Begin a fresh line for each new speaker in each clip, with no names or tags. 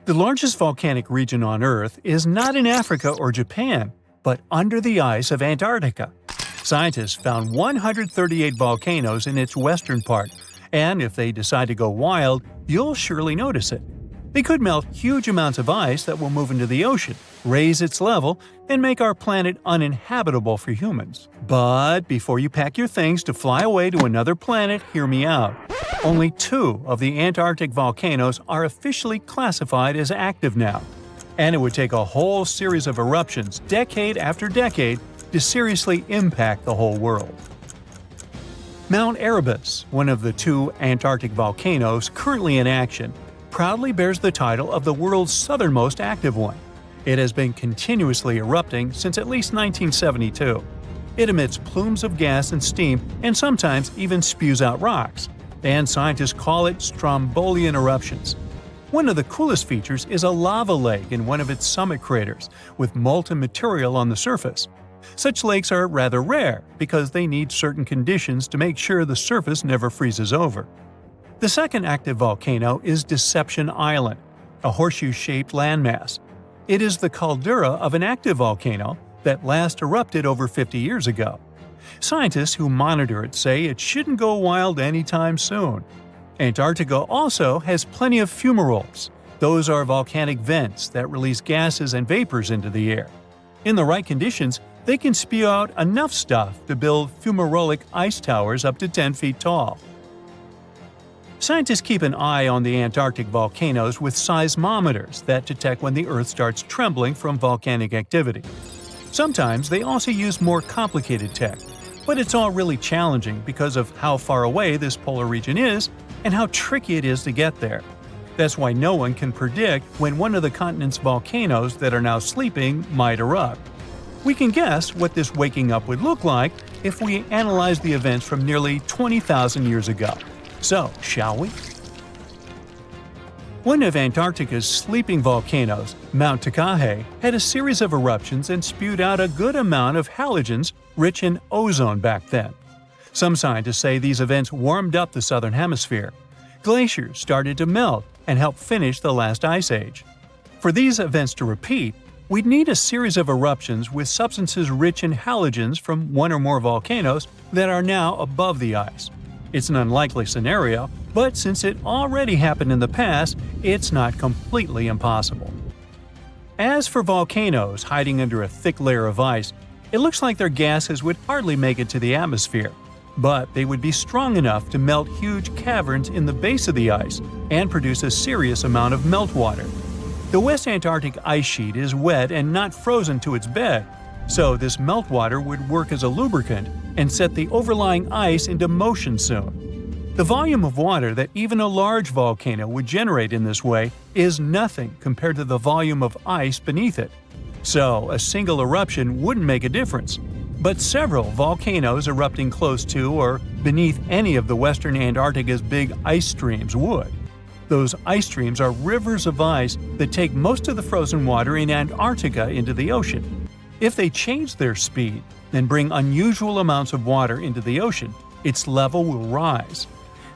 The largest volcanic region on Earth is not in Africa or Japan, but under the ice of Antarctica. Scientists found 138 volcanoes in its western part, and if they decide to go wild, you'll surely notice it. They could melt huge amounts of ice that will move into the ocean, raise its level, and make our planet uninhabitable for humans. But before you pack your things to fly away to another planet, hear me out. Only 2 of the Antarctic volcanoes are officially classified as active now. And it would take a whole series of eruptions, decade after decade, to seriously impact the whole world. Mount Erebus, one of the 2 Antarctic volcanoes currently in action, proudly bears the title of the world's southernmost active one. It has been continuously erupting since at least 1972. It emits plumes of gas and steam and sometimes even spews out rocks, and scientists call it Strombolian eruptions. One of the coolest features is a lava lake in one of its summit craters, with molten material on the surface. Such lakes are rather rare because they need certain conditions to make sure the surface never freezes over. The second active volcano is Deception Island, a horseshoe-shaped landmass. It is the caldera of an active volcano that last erupted over 50 years ago. Scientists who monitor it say it shouldn't go wild anytime soon. Antarctica also has plenty of fumaroles. Those are volcanic vents that release gases and vapors into the air. In the right conditions, they can spew out enough stuff to build fumarolic ice towers up to 10 feet tall. Scientists keep an eye on the Antarctic volcanoes with seismometers that detect when the Earth starts trembling from volcanic activity. Sometimes they also use more complicated tech, but it's all really challenging because of how far away this polar region is and how tricky it is to get there. That's why no one can predict when one of the continent's volcanoes that are now sleeping might erupt. We can guess what this waking up would look like if we analyze the events from nearly 20,000 years ago. So, shall we? One of Antarctica's sleeping volcanoes, Mount Takahe, had a series of eruptions and spewed out a good amount of halogens rich in ozone back then. Some scientists say these events warmed up the southern hemisphere. Glaciers started to melt and help finish the last ice age. For these events to repeat, we'd need a series of eruptions with substances rich in halogens from one or more volcanoes that are now above the ice. It's an unlikely scenario, but since it already happened in the past, it's not completely impossible. As for volcanoes hiding under a thick layer of ice, it looks like their gases would hardly make it to the atmosphere, but they would be strong enough to melt huge caverns in the base of the ice and produce a serious amount of meltwater. The West Antarctic ice sheet is wet and not frozen to its bed, so this meltwater would work as a lubricant and set the overlying ice into motion soon. The volume of water that even a large volcano would generate in this way is nothing compared to the volume of ice beneath it. So a single eruption wouldn't make a difference. But several volcanoes erupting close to or beneath any of the western Antarctica's big ice streams would. Those ice streams are rivers of ice that take most of the frozen water in Antarctica into the ocean. If they change their speed and bring unusual amounts of water into the ocean, its level will rise.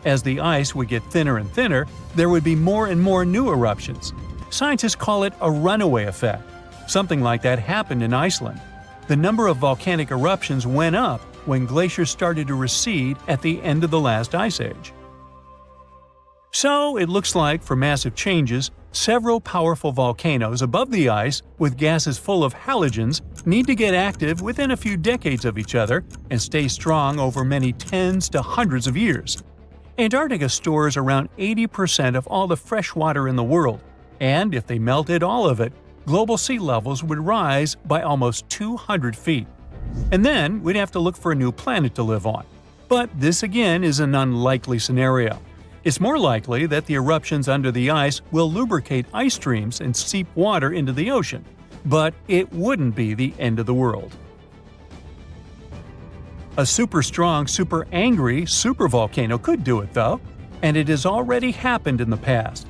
As the ice would get thinner and thinner, there would be more and more new eruptions. Scientists call it a runaway effect. Something like that happened in Iceland. The number of volcanic eruptions went up when glaciers started to recede at the end of the last ice age. So it looks like, for massive changes, several powerful volcanoes above the ice with gases full of halogens need to get active within a few decades of each other and stay strong over many tens to hundreds of years. Antarctica stores around 80% of all the fresh water in the world, and if they melted all of it, global sea levels would rise by almost 200 feet. And then we'd have to look for a new planet to live on. But this again is an unlikely scenario. It's more likely that the eruptions under the ice will lubricate ice streams and seep water into the ocean, but it wouldn't be the end of the world. A super strong, super angry supervolcano could do it though, and it has already happened in the past.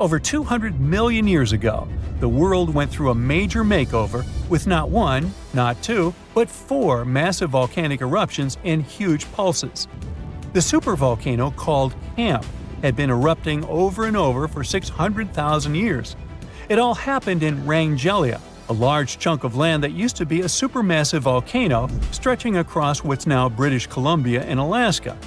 Over 200 million years ago, the world went through a major makeover with not one, not two, but 4 massive volcanic eruptions in huge pulses. The supervolcano called Camp had been erupting over and over for 600,000 years, It all happened in Rangelia, a large chunk of land that used to be a supermassive volcano stretching across what's now British Columbia and Alaska.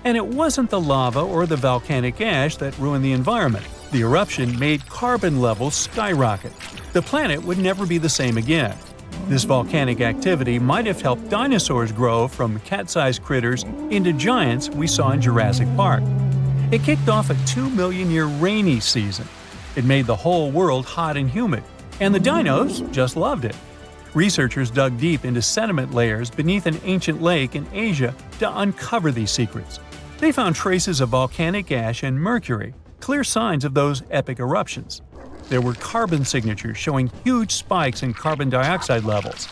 And it wasn't the lava or the volcanic ash that ruined the environment. The eruption made carbon levels skyrocket. The planet would never be the same again. This volcanic activity might have helped dinosaurs grow from cat-sized critters into giants we saw in Jurassic Park. It kicked off a 2-million-year rainy season. It made the whole world hot and humid, and the dinos just loved it. Researchers dug deep into sediment layers beneath an ancient lake in Asia to uncover these secrets. They found traces of volcanic ash and mercury, clear signs of those epic eruptions. There were carbon signatures showing huge spikes in carbon dioxide levels.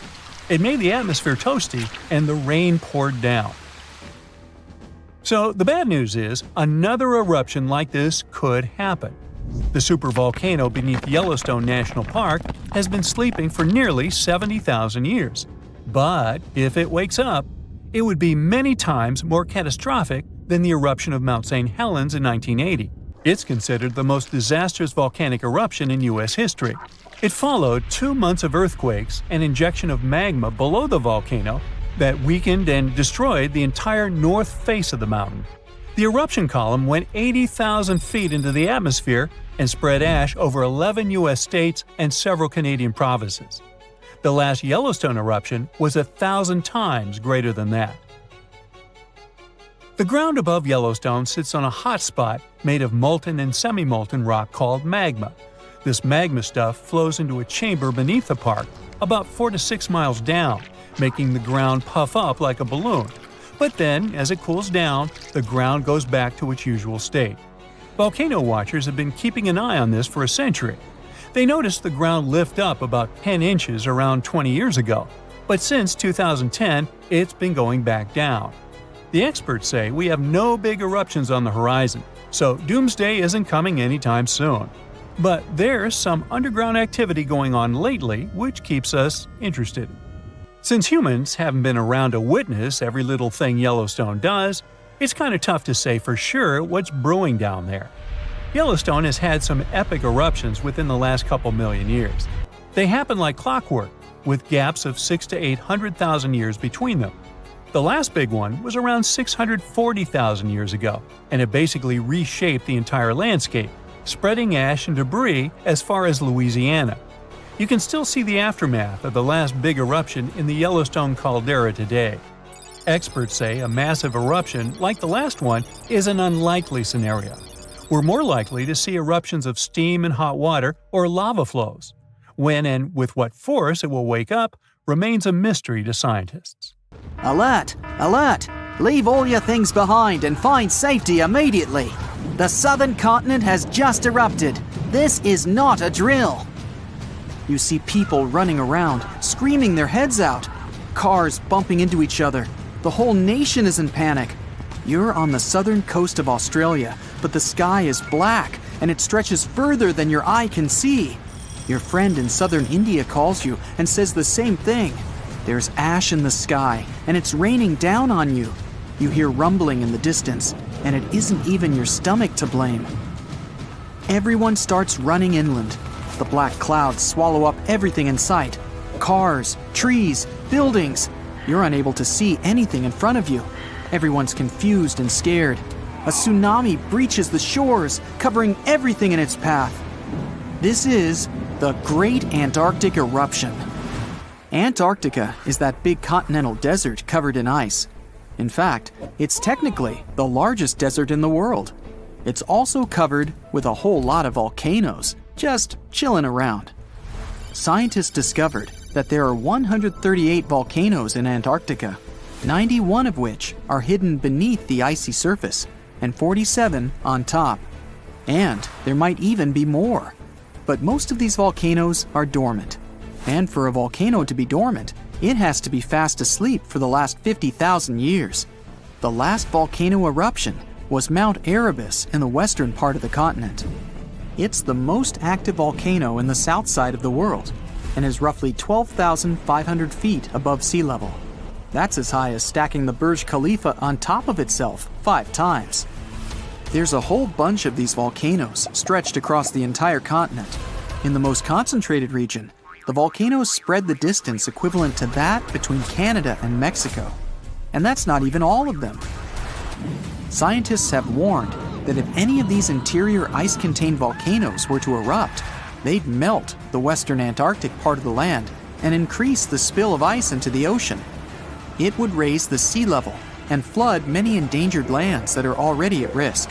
It made the atmosphere toasty, and the rain poured down. So the bad news is, another eruption like this could happen. The supervolcano beneath Yellowstone National Park has been sleeping for nearly 70,000 years. But if it wakes up, it would be many times more catastrophic than the eruption of Mount St. Helens in 1980. It's considered the most disastrous volcanic eruption in U.S. history. It followed 2 months of earthquakes and injection of magma below the volcano that weakened and destroyed the entire north face of the mountain. The eruption column went 80,000 feet into the atmosphere and spread ash over 11 U.S. states and several Canadian provinces. The last Yellowstone eruption was 1,000 times greater than that. The ground above Yellowstone sits on a hot spot made of molten and semi-molten rock called magma. This magma stuff flows into a chamber beneath the park, about 4 to 6 miles down, making the ground puff up like a balloon. But then, as it cools down, the ground goes back to its usual state. Volcano watchers have been keeping an eye on this for a century. They noticed the ground lift up about 10 inches around 20 years ago, but since 2010, it's been going back down. The experts say we have no big eruptions on the horizon, so doomsday isn't coming anytime soon. But there's some underground activity going on lately which keeps us interested. Since humans haven't been around to witness every little thing Yellowstone does, it's kind of tough to say for sure what's brewing down there. Yellowstone has had some epic eruptions within the last couple million years. They happen like clockwork, with gaps of 600,000 to 800,000 years between them. The last big one was around 640,000 years ago, and it basically reshaped the entire landscape, spreading ash and debris as far as Louisiana. You can still see the aftermath of the last big eruption in the Yellowstone caldera today. Experts say a massive eruption like the last one is an unlikely scenario. We're more likely to see eruptions of steam and hot water or lava flows. When and with what force it will wake up remains a mystery to scientists.
Alert! Alert! Leave all your things behind and find safety immediately. The southern continent has just erupted. This is not a drill. You see people running around, screaming their heads out. Cars bumping into each other. The whole nation is in panic. You're on the southern coast of Australia, but the sky is black and it stretches further than your eye can see. Your friend in southern India calls you and says the same thing. There's ash in the sky, and it's raining down on you. You hear rumbling in the distance, and it isn't even your stomach to blame. Everyone starts running inland. The black clouds swallow up everything in sight. Cars, trees, buildings. You're unable to see anything in front of you. Everyone's confused and scared. A tsunami breaches the shores, covering everything in its path. This is the Great Antarctic Eruption. Antarctica is that big continental desert covered in ice. In fact, it's technically the largest desert in the world. It's also covered with a whole lot of volcanoes, just chilling around. Scientists discovered that there are 138 volcanoes in Antarctica, 91 of which are hidden beneath the icy surface, and 47 on top. And there might even be more. But most of these volcanoes are dormant. And for a volcano to be dormant, it has to be fast asleep for the last 50,000 years. The last volcano eruption was Mount Erebus in the western part of the continent. It's the most active volcano in the south side of the world and is roughly 12,500 feet above sea level. That's as high as stacking the Burj Khalifa on top of itself 5 times. There's a whole bunch of these volcanoes stretched across the entire continent. In the most concentrated region, the volcanoes spread the distance equivalent to that between Canada and Mexico. And that's not even all of them. Scientists have warned that if any of these interior ice-contained volcanoes were to erupt, they'd melt the western Antarctic part of the land and increase the spill of ice into the ocean. It would raise the sea level and flood many endangered lands that are already at risk.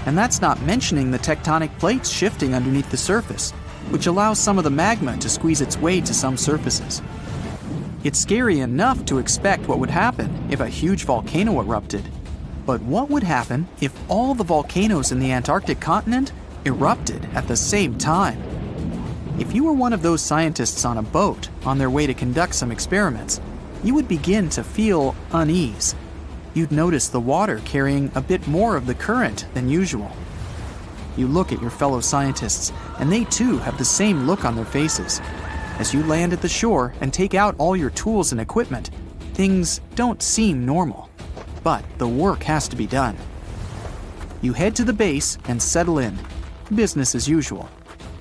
And that's not mentioning the tectonic plates shifting underneath the surface, which allows some of the magma to squeeze its way to some surfaces. It's scary enough to expect what would happen if a huge volcano erupted. But what would happen if all the volcanoes in the Antarctic continent erupted at the same time? If you were one of those scientists on a boat on their way to conduct some experiments, you would begin to feel unease. You'd notice the water carrying a bit more of the current than usual. You look at your fellow scientists, and they too have the same look on their faces. As you land at the shore and take out all your tools and equipment, things don't seem normal. But the work has to be done. You head to the base and settle in. Business as usual.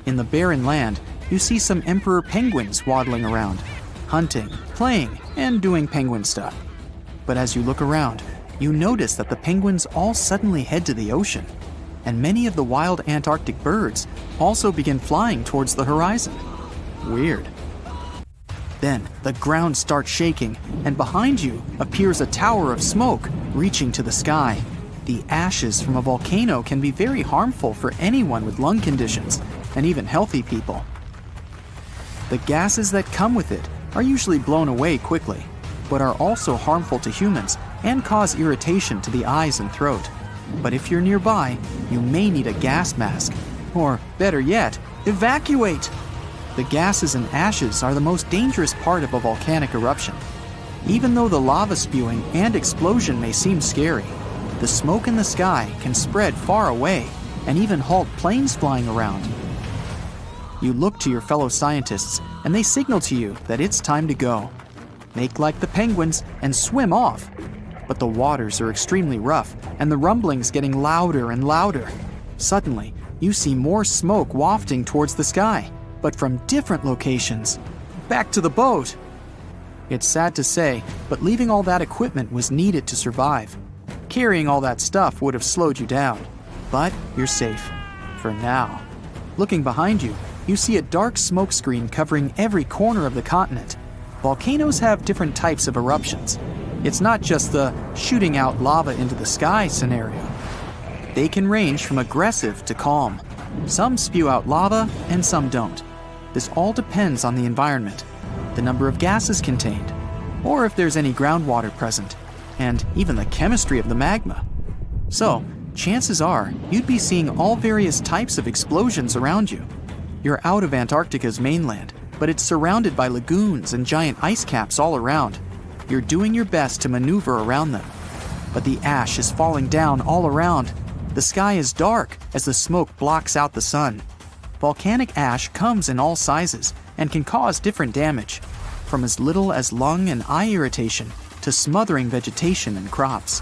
In the barren land, you see some emperor penguins waddling around, hunting, playing, and doing penguin stuff. But as you look around, you notice that the penguins all suddenly head to the ocean, and many of the wild Antarctic birds also begin flying towards the horizon. Weird. Then the ground starts shaking, and behind you appears a tower of smoke reaching to the sky. The ashes from a volcano can be very harmful for anyone with lung conditions, and even healthy people. The gases that come with it are usually blown away quickly, but are also harmful to humans and cause irritation to the eyes and throat. But if you're nearby, you may need a gas mask, or better yet, evacuate. The gases and ashes are the most dangerous part of a volcanic eruption. Even though the lava spewing and explosion may seem scary, the smoke in the sky can spread far away and even halt planes flying around. You look to your fellow scientists, and they signal to you that it's time to go. Make like the penguins and swim off. But the waters are extremely rough, and the rumblings getting louder and louder. Suddenly, you see more smoke wafting towards the sky, but from different locations. Back to the boat! It's sad to say, but leaving all that equipment was needed to survive. Carrying all that stuff would have slowed you down. But you're safe. For now. Looking behind you, you see a dark smoke screen covering every corner of the continent. Volcanoes have different types of eruptions. It's not just the shooting out lava into the sky scenario. They can range from aggressive to calm. Some spew out lava and some don't. This all depends on the environment, the number of gases contained, or if there's any groundwater present, and even the chemistry of the magma. So, chances are you'd be seeing all various types of explosions around you. You're out of Antarctica's mainland, but it's surrounded by lagoons and giant ice caps all around. You're doing your best to maneuver around them. But the ash is falling down all around. The sky is dark as the smoke blocks out the sun. Volcanic ash comes in all sizes and can cause different damage, from as little as lung and eye irritation to smothering vegetation and crops.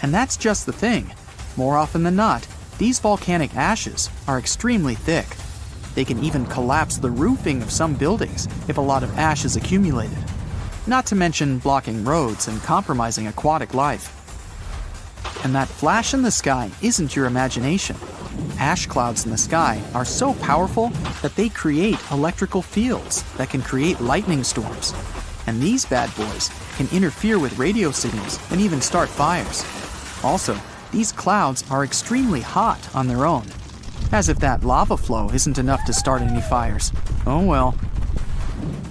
And that's just the thing. More often than not, these volcanic ashes are extremely thick. They can even collapse the roofing of some buildings if a lot of ash is accumulated. Not to mention blocking roads and compromising aquatic life. And that flash in the sky isn't your imagination. Ash clouds in the sky are so powerful that they create electrical fields that can create lightning storms. And these bad boys can interfere with radio signals and even start fires. Also, these clouds are extremely hot on their own. As if that lava flow isn't enough to start any fires. Oh well.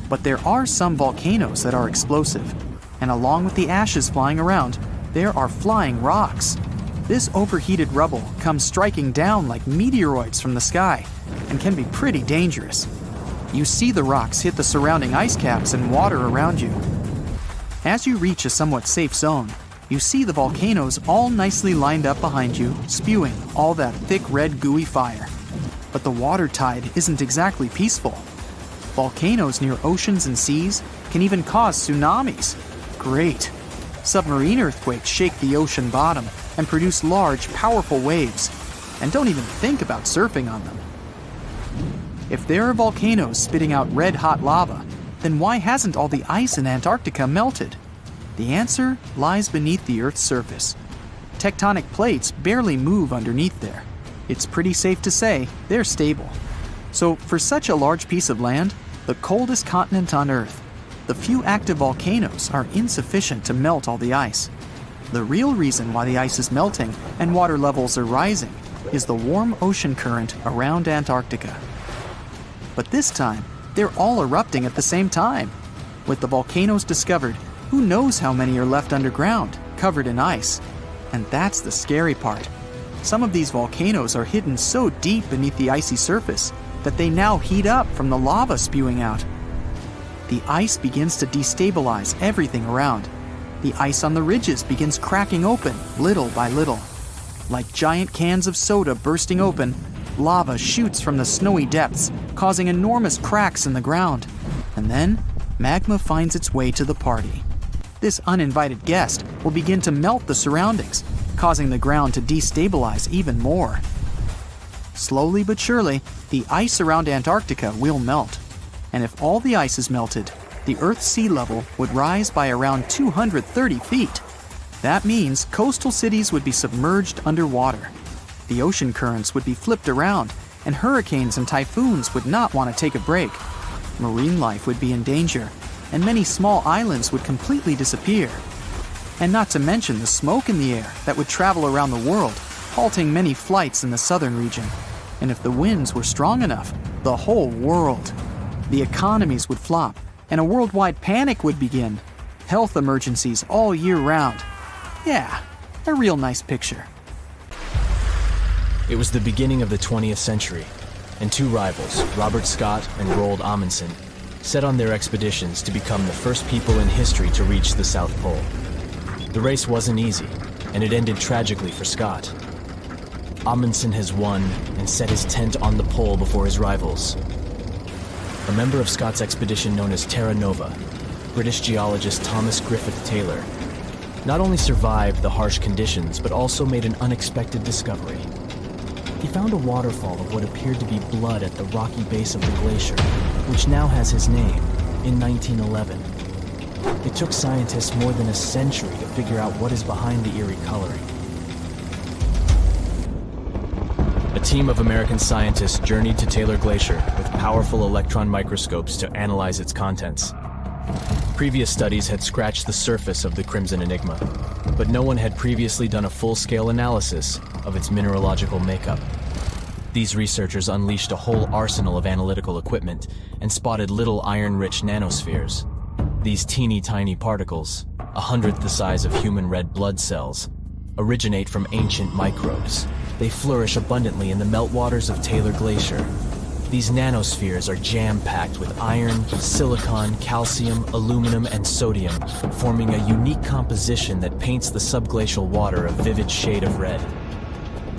But there are some volcanoes that are explosive, and along with the ashes flying around, there are flying rocks. This overheated rubble comes striking down like meteoroids from the sky, and can be pretty dangerous. You see the rocks hit the surrounding ice caps and water around you. As you reach a somewhat safe zone, you see the volcanoes all nicely lined up behind you, spewing all that thick red gooey fire. But the water tide isn't exactly peaceful. Volcanoes near oceans and seas can even cause tsunamis. Great. Submarine earthquakes shake the ocean bottom and produce large, powerful waves. And don't even think about surfing on them. If there are volcanoes spitting out red-hot lava, then why hasn't all the ice in Antarctica melted? The answer lies beneath the Earth's surface. Tectonic plates barely move underneath there. It's pretty safe to say they're stable. So for such a large piece of land, the coldest continent on Earth, the few active volcanoes are insufficient to melt all the ice. The real reason why the ice is melting and water levels are rising is the warm ocean current around Antarctica. But this time, they're all erupting at the same time. With the volcanoes discovered, who knows how many are left underground, covered in ice. And that's the scary part. Some of these volcanoes are hidden so deep beneath the icy surface that they now heat up from the lava spewing out. The ice begins to destabilize everything around. The ice on the ridges begins cracking open little by little. Like giant cans of soda bursting open, lava shoots from the snowy depths, causing enormous cracks in the ground. And then, magma finds its way to the party. This uninvited guest will begin to melt the surroundings, causing the ground to destabilize even more. Slowly but surely, the ice around Antarctica will melt. And if all the ice is melted, the Earth's sea level would rise by around 230 feet. That means coastal cities would be submerged underwater. The ocean currents would be flipped around, and hurricanes and typhoons would not want to take a break. Marine life would be in danger, and many small islands would completely disappear. And not to mention the smoke in the air that would travel around the world, halting many flights in the southern region. And if the winds were strong enough, the whole world. The economies would flop, and a worldwide panic would begin. Health emergencies all year round. Yeah, a real nice picture.
It was the beginning of the 20th century, and two rivals, Robert Scott and Roald Amundsen, set on their expeditions to become the first people in history to reach the South Pole. The race wasn't easy, and it ended tragically for Scott. Amundsen has won and set his tent on the pole before his rivals. A member of Scott's expedition known as Terra Nova, British geologist Thomas Griffith Taylor, not only survived the harsh conditions, but also made an unexpected discovery. He found a waterfall of what appeared to be blood at the rocky base of the glacier, which now has his name, in 1911. It took scientists more than a century to figure out what is behind the eerie coloring. A team of American scientists journeyed to Taylor Glacier with powerful electron microscopes to analyze its contents. Previous studies had scratched the surface of the Crimson Enigma, but no one had previously done a full-scale analysis of its mineralogical makeup. These researchers unleashed a whole arsenal of analytical equipment and spotted little iron-rich nanospheres. These teeny-tiny particles, 1/100th the size of human red blood cells, originate from ancient microbes. They flourish abundantly in the meltwaters of Taylor Glacier. These nanospheres are jam-packed with iron, silicon, calcium, aluminum, and sodium, forming a unique composition that paints the subglacial water a vivid shade of red.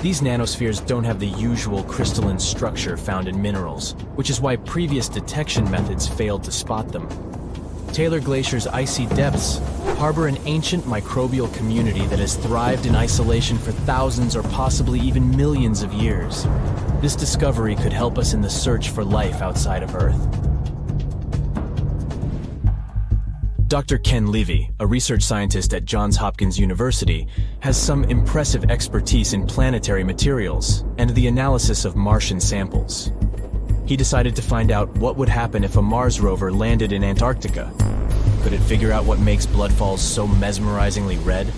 These nanospheres don't have the usual crystalline structure found in minerals, which is why previous detection methods failed to spot them. Taylor Glacier's icy depths harbor an ancient microbial community that has thrived in isolation for thousands or possibly even millions of years. This discovery could help us in the search for life outside of Earth. Dr. Ken Levy, a research scientist at Johns Hopkins University, has some impressive expertise in planetary materials and the analysis of Martian samples. He decided to find out what would happen if a Mars rover landed in Antarctica. Could it figure out what makes bloodfalls so mesmerizingly red?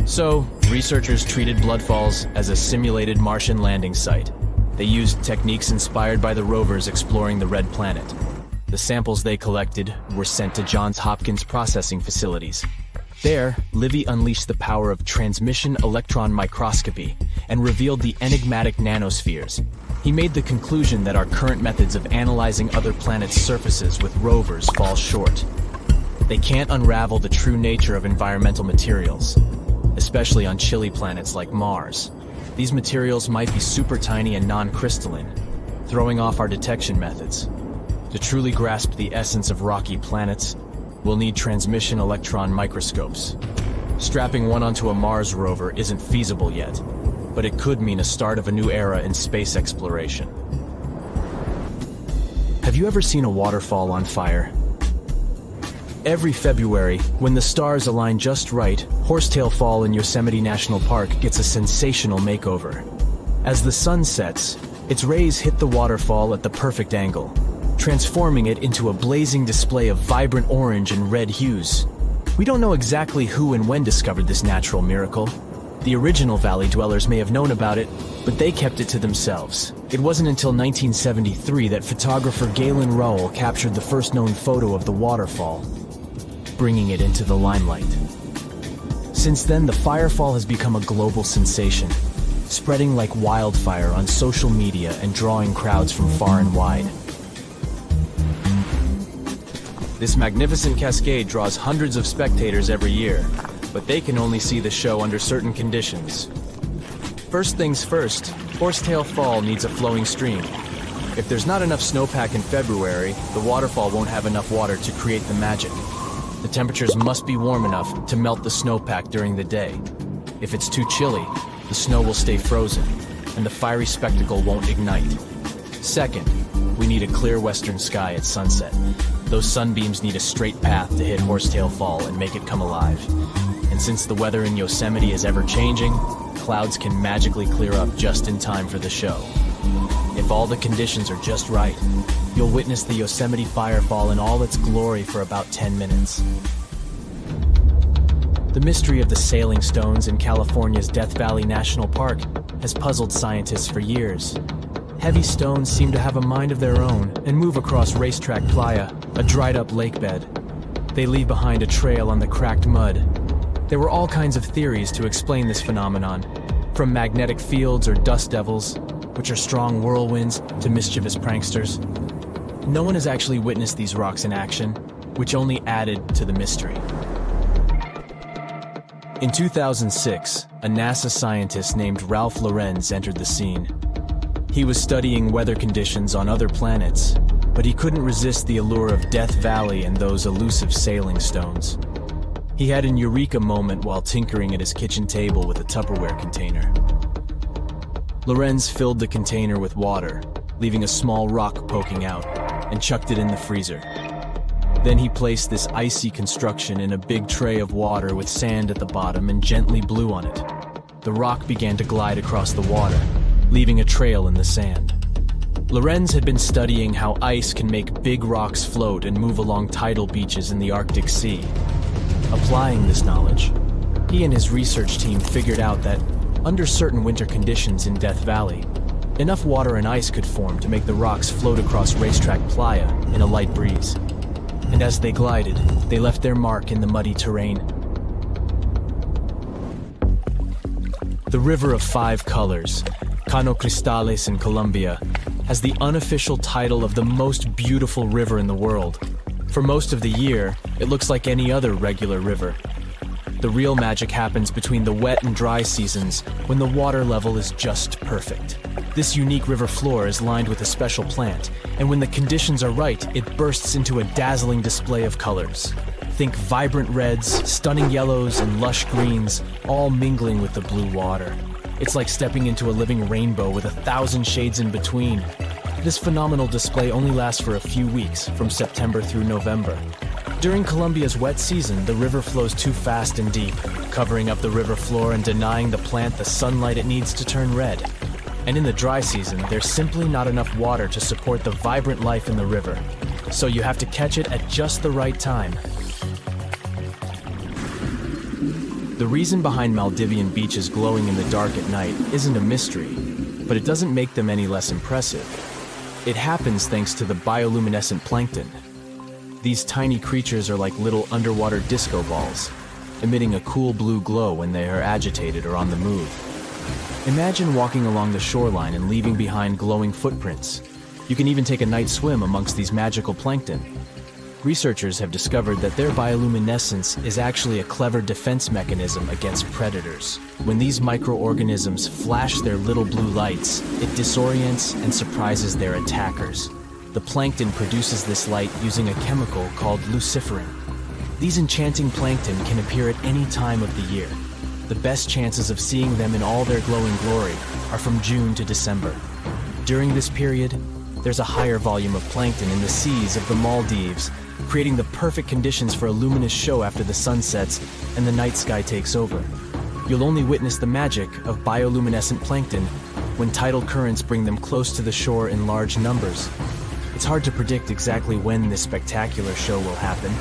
So, researchers treated bloodfalls as a simulated Martian landing site. They used techniques inspired by the rovers exploring the red planet. The samples they collected were sent to Johns Hopkins processing facilities. There, Livy unleashed the power of transmission electron microscopy and revealed the enigmatic nanospheres. He made the conclusion that our current methods of analyzing other planets' surfaces with rovers fall short. They can't unravel the true nature of environmental materials, especially on chilly planets like Mars. These materials might be super tiny and non-crystalline, throwing off our detection methods. To truly grasp the essence of rocky planets, we'll need transmission electron microscopes. Strapping one onto a Mars rover isn't feasible yet, but it could mean a start of a new era in space exploration. Have you ever seen a waterfall on fire? Every February, when the stars align just right, Horsetail Fall in Yosemite National Park gets a sensational makeover. As the sun sets, its rays hit the waterfall at the perfect angle, transforming it into a blazing display of vibrant orange and red hues. We don't know exactly who and when discovered this natural miracle. The original valley dwellers may have known about it, but they kept it to themselves. It wasn't until 1973 that photographer Galen Rowell captured the first known photo of the waterfall, bringing it into the limelight. Since then, the firefall has become a global sensation, spreading like wildfire on social media and drawing crowds from far and wide. This magnificent cascade draws hundreds of spectators every year, but they can only see the show under certain conditions. First things first, Horsetail Fall needs a flowing stream. If there's not enough snowpack in February, the waterfall won't have enough water to create the magic. The temperatures must be warm enough to melt the snowpack during the day. If it's too chilly, the snow will stay frozen, and the fiery spectacle won't ignite. Second, we need a clear western sky at sunset. Those sunbeams need a straight path to hit Horsetail Fall and make it come alive. And since the weather in Yosemite is ever-changing, clouds can magically clear up just in time for the show. If all the conditions are just right, you'll witness the Yosemite Firefall in all its glory for about 10 minutes. The mystery of the sailing stones in California's Death Valley National Park has puzzled scientists for years. Heavy stones seem to have a mind of their own and move across Racetrack Playa, a dried-up lake bed. They leave behind a trail on the cracked mud. There were all kinds of theories to explain this phenomenon, from magnetic fields or dust devils, which are strong whirlwinds, to mischievous pranksters. No one has actually witnessed these rocks in action, which only added to the mystery. In 2006, a NASA scientist named Ralph Lorenz entered the scene. He was studying weather conditions on other planets, but he couldn't resist the allure of Death Valley and those elusive sailing stones. He had an eureka moment while tinkering at his kitchen table with a Tupperware container. Lorenz filled the container with water, leaving a small rock poking out, and chucked it in the freezer. Then he placed this icy construction in a big tray of water with sand at the bottom and gently blew on it. The rock began to glide across the water, leaving a trail in the sand. Lorenz had been studying how ice can make big rocks float and move along tidal beaches in the Arctic Sea. Applying this knowledge, he and his research team figured out that, under certain winter conditions in Death Valley, enough water and ice could form to make the rocks float across Racetrack Playa in a light breeze. And as they glided, they left their mark in the muddy terrain. The River of Five Colors, Cano Cristales in Colombia, has the unofficial title of the most beautiful river in the world. For most of the year, it looks like any other regular river. The real magic happens between the wet and dry seasons, when the water level is just perfect. This unique river floor is lined with a special plant, and when the conditions are right, it bursts into a dazzling display of colors. Think vibrant reds, stunning yellows, and lush greens, all mingling with the blue water. It's like stepping into a living rainbow with 1,000 shades in between. This phenomenal display only lasts for a few weeks, from September through November. During Colombia's wet season, the river flows too fast and deep, covering up the river floor and denying the plant the sunlight it needs to turn red. And in the dry season, there's simply not enough water to support the vibrant life in the river. So you have to catch it at just the right time. The reason behind Maldivian beaches glowing in the dark at night isn't a mystery, but it doesn't make them any less impressive. It happens thanks to the bioluminescent plankton. These tiny creatures are like little underwater disco balls, emitting a cool blue glow when they are agitated or on the move. Imagine walking along the shoreline and leaving behind glowing footprints. You can even take a night swim amongst these magical plankton. Researchers have discovered that their bioluminescence is actually a clever defense mechanism against predators. When these microorganisms flash their little blue lights, it disorients and surprises their attackers. The plankton produces this light using a chemical called luciferin. These enchanting plankton can appear at any time of the year. The best chances of seeing them in all their glowing glory are from June to December. During this period, there's a higher volume of plankton in the seas of the Maldives, creating the perfect conditions for a luminous show after the sun sets and the night sky takes over. You'll only witness the magic of bioluminescent plankton when tidal currents bring them close to the shore in large numbers. It's hard to predict exactly when this spectacular show will happen,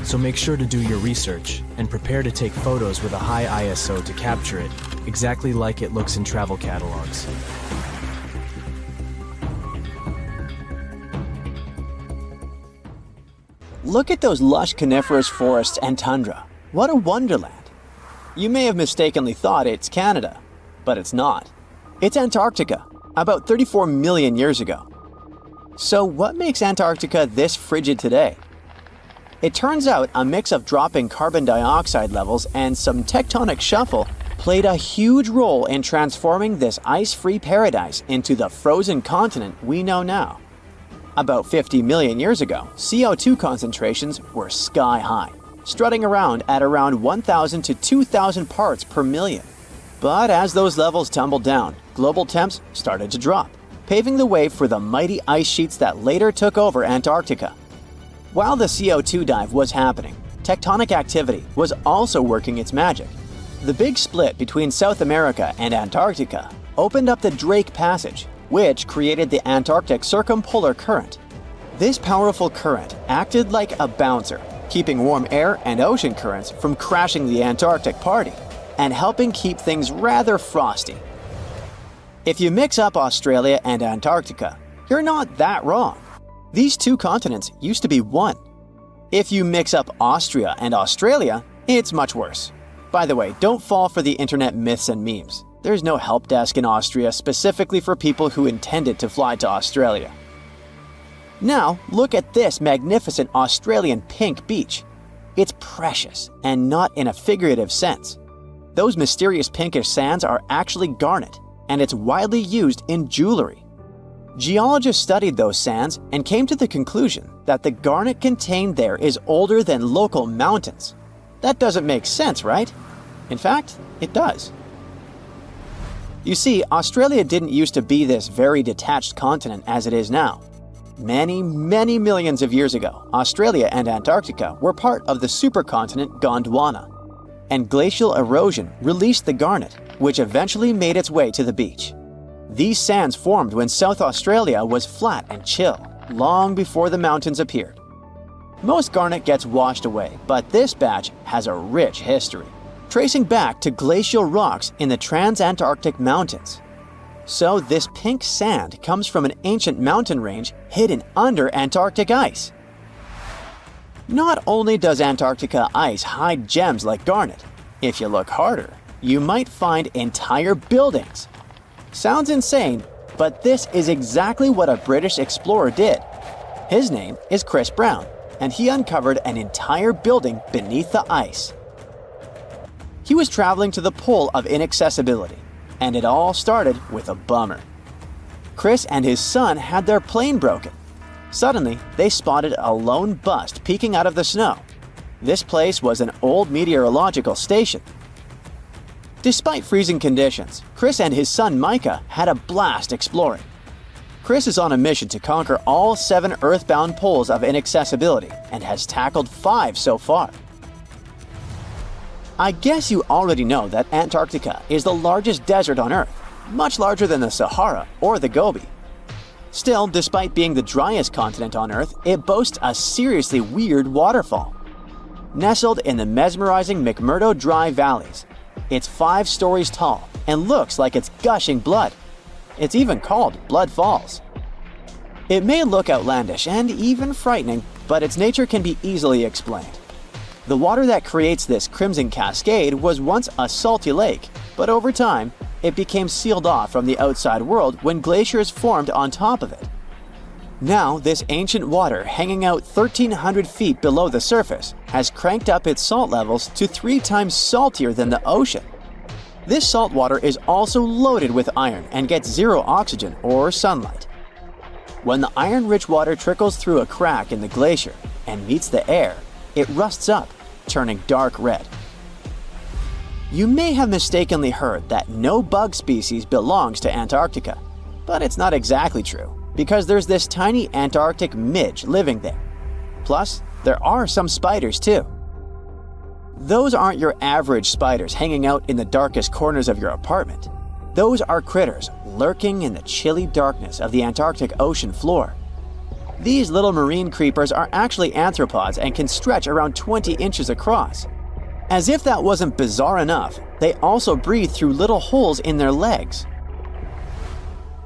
so make sure to do your research and prepare to take photos with a high ISO to capture it, exactly like it looks in travel catalogs.
Look at those lush coniferous forests and tundra. What a wonderland. You may have mistakenly thought it's Canada, but it's not. It's Antarctica, about 34 million years ago. So what makes Antarctica this frigid today? It turns out a mix of dropping carbon dioxide levels and some tectonic shuffle played a huge role in transforming this ice-free paradise into the frozen continent we know now. About 50 million years ago, CO2 concentrations were sky high, strutting around at around 1,000 to 2,000 parts per million. But as those levels tumbled down, global temps started to drop, paving the way for the mighty ice sheets that later took over Antarctica. While the CO2 dive was happening, tectonic activity was also working its magic. The big split between South America and Antarctica opened up the Drake Passage, which created the Antarctic Circumpolar Current. This powerful current acted like a bouncer, keeping warm air and ocean currents from crashing the Antarctic party, and helping keep things rather frosty. If you mix up Australia and Antarctica, you're not that wrong. These two continents used to be one. If you mix up Austria and Australia, it's much worse. By the way, don't fall for the internet myths and memes. There's no help desk in Austria specifically for people who intended to fly to Australia. Now, look at this magnificent Australian pink beach. It's precious, and not in a figurative sense. Those mysterious pinkish sands are actually garnet, and it's widely used in jewelry. Geologists studied those sands and came to the conclusion that the garnet contained there is older than local mountains. That doesn't make sense, right? In fact, it does. You see, Australia didn't used to be this very detached continent as it is now. Many, many millions of years ago, Australia and Antarctica were part of the supercontinent Gondwana, and glacial erosion released the garnet, which eventually made its way to the beach. These sands formed when South Australia was flat and chill, long before the mountains appeared. Most garnet gets washed away, but this batch has a rich history, tracing back to glacial rocks in the Transantarctic Mountains. So this pink sand comes from an ancient mountain range hidden under Antarctic ice. Not only does Antarctica ice hide gems like garnet, if you look harder, you might find entire buildings. Sounds insane, but this is exactly what a British explorer did. His name is Chris Brown, and he uncovered an entire building beneath the ice. He was traveling to the pole of inaccessibility, and it all started with a bummer. Chris and his son had their plane broken. Suddenly, they spotted a lone bust peeking out of the snow. This place was an old meteorological station. Despite freezing conditions, Chris and his son Micah had a blast exploring. Chris is on a mission to conquer all 7 earthbound poles of inaccessibility and has tackled 5 so far. I guess you already know that Antarctica is the largest desert on Earth, much larger than the Sahara or the Gobi. Still, despite being the driest continent on Earth, it boasts a seriously weird waterfall. Nestled in the mesmerizing McMurdo Dry Valleys, it's 5 stories tall and looks like it's gushing blood. It's even called Blood Falls. It may look outlandish and even frightening, but its nature can be easily explained. The water that creates this crimson cascade was once a salty lake, but over time, it became sealed off from the outside world when glaciers formed on top of it. Now, this ancient water hanging out 1,300 feet below the surface has cranked up its salt levels to 3 times saltier than the ocean. This salt water is also loaded with iron and gets 0 oxygen or sunlight. When the iron-rich water trickles through a crack in the glacier and meets the air, it rusts up, turning dark red. You may have mistakenly heard that no bug species belongs to Antarctica, but it's not exactly true. because there's this tiny Antarctic midge living there. Plus, there are some spiders too. Those aren't your average spiders hanging out in the darkest corners of your apartment. Those are critters lurking in the chilly darkness of the Antarctic ocean floor. These little marine creepers are actually arthropods and can stretch around 20 inches across. As if that wasn't bizarre enough, they also breathe through little holes in their legs.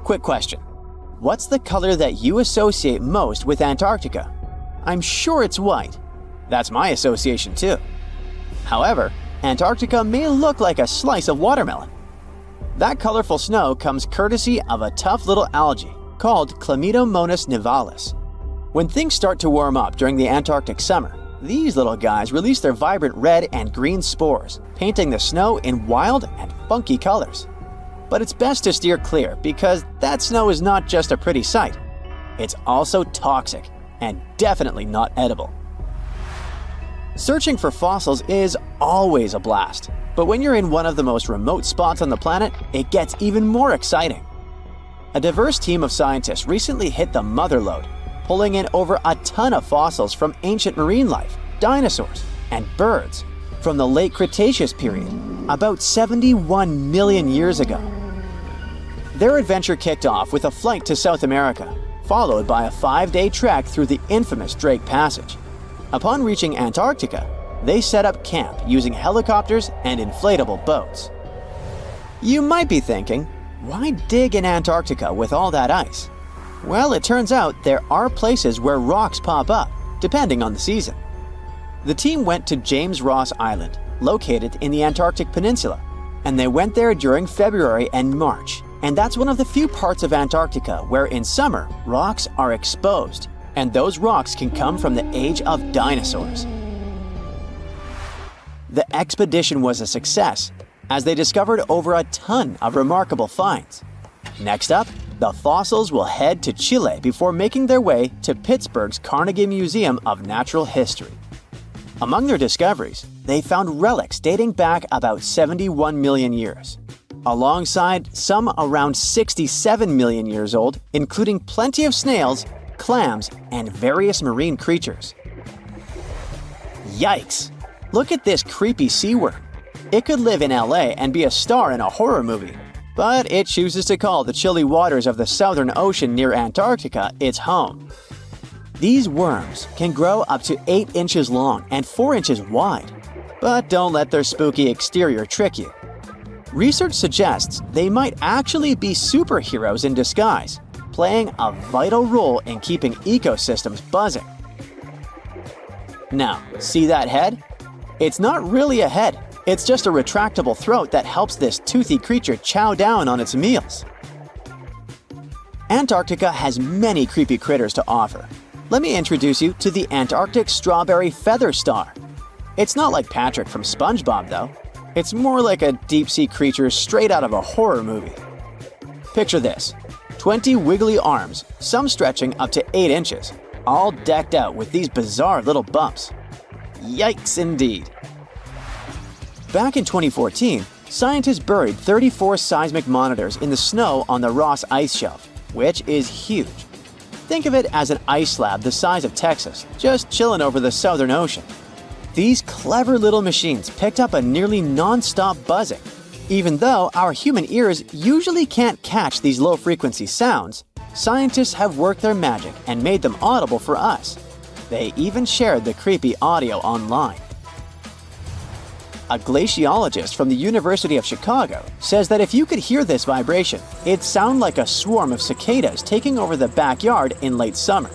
Quick question. What's the color that you associate most with Antarctica? I'm sure it's white. That's my association too. However, Antarctica may look like a slice of watermelon. That colorful snow comes courtesy of a tough little algae called Chlamydomonas nivalis. When things start to warm up during the Antarctic summer, these little guys release their vibrant red and green spores, painting the snow in wild and funky colors. But it's best to steer clear because that snow is not just a pretty sight. It's also toxic and definitely not edible. Searching for fossils is always a blast, but when you're in one of the most remote spots on the planet, it gets even more exciting. A diverse team of scientists recently hit the mother lode, pulling in over a ton of fossils from ancient marine life, dinosaurs, and birds from the late Cretaceous period, about 71 million years ago. Their adventure kicked off with a flight to South America, followed by a 5-day trek through the infamous Drake Passage. Upon reaching Antarctica, they set up camp using helicopters and inflatable boats. You might be thinking, why dig in Antarctica with all that ice? Well, it turns out there are places where rocks pop up, depending on the season. The team went to James Ross Island, located in the Antarctic Peninsula, and they went there during February and March. And that's one of the few parts of Antarctica where in summer, rocks are exposed, and those rocks can come from the age of dinosaurs. The expedition was a success, as they discovered over a ton of remarkable finds. Next up, the fossils will head to Chile before making their way to Pittsburgh's Carnegie Museum of Natural History. Among their discoveries, they found relics dating back about 71 million years, alongside some around 67 million years old, including plenty of snails, clams, and various marine creatures. Yikes! Look at this creepy sea worm. It could live in LA and be a star in a horror movie, but it chooses to call the chilly waters of the Southern Ocean near Antarctica its home. These worms can grow up to 8 inches long and 4 inches wide, but don't let their spooky exterior trick you. Research suggests they might actually be superheroes in disguise, playing a vital role in keeping ecosystems buzzing. Now, see that head? It's not really a head. It's just a retractable throat that helps this toothy creature chow down on its meals. Antarctica has many creepy critters to offer. Let me introduce you to the Antarctic strawberry feather star. It's not like Patrick from SpongeBob though. It's more like a deep-sea creature straight out of a horror movie. Picture this: 20 wiggly arms, some stretching up to 8 inches, all decked out with these bizarre little bumps. Yikes indeed. Back in 2014, scientists buried 34 seismic monitors in the snow on the Ross Ice Shelf, which is huge. Think of it as an ice slab the size of Texas, just chilling over the Southern Ocean. These clever little machines picked up a nearly non-stop buzzing. Even though our human ears usually can't catch these low-frequency sounds, scientists have worked their magic and made them audible for us. They even shared the creepy audio online. A glaciologist from the University of Chicago says that if you could hear this vibration, it'd sound like a swarm of cicadas taking over the backyard in late summer.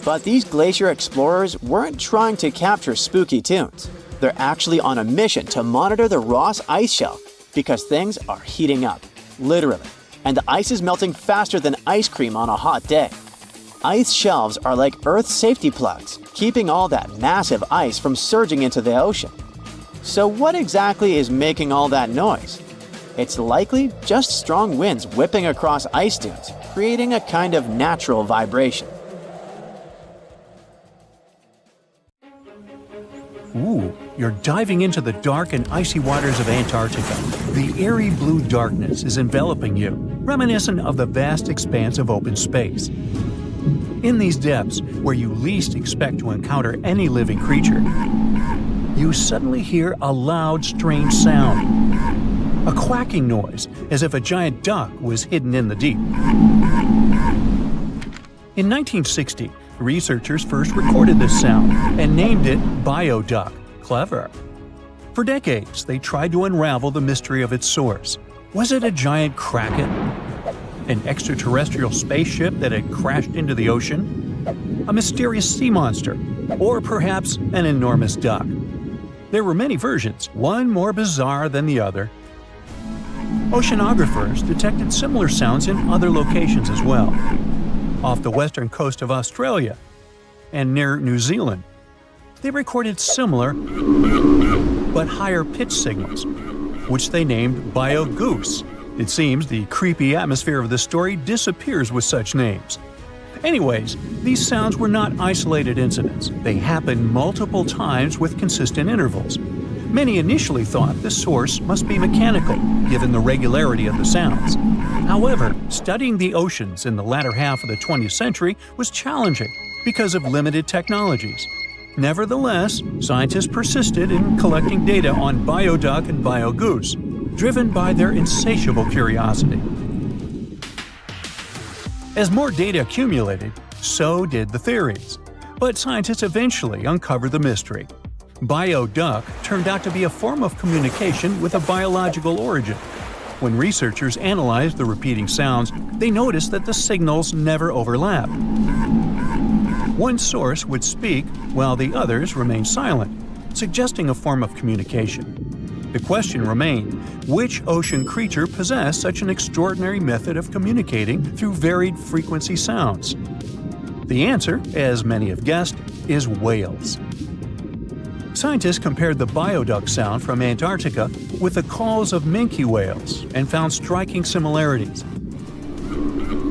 But these glacier explorers weren't trying to capture spooky tunes. They're actually on a mission to monitor the Ross Ice Shelf because things are heating up, literally, and the ice is melting faster than ice cream on a hot day. Ice shelves are like Earth's safety plugs, keeping all that massive ice from surging into the ocean. So what exactly is making all that noise? It's likely just strong winds whipping across ice dunes, creating a kind of natural vibration.
Ooh, you're diving into the dark and icy waters of Antarctica. The eerie blue darkness is enveloping you, reminiscent of the vast expanse of open space. In these depths, where you least expect to encounter any living creature, you suddenly hear a loud, strange sound. A quacking noise, as if a giant duck was hidden in the deep. In 1960, researchers first recorded this sound and named it bioduck. Clever. For decades, they tried to unravel the mystery of its source. Was it a giant kraken? An extraterrestrial spaceship that had crashed into the ocean? A mysterious sea monster? Or perhaps an enormous duck? There were many versions, one more bizarre than the other. Oceanographers detected similar sounds in other locations as well. Off the western coast of Australia and near New Zealand, they recorded similar but higher pitch signals, which they named bio-goose. It seems the creepy atmosphere of the story disappears with such names. Anyways, these sounds were not isolated incidents. They happened multiple times with consistent intervals. Many initially thought the source must be mechanical, given the regularity of the sounds. However, studying the oceans in the latter half of the 20th century was challenging because of limited technologies. Nevertheless, scientists persisted in collecting data on bioduck and biogoose, driven by their insatiable curiosity. As more data accumulated, so did the theories. But scientists eventually uncovered the mystery. Bioduck turned out to be a form of communication with a biological origin. When researchers analyzed the repeating sounds, they noticed that the signals never overlapped. One source would speak while the others remained silent, suggesting a form of communication. The question remained, which ocean creature possessed such an extraordinary method of communicating through varied frequency sounds? The answer, as many have guessed, is whales. Scientists compared the bioduck sound from Antarctica with the calls of minke whales and found striking similarities.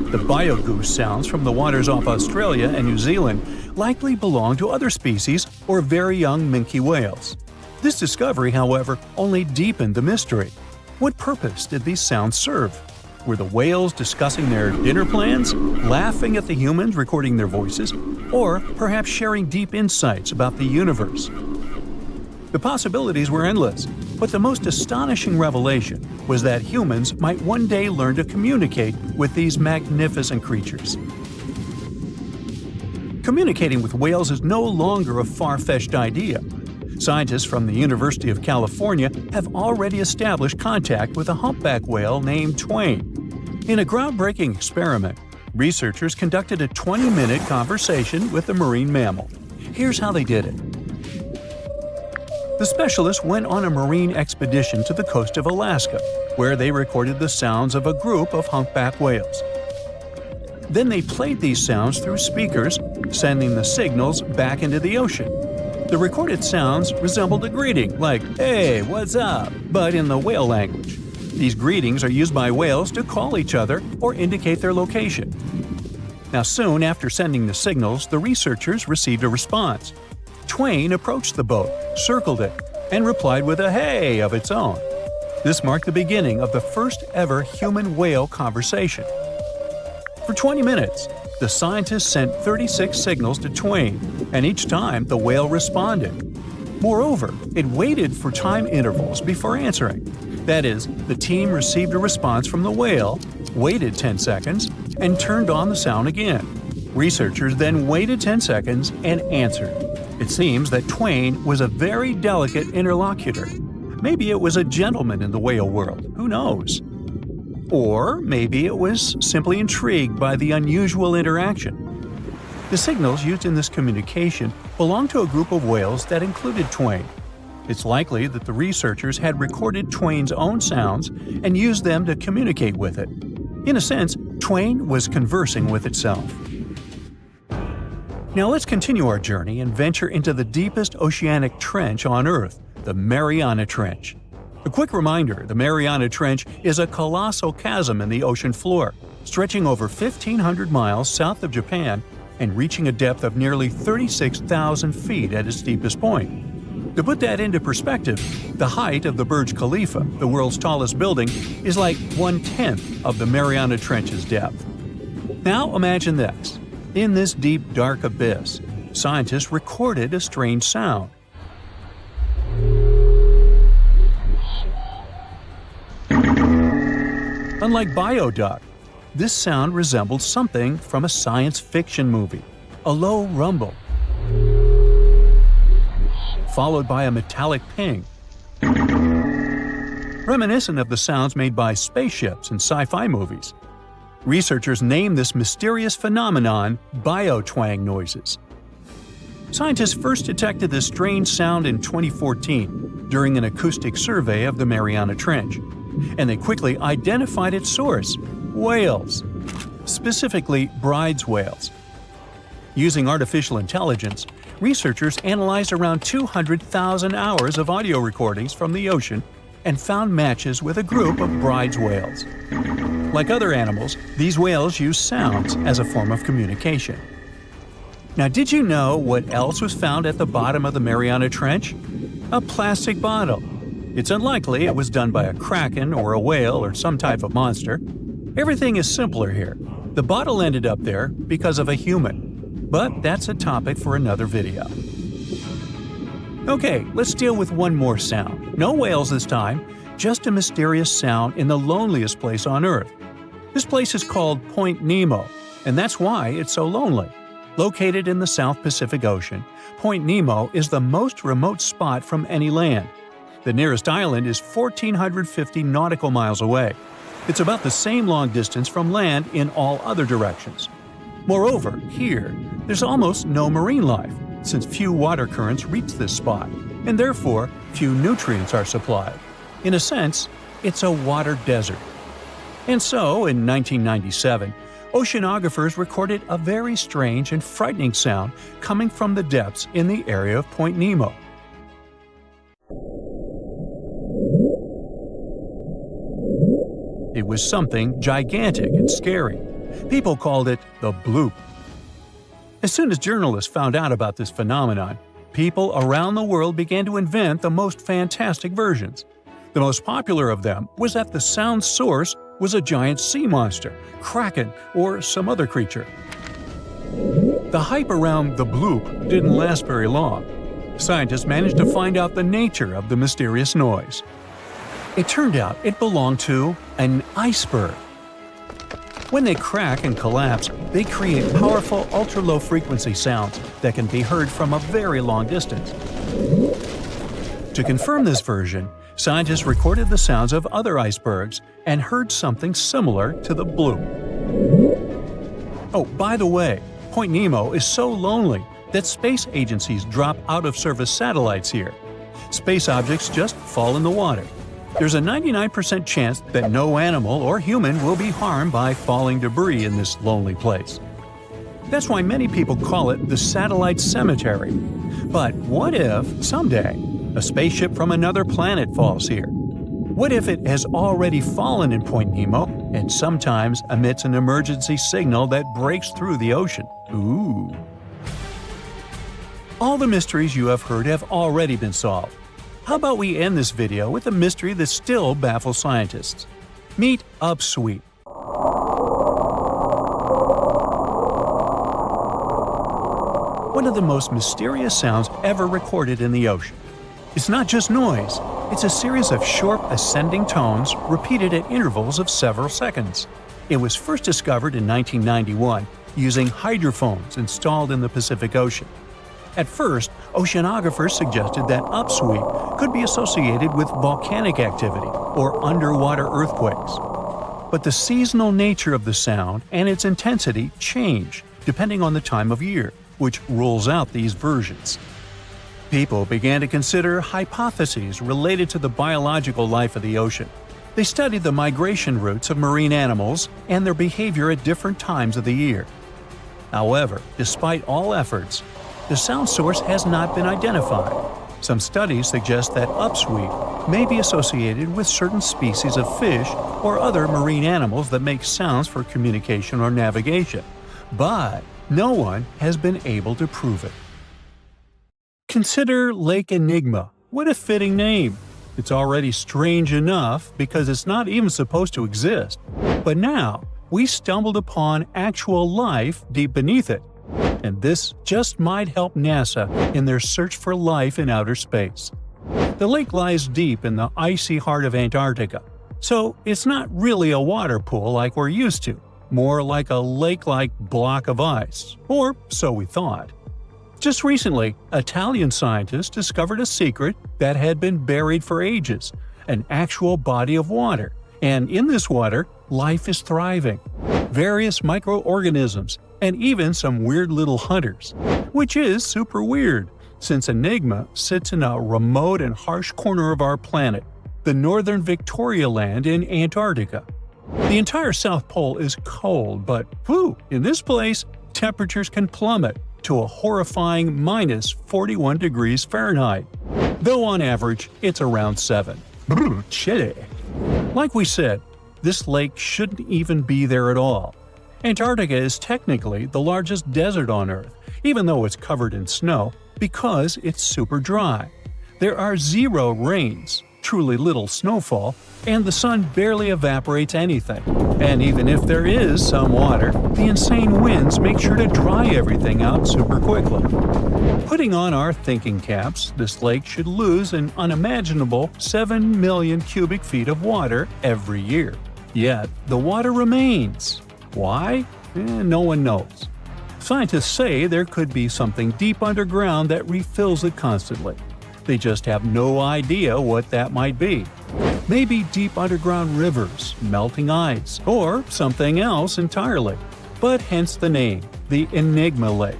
The biogoose sounds from the waters off Australia and New Zealand likely belong to other species or very young minke whales. This discovery, however, only deepened the mystery. What purpose did these sounds serve? Were the whales discussing their dinner plans, laughing at the humans recording their voices, or perhaps sharing deep insights about the universe? The possibilities were endless, but the most astonishing revelation was that humans might one day learn to communicate with these magnificent creatures. Communicating with whales is no longer a far-fetched idea. Scientists from the University of California have already established contact with a humpback whale named Twain. In a groundbreaking experiment, researchers conducted a 20-minute conversation with the marine mammal. Here's how they did it. The specialists went on a marine expedition to the coast of Alaska, where they recorded the sounds of a group of humpback whales. Then they played these sounds through speakers, sending the signals back into the ocean. The recorded sounds resembled a greeting, like, "Hey, what's up?" but in the whale language. These greetings are used by whales to call each other or indicate their location. Now, soon after sending the signals, the researchers received a response. Twain approached the boat, circled it, and replied with a "hey" of its own. This marked the beginning of the first ever human-whale conversation. For 20 minutes, the scientists sent 36 signals to Twain, and each time the whale responded. Moreover, it waited for time intervals before answering. That is, the team received a response from the whale, waited 10 seconds, and turned on the sound again. Researchers then waited 10 seconds and answered. It seems that Twain was a very delicate interlocutor. Maybe it was a gentleman in the whale world, who knows? Or maybe it was simply intrigued by the unusual interaction. The signals used in this communication belonged to a group of whales that included Twain. It's likely that the researchers had recorded Twain's own sounds and used them to communicate with it. In a sense, Twain was conversing with itself. Now let's continue our journey and venture into the deepest oceanic trench on Earth, the Mariana Trench. A quick reminder, the Mariana Trench is a colossal chasm in the ocean floor, stretching over 1,500 miles south of Japan and reaching a depth of nearly 36,000 feet at its deepest point. To put that into perspective, the height of the Burj Khalifa, the world's tallest building, is like 1/10 of the Mariana Trench's depth. Now imagine this. In this deep, dark abyss, scientists recorded a strange sound. Unlike bioduct, this sound resembled something from a science fiction movie, a low rumble, followed by a metallic ping, reminiscent of the sounds made by spaceships in sci-fi movies. Researchers named this mysterious phenomenon biotwang noises. Scientists first detected this strange sound in 2014 during an acoustic survey of the Mariana Trench, and they quickly identified its source: whales, specifically Bride's whales. Using artificial intelligence, researchers analyzed around 200,000 hours of audio recordings from the ocean and found matches with a group of Bride's whales. Like other animals, these whales use sounds as a form of communication. Now, did you know what else was found at the bottom of the Mariana Trench? A plastic bottle. It's unlikely it was done by a kraken or a whale or some type of monster. Everything is simpler here. The bottle ended up there because of a human. But that's a topic for another video. Okay, let's deal with one more sound. No whales this time, just a mysterious sound in the loneliest place on Earth. This place is called Point Nemo, and that's why it's so lonely. Located in the South Pacific Ocean, Point Nemo is the most remote spot from any land. The nearest island is 1,450 nautical miles away. It's about the same long distance from land in all other directions. Moreover, here, there's almost no marine life, since few water currents reach this spot, and therefore few nutrients are supplied. In a sense, it's a water desert. And so, in 1997, oceanographers recorded a very strange and frightening sound coming from the depths in the area of Point Nemo. It was something gigantic and scary. People called it the bloop. As soon as journalists found out about this phenomenon, people around the world began to invent the most fantastic versions. The most popular of them was that the sound source was a giant sea monster, kraken, or some other creature. The hype around the bloop didn't last very long. Scientists managed to find out the nature of the mysterious noise. It turned out it belonged to an iceberg. When they crack and collapse, they create powerful ultra-low frequency sounds that can be heard from a very long distance. To confirm this version, scientists recorded the sounds of other icebergs and heard something similar to the bloop. Oh, by the way, Point Nemo is so lonely that space agencies drop out-of-service satellites here. Space objects just fall in the water. There's a 99% chance that no animal or human will be harmed by falling debris in this lonely place. That's why many people call it the satellite cemetery. But what if, someday, a spaceship from another planet falls here? What if it has already fallen in Point Nemo and sometimes emits an emergency signal that breaks through the ocean? Ooh. All the mysteries you have heard have already been solved. How about we end this video with a mystery that still baffles scientists? Meet upsweep. One of the most mysterious sounds ever recorded in the ocean. It's not just noise, it's a series of short ascending tones repeated at intervals of several seconds. It was first discovered in 1991 using hydrophones installed in the Pacific Ocean. At first, oceanographers suggested that upsweep could be associated with volcanic activity or underwater earthquakes. But the seasonal nature of the sound and its intensity change depending on the time of year, which rules out these versions. People began to consider hypotheses related to the biological life of the ocean. They studied the migration routes of marine animals and their behavior at different times of the year. However, despite all efforts, the sound source has not been identified. Some studies suggest that upsweep may be associated with certain species of fish or other marine animals that make sounds for communication or navigation, but no one has been able to prove it. Consider Lake Enigma. What a fitting name. It's already strange enough because it's not even supposed to exist. But now, we stumbled upon actual life deep beneath it. And this just might help NASA in their search for life in outer space. The lake lies deep in the icy heart of Antarctica, so it's not really a water pool like we're used to, more like a lake-like block of ice, or so we thought. Just recently, Italian scientists discovered a secret that had been buried for ages, an actual body of water, and in this water, life is thriving. Various microorganisms, and even some weird little hunters. Which is super weird, since Enigma sits in a remote and harsh corner of our planet, the northern Victoria Land in Antarctica. The entire South Pole is cold, but in this place, temperatures can plummet to a horrifying minus 41 degrees Fahrenheit, though on average it's around 7. Chilly. Like we said, this lake shouldn't even be there at all. Antarctica is technically the largest desert on Earth, even though it's covered in snow, because it's super dry. There are 0 rains, truly little snowfall, and the sun barely evaporates anything. And even if there is some water, the insane winds make sure to dry everything out super quickly. Putting on our thinking caps, this lake should lose an unimaginable 7 million cubic feet of water every year. Yet, the water remains. Why? No one knows. Scientists say there could be something deep underground that refills it constantly. They just have no idea what that might be. Maybe deep underground rivers, melting ice, or something else entirely. But hence the name, the Enigma Lake.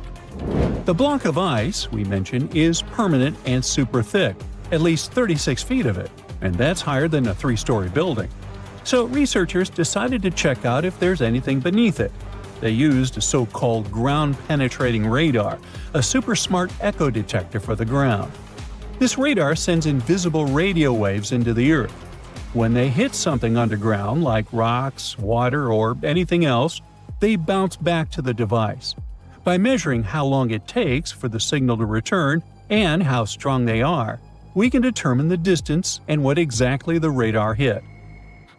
The block of ice, we mentioned, is permanent and super thick, at least 36 feet of it, and that's higher than a 3-story building. So researchers decided to check out if there's anything beneath it. They used a so-called ground-penetrating radar, a super smart echo detector for the ground. This radar sends invisible radio waves into the Earth. When they hit something underground, like rocks, water, or anything else, they bounce back to the device. By measuring how long it takes for the signal to return and how strong they are, we can determine the distance and what exactly the radar hit.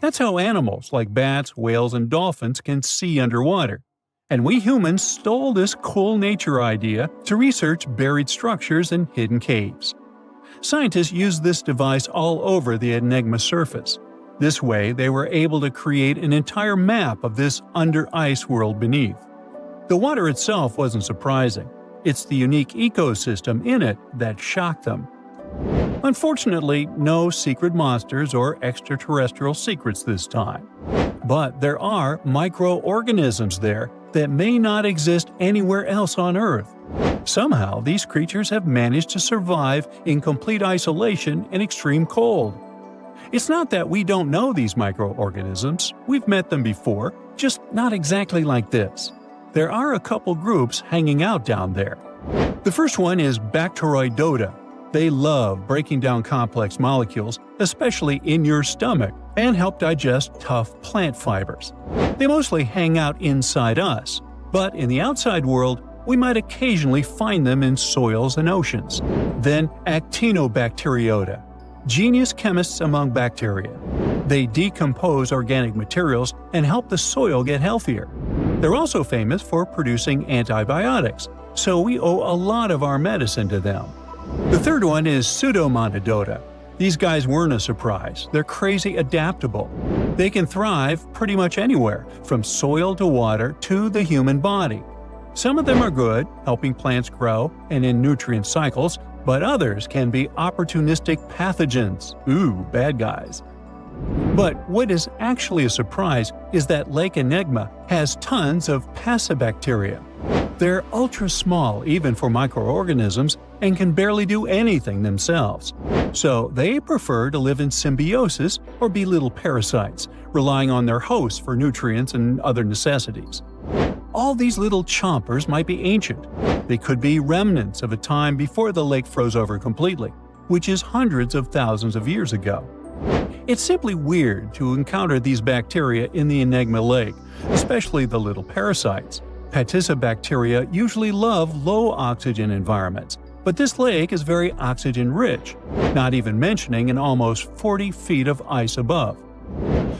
That's how animals like bats, whales, and dolphins can see underwater. And we humans stole this cool nature idea to research buried structures and hidden caves. Scientists used this device all over the Enigma surface. This way, they were able to create an entire map of this under-ice world beneath. The water itself wasn't surprising. It's the unique ecosystem in it that shocked them. Unfortunately, no secret monsters or extraterrestrial secrets this time. But there are microorganisms there that may not exist anywhere else on Earth. Somehow, these creatures have managed to survive in complete isolation and extreme cold. It's not that we don't know these microorganisms, we've met them before, just not exactly like this. There are a couple groups hanging out down there. The first one is Bacteroidota. They love breaking down complex molecules, especially in your stomach, and help digest tough plant fibers. They mostly hang out inside us, but in the outside world, we might occasionally find them in soils and oceans. Then Actinobacteriota, genius chemists among bacteria. They decompose organic materials and help the soil get healthier. They're also famous for producing antibiotics, so we owe a lot of our medicine to them. The third one is Pseudomonadota. These guys weren't a surprise. They're crazy adaptable. They can thrive pretty much anywhere, from soil to water to the human body. Some of them are good, helping plants grow and in nutrient cycles, but others can be opportunistic pathogens. Bad guys. But what is actually a surprise is that Lake Enigma has tons of passibacteria. They're ultra small even for microorganisms and can barely do anything themselves. So they prefer to live in symbiosis or be little parasites, relying on their hosts for nutrients and other necessities. All these little chompers might be ancient. They could be remnants of a time before the lake froze over completely, which is hundreds of thousands of years ago. It's simply weird to encounter these bacteria in the Enigma Lake, especially the little parasites. Passibacteria usually love low-oxygen environments, But this lake is very oxygen-rich, not even mentioning an almost 40 feet of ice above.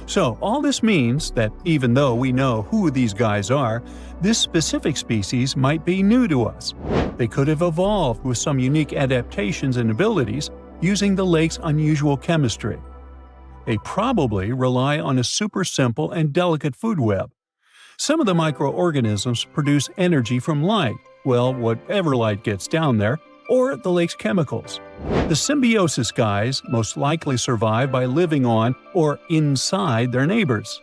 So all this means that even though we know who these guys are, this specific species might be new to us. They could have evolved with some unique adaptations and abilities using the lake's unusual chemistry. They probably rely on a super simple and delicate food web. Some of the microorganisms produce energy from light, well, whatever light gets down there, or the lake's chemicals. The symbiosis guys most likely survive by living on or inside their neighbors.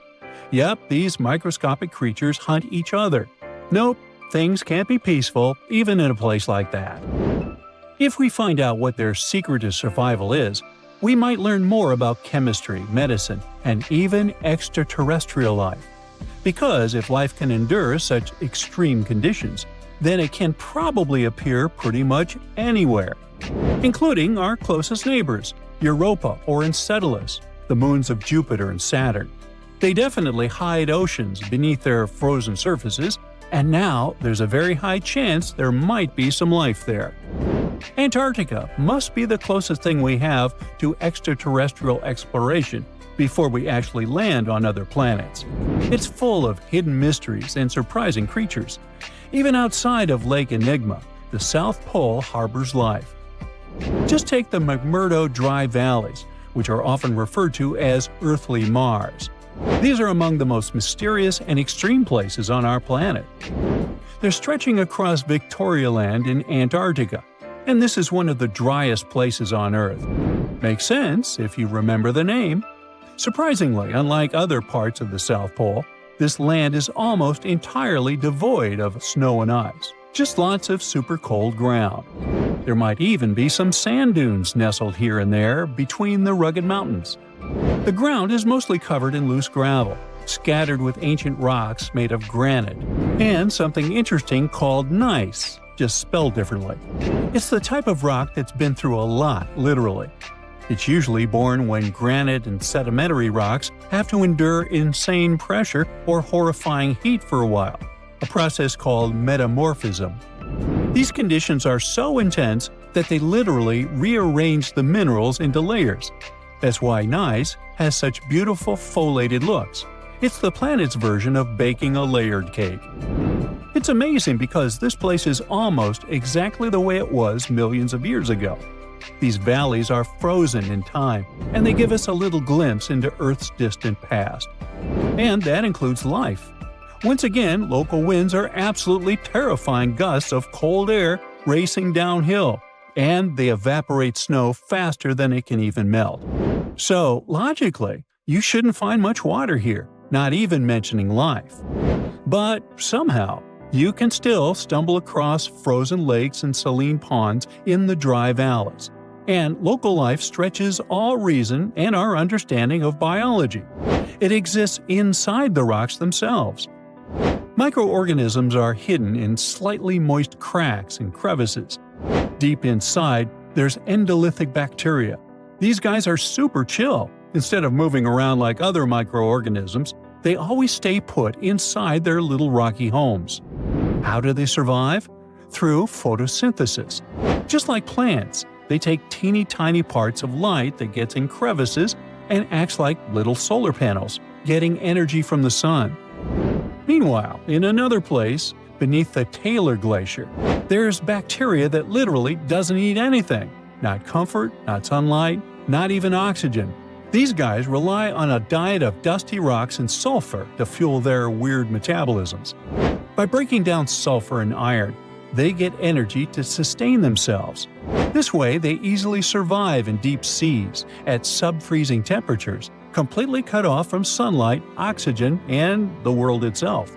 Yep, these microscopic creatures hunt each other. Nope, things can't be peaceful even in a place like that. If we find out what their secret to survival is, we might learn more about chemistry, medicine, and even extraterrestrial life. Because if life can endure such extreme conditions, then it can probably appear pretty much anywhere, including our closest neighbors, Europa or Enceladus, the moons of Jupiter and Saturn. They definitely hide oceans beneath their frozen surfaces, and now there's a very high chance there might be some life there. Antarctica must be the closest thing we have to extraterrestrial exploration before we actually land on other planets. It's full of hidden mysteries and surprising creatures. Even outside of Lake Enigma, the South Pole harbors life. Just take the McMurdo Dry Valleys, which are often referred to as Earthly Mars. These are among the most mysterious and extreme places on our planet. They're stretching across Victoria Land in Antarctica, and this is one of the driest places on Earth. Makes sense if you remember the name. Surprisingly, unlike other parts of the South Pole, this land is almost entirely devoid of snow and ice, just lots of super cold ground. There might even be some sand dunes nestled here and there between the rugged mountains. The ground is mostly covered in loose gravel, scattered with ancient rocks made of granite, and something interesting called gneiss, just spelled differently. It's the type of rock that's been through a lot, literally. It's usually born when granite and sedimentary rocks have to endure insane pressure or horrifying heat for a while, a process called metamorphism. These conditions are so intense that they literally rearrange the minerals into layers. That's why gneiss has such beautiful foliated looks. It's the planet's version of baking a layered cake. It's amazing because this place is almost exactly the way it was millions of years ago. These valleys are frozen in time, and they give us a little glimpse into Earth's distant past. And that includes life. Once again, local winds are absolutely terrifying gusts of cold air racing downhill, and they evaporate snow faster than it can even melt. So, logically, you shouldn't find much water here, not even mentioning life. But somehow, you can still stumble across frozen lakes and saline ponds in the dry valleys. And local life stretches all reason and our understanding of biology. It exists inside the rocks themselves. Microorganisms are hidden in slightly moist cracks and crevices. Deep inside, there's endolithic bacteria. These guys are super chill. Instead of moving around like other microorganisms, they always stay put inside their little rocky homes. How do they survive? Through photosynthesis. Just like plants, they take teeny tiny parts of light that gets in crevices and acts like little solar panels, getting energy from the sun. Meanwhile, in another place, beneath the Taylor Glacier, there's bacteria that literally doesn't eat anything. Not comfort, not sunlight, not even oxygen. These guys rely on a diet of dusty rocks and sulfur to fuel their weird metabolisms. By breaking down sulfur and iron, they get energy to sustain themselves. This way, they easily survive in deep seas, at sub-freezing temperatures, completely cut off from sunlight, oxygen, and the world itself.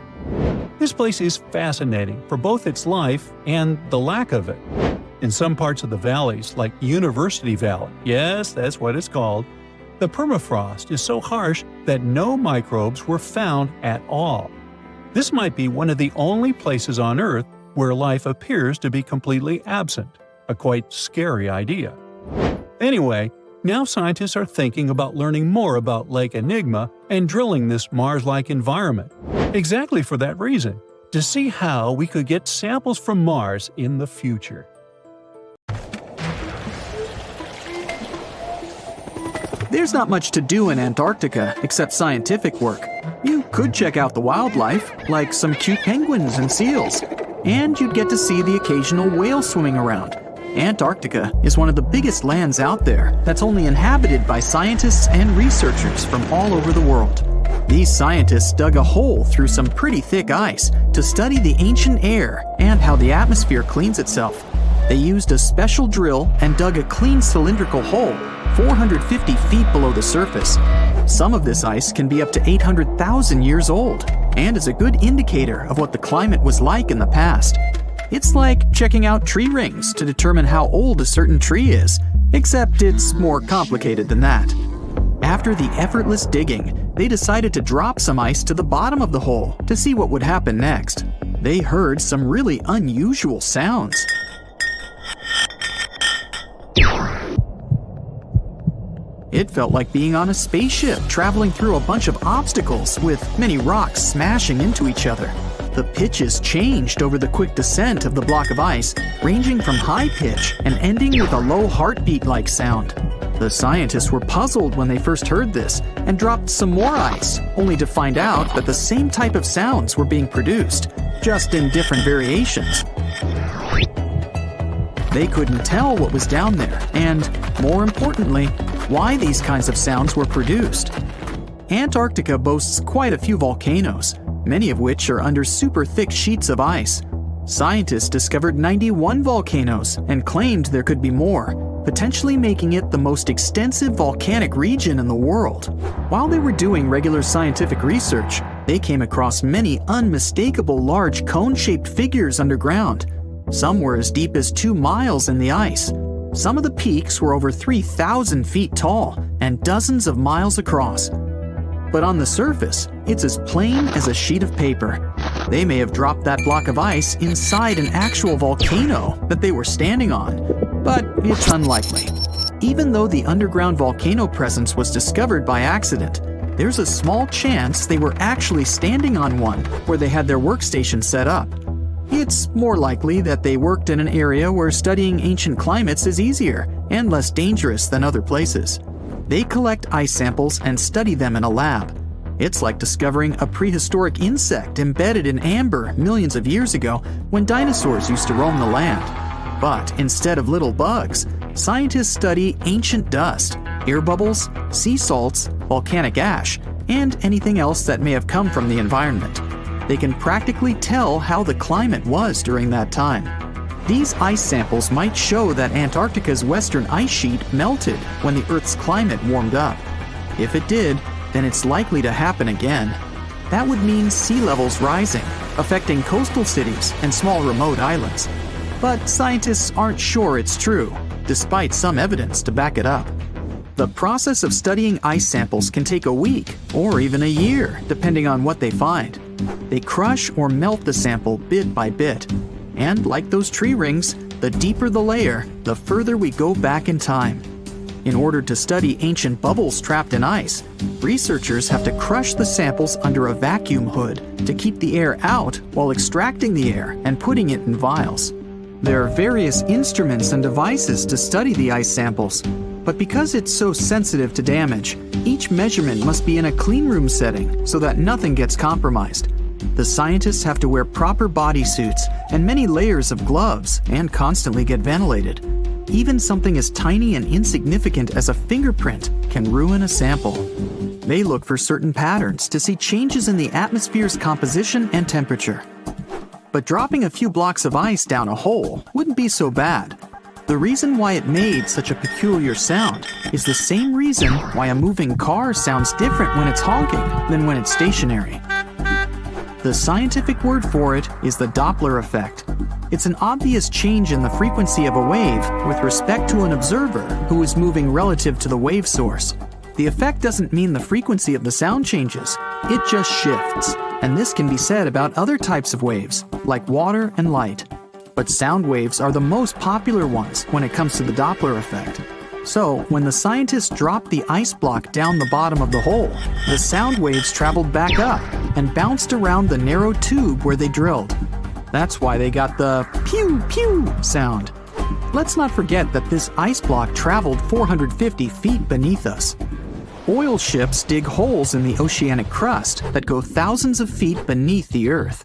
This place is fascinating for both its life and the lack of it. In some parts of the valleys, like University Valley, yes, that's what it's called, the permafrost is so harsh that no microbes were found at all. This might be one of the only places on Earth where life appears to be completely absent, a quite scary idea. Anyway, now scientists are thinking about learning more about Lake Enigma and drilling this Mars-like environment, exactly for that reason, to see how we could get samples from Mars in the future.
There's not much to do in Antarctica except scientific work. You could check out the wildlife, like some cute penguins and seals, and you'd get to see the occasional whale swimming around. Antarctica is one of the biggest lands out there that's only inhabited by scientists and researchers from all over the world. These scientists dug a hole through some pretty thick ice to study the ancient air and how the atmosphere cleans itself. They used a special drill and dug a clean cylindrical hole 450 feet below the surface. Some of this ice can be up to 800,000 years old and is a good indicator of what the climate was like in the past. It's like checking out tree rings to determine how old a certain tree is, except it's more complicated than that. After the effortless digging, they decided to drop some ice to the bottom of the hole to see what would happen next. They heard some really unusual sounds. It felt like being on a spaceship traveling through a bunch of obstacles with many rocks smashing into each other. The pitches changed over the quick descent of the block of ice, ranging from high pitch and ending with a low heartbeat-like sound. The scientists were puzzled when they first heard this and dropped some more ice, only to find out that the same type of sounds were being produced, just in different variations. They couldn't tell what was down there, and, more importantly, why these kinds of sounds were produced. Antarctica boasts quite a few volcanoes, many of which are under super thick sheets of ice. Scientists discovered 91 volcanoes and claimed there could be more, potentially making it the most extensive volcanic region in the world. While they were doing regular scientific research, they came across many unmistakable large cone-shaped figures underground. Some were as deep as 2 miles in the ice. Some of the peaks were over 3,000 feet tall and dozens of miles across. But on the surface, it's as plain as a sheet of paper. They may have dropped that block of ice inside an actual volcano that they were standing on, but it's unlikely. Even though the underground volcano presence was discovered by accident, there's a small chance they were actually standing on one where they had their workstation set up. It's more likely that they worked in an area where studying ancient climates is easier and less dangerous than other places. They collect ice samples and study them in a lab. It's like discovering a prehistoric insect embedded in amber millions of years ago when dinosaurs used to roam the land. But instead of little bugs, scientists study ancient dust, air bubbles, sea salts, volcanic ash, and anything else that may have come from the environment. They can practically tell how the climate was during that time. These ice samples might show that Antarctica's western ice sheet melted when the Earth's climate warmed up. If it did, then it's likely to happen again. That would mean sea levels rising, affecting coastal cities and small remote islands. But scientists aren't sure it's true, despite some evidence to back it up. The process of studying ice samples can take a week or even a year, depending on what they find. They crush or melt the sample bit by bit. And like those tree rings, the deeper the layer, the further we go back in time. In order to study ancient bubbles trapped in ice, researchers have to crush the samples under a vacuum hood to keep the air out while extracting the air and putting it in vials. There are various instruments and devices to study the ice samples, but because it's so sensitive to damage, each measurement must be in a clean room setting so that nothing gets compromised. The scientists have to wear proper bodysuits and many layers of gloves and constantly get ventilated. Even something as tiny and insignificant as a fingerprint can ruin a sample. They look for certain patterns to see changes in the atmosphere's composition and temperature. But dropping a few blocks of ice down a hole wouldn't be so bad. The reason why it made such a peculiar sound is the same reason why a moving car sounds different when it's honking than when it's stationary. The scientific word for it is the Doppler effect. It's an obvious change in the frequency of a wave with respect to an observer who is moving relative to the wave source. The effect doesn't mean the frequency of the sound changes, it just shifts. And this can be said about other types of waves, like water and light. But sound waves are the most popular ones when it comes to the Doppler effect. So, when the scientists dropped the ice block down the bottom of the hole, the sound waves traveled back up and bounced around the narrow tube where they drilled. That's why they got the pew pew sound. Let's not forget that this ice block traveled 450 feet beneath us. Oil ships dig holes in the oceanic crust that go thousands of feet beneath the Earth.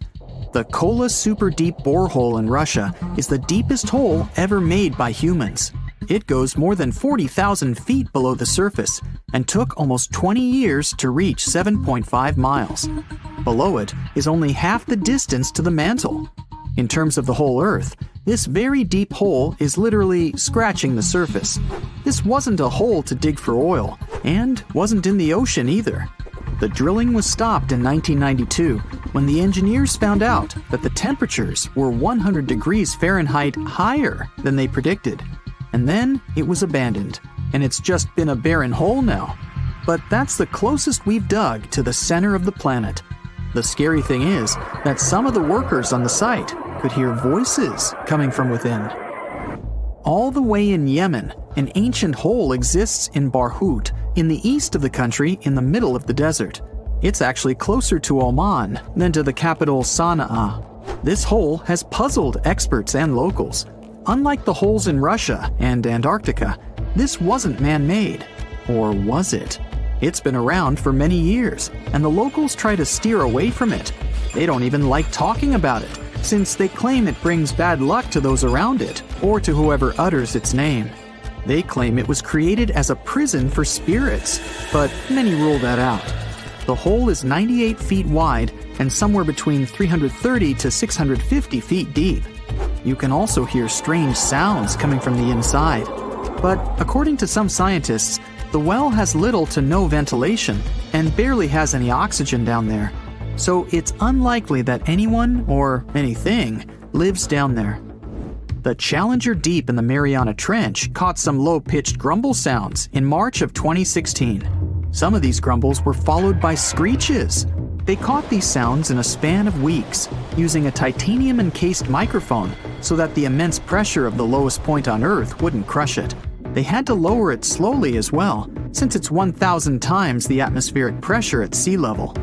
The Kola Super Deep Borehole in Russia is the deepest hole ever made by humans. It goes more than 40,000 feet below the surface and took almost 20 years to reach 7.5 miles. Below it is only half the distance to the mantle. In terms of the whole Earth, this very deep hole is literally scratching the surface. This wasn't a hole to dig for oil, and wasn't in the ocean either. The drilling was stopped in 1992 when the engineers found out that the temperatures were 100 degrees Fahrenheit higher than they predicted. And then it was abandoned, and it's just been a barren hole now. But that's the closest we've dug to the center of the planet. The scary thing is that some of the workers on the site could hear voices coming from within. All the way in Yemen, an ancient hole exists in Barhout, in the east of the country in the middle of the desert. It's actually closer to Oman than to the capital Sana'a. This hole has puzzled experts and locals. Unlike the holes in Russia and Antarctica, this wasn't man-made. Or was it? It's been around for many years, and the locals try to steer away from it. They don't even like talking about it, since they claim it brings bad luck to those around it, or to whoever utters its name. They claim it was created as a prison for spirits, but many rule that out. The hole is 98 feet wide and somewhere between 330 to 650 feet deep. You can also hear strange sounds coming from the inside. But according to some scientists, the well has little to no ventilation and barely has any oxygen down there. So it's unlikely that anyone or anything lives down there. The Challenger Deep in the Mariana Trench caught some low-pitched grumble sounds in March of 2016. Some of these grumbles were followed by screeches. They caught these sounds in a span of weeks, using a titanium-encased microphone so that the immense pressure of the lowest point on Earth wouldn't crush it. They had to lower it slowly as well, since it's 1,000 times the atmospheric pressure at sea level.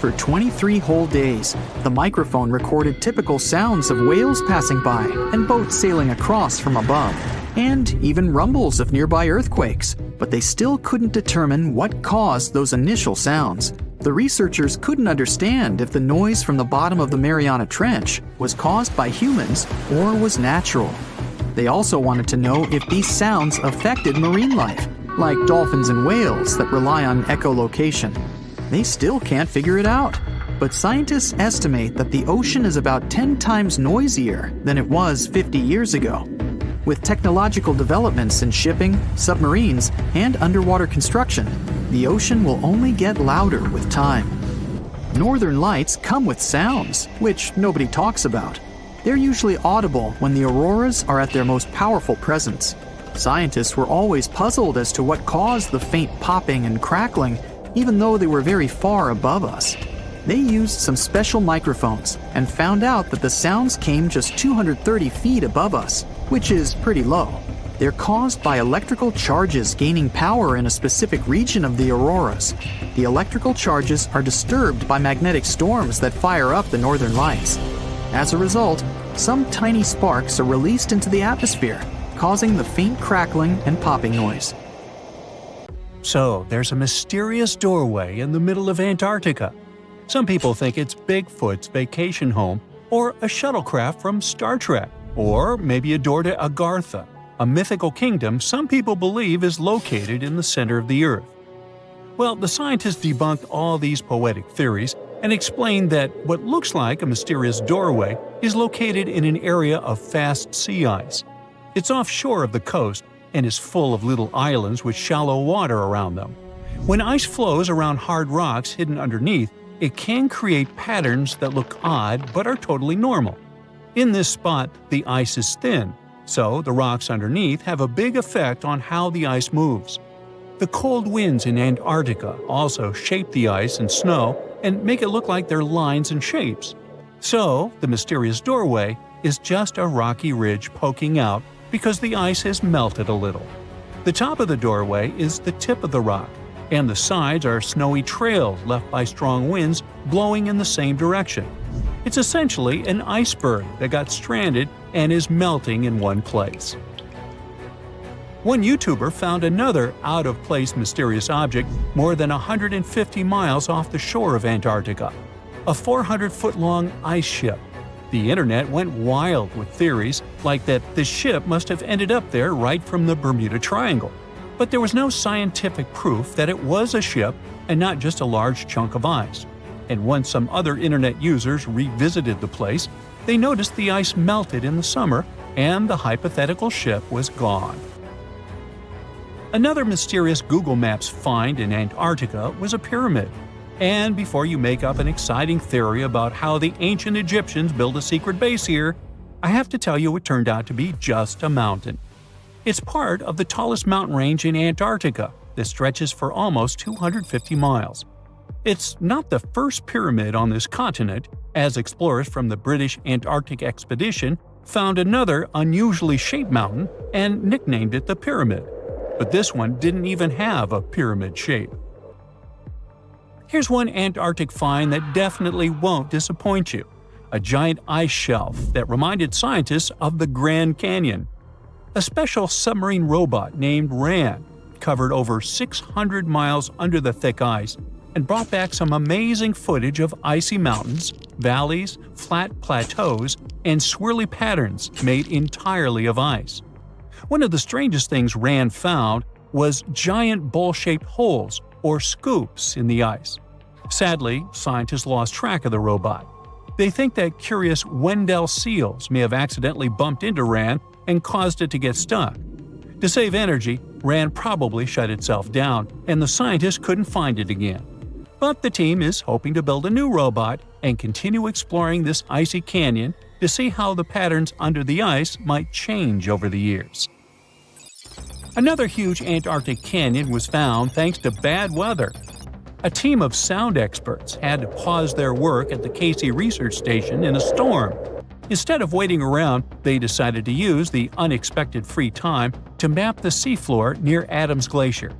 For 23 whole days, the microphone recorded typical sounds of whales passing by and boats sailing across from above, and even rumbles of nearby earthquakes, but they still couldn't determine what caused those initial sounds. The researchers couldn't understand if the noise from the bottom of the Mariana Trench was caused by humans or was natural. They also wanted to know if these sounds affected marine life, like dolphins and whales that rely on echolocation. They still can't figure it out, but scientists estimate that the ocean is about 10 times noisier than it was 50 years ago. With technological developments in shipping, submarines, and underwater construction, the ocean will only get louder with time. Northern lights come with sounds, which nobody talks about. They're usually audible when the auroras are at their most powerful presence. Scientists were always puzzled as to what caused the faint popping and crackling, even though they were very far above us. They used some special microphones and found out that the sounds came just 230 feet above us, which is pretty low. They're caused by electrical charges gaining power in a specific region of the auroras. The electrical charges are disturbed by magnetic storms that fire up the northern lights. As a result, some tiny sparks are released into the atmosphere, causing the faint crackling and popping noise.
So, there's a mysterious doorway in the middle of Antarctica. Some people think it's Bigfoot's vacation home, or a shuttlecraft from Star Trek, or maybe a door to Agartha, a mythical kingdom some people believe is located in the center of the Earth. Well, the scientists debunked all these poetic theories and explained that what looks like a mysterious doorway is located in an area of fast sea ice. It's offshore of the coast and is full of little islands with shallow water around them. When ice flows around hard rocks hidden underneath, it can create patterns that look odd but are totally normal. In this spot, the ice is thin, so the rocks underneath have a big effect on how the ice moves. The cold winds in Antarctica also shape the ice and snow and make it look like they're lines and shapes. So, the mysterious doorway is just a rocky ridge poking out because the ice has melted a little. The top of the doorway is the tip of the rock, and the sides are snowy trails left by strong winds blowing in the same direction. It's essentially an iceberg that got stranded and is melting in one place. One YouTuber found another out-of-place mysterious object more than 150 miles off the shore of Antarctica, a 400-foot-long ice ship. The internet went wild with theories like that the ship must have ended up there right from the Bermuda Triangle. But there was no scientific proof that it was a ship and not just a large chunk of ice. And once some other internet users revisited the place, they noticed the ice melted in the summer and the hypothetical ship was gone. Another mysterious Google Maps find in Antarctica was a pyramid. And before you make up an exciting theory about how the ancient Egyptians built a secret base here, I have to tell you it turned out to be just a mountain. It's part of the tallest mountain range in Antarctica that stretches for almost 250 miles. It's not the first pyramid on this continent, as explorers from the British Antarctic Expedition found another unusually shaped mountain and nicknamed it the Pyramid. But this one didn't even have a pyramid shape. Here's one Antarctic find that definitely won't disappoint you: a giant ice shelf that reminded scientists of the Grand Canyon. A special submarine robot named RAN covered over 600 miles under the thick ice and brought back some amazing footage of icy mountains, valleys, flat plateaus, and swirly patterns made entirely of ice. One of the strangest things RAN found was giant bowl-shaped holes, or scoops, in the ice. Sadly, scientists lost track of the robot. They think that curious Wendell seals may have accidentally bumped into RAN and caused it to get stuck. To save energy, RAN probably shut itself down, and the scientists couldn't find it again. But the team is hoping to build a new robot and continue exploring this icy canyon to see how the patterns under the ice might change over the years. Another huge Antarctic canyon was found thanks to bad weather. A team of sound experts had to pause their work at the Casey Research Station in a storm. Instead of waiting around, they decided to use the unexpected free time to map the seafloor near Adams Glacier.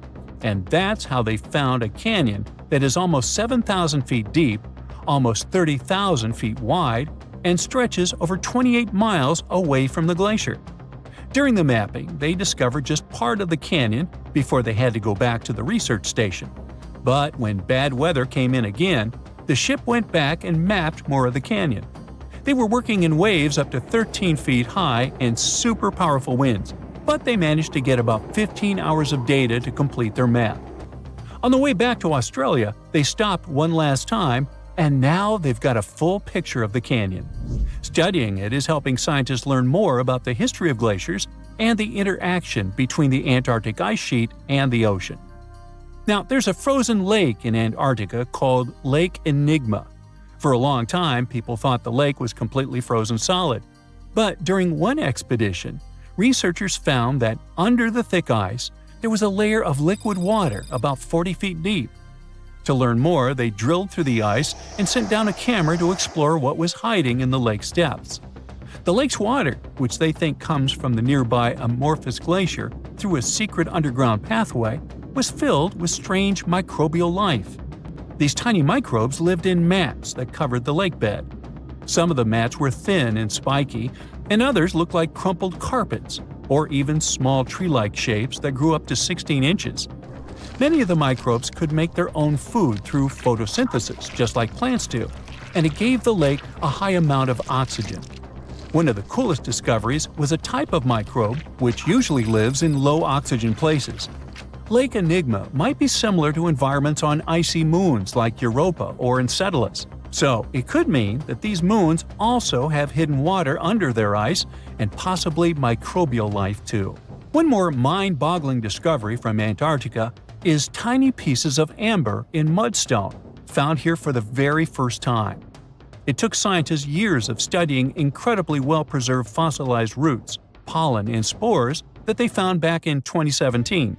And that's how they found a canyon that is almost 7,000 feet deep, almost 30,000 feet wide, and stretches over 28 miles away from the glacier. During the mapping, they discovered just part of the canyon before they had to go back to the research station. But when bad weather came in again, the ship went back and mapped more of the canyon. They were working in waves up to 13 feet high and super powerful winds, but they managed to get about 15 hours of data to complete their map. On the way back to Australia, they stopped one last time, and now they've got a full picture of the canyon. Studying it is helping scientists learn more about the history of glaciers and the interaction between the Antarctic ice sheet and the ocean. Now, there's a frozen lake in Antarctica called Lake Enigma. For a long time, people thought the lake was completely frozen solid. But during one expedition, researchers found that under the thick ice, there was a layer of liquid water about 40 feet deep. To learn more, they drilled through the ice and sent down a camera to explore what was hiding in the lake's depths. The lake's water, which they think comes from the nearby Amorphous Glacier through a secret underground pathway, was filled with strange microbial life. These tiny microbes lived in mats that covered the lake bed. Some of the mats were thin and spiky, and others looked like crumpled carpets, or even small tree-like shapes that grew up to 16 inches. Many of the microbes could make their own food through photosynthesis, just like plants do, and it gave the lake a high amount of oxygen. One of the coolest discoveries was a type of microbe which usually lives in low-oxygen places. Lake Enigma might be similar to environments on icy moons like Europa or Enceladus, so it could mean that these moons also have hidden water under their ice and possibly microbial life too. One more mind-boggling discovery from Antarctica is tiny pieces of amber in mudstone, found here for the very first time. It took scientists years of studying incredibly well-preserved fossilized roots, pollen, and spores that they found back in 2017.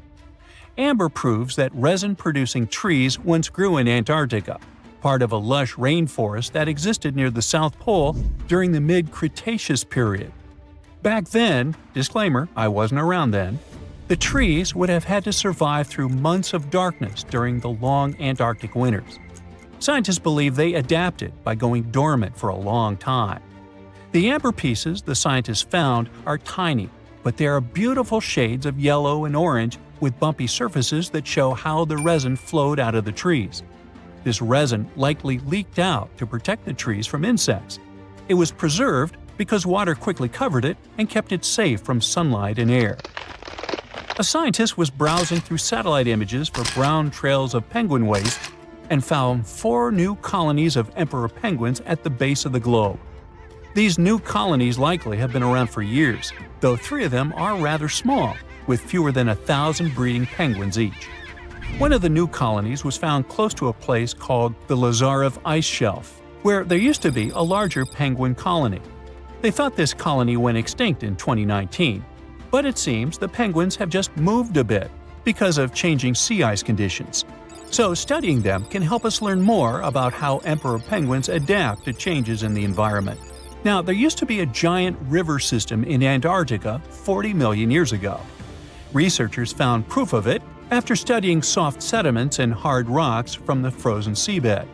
Amber proves that resin-producing trees once grew in Antarctica, part of a lush rainforest that existed near the South Pole during the mid-Cretaceous period. Back then, disclaimer, I wasn't around then, the trees would have had to survive through months of darkness during the long Antarctic winters. Scientists believe they adapted by going dormant for a long time. The amber pieces the scientists found are tiny, but they are beautiful shades of yellow and orange with bumpy surfaces that show how the resin flowed out of the trees. This resin likely leaked out to protect the trees from insects. It was preserved because water quickly covered it and kept it safe from sunlight and air. A scientist was browsing through satellite images for brown trails of penguin waste and found 4 new colonies of emperor penguins at the base of the globe. These new colonies likely have been around for years, though 3 of them are rather small, with fewer than 1,000 breeding penguins each. One of the new colonies was found close to a place called the Lazarev Ice Shelf, where there used to be a larger penguin colony. They thought this colony went extinct in 2019, but it seems the penguins have just moved a bit because of changing sea ice conditions. So studying them can help us learn more about how emperor penguins adapt to changes in the environment. Now, there used to be a giant river system in Antarctica 40 million years ago. Researchers found proof of it after studying soft sediments and hard rocks from the frozen seabed.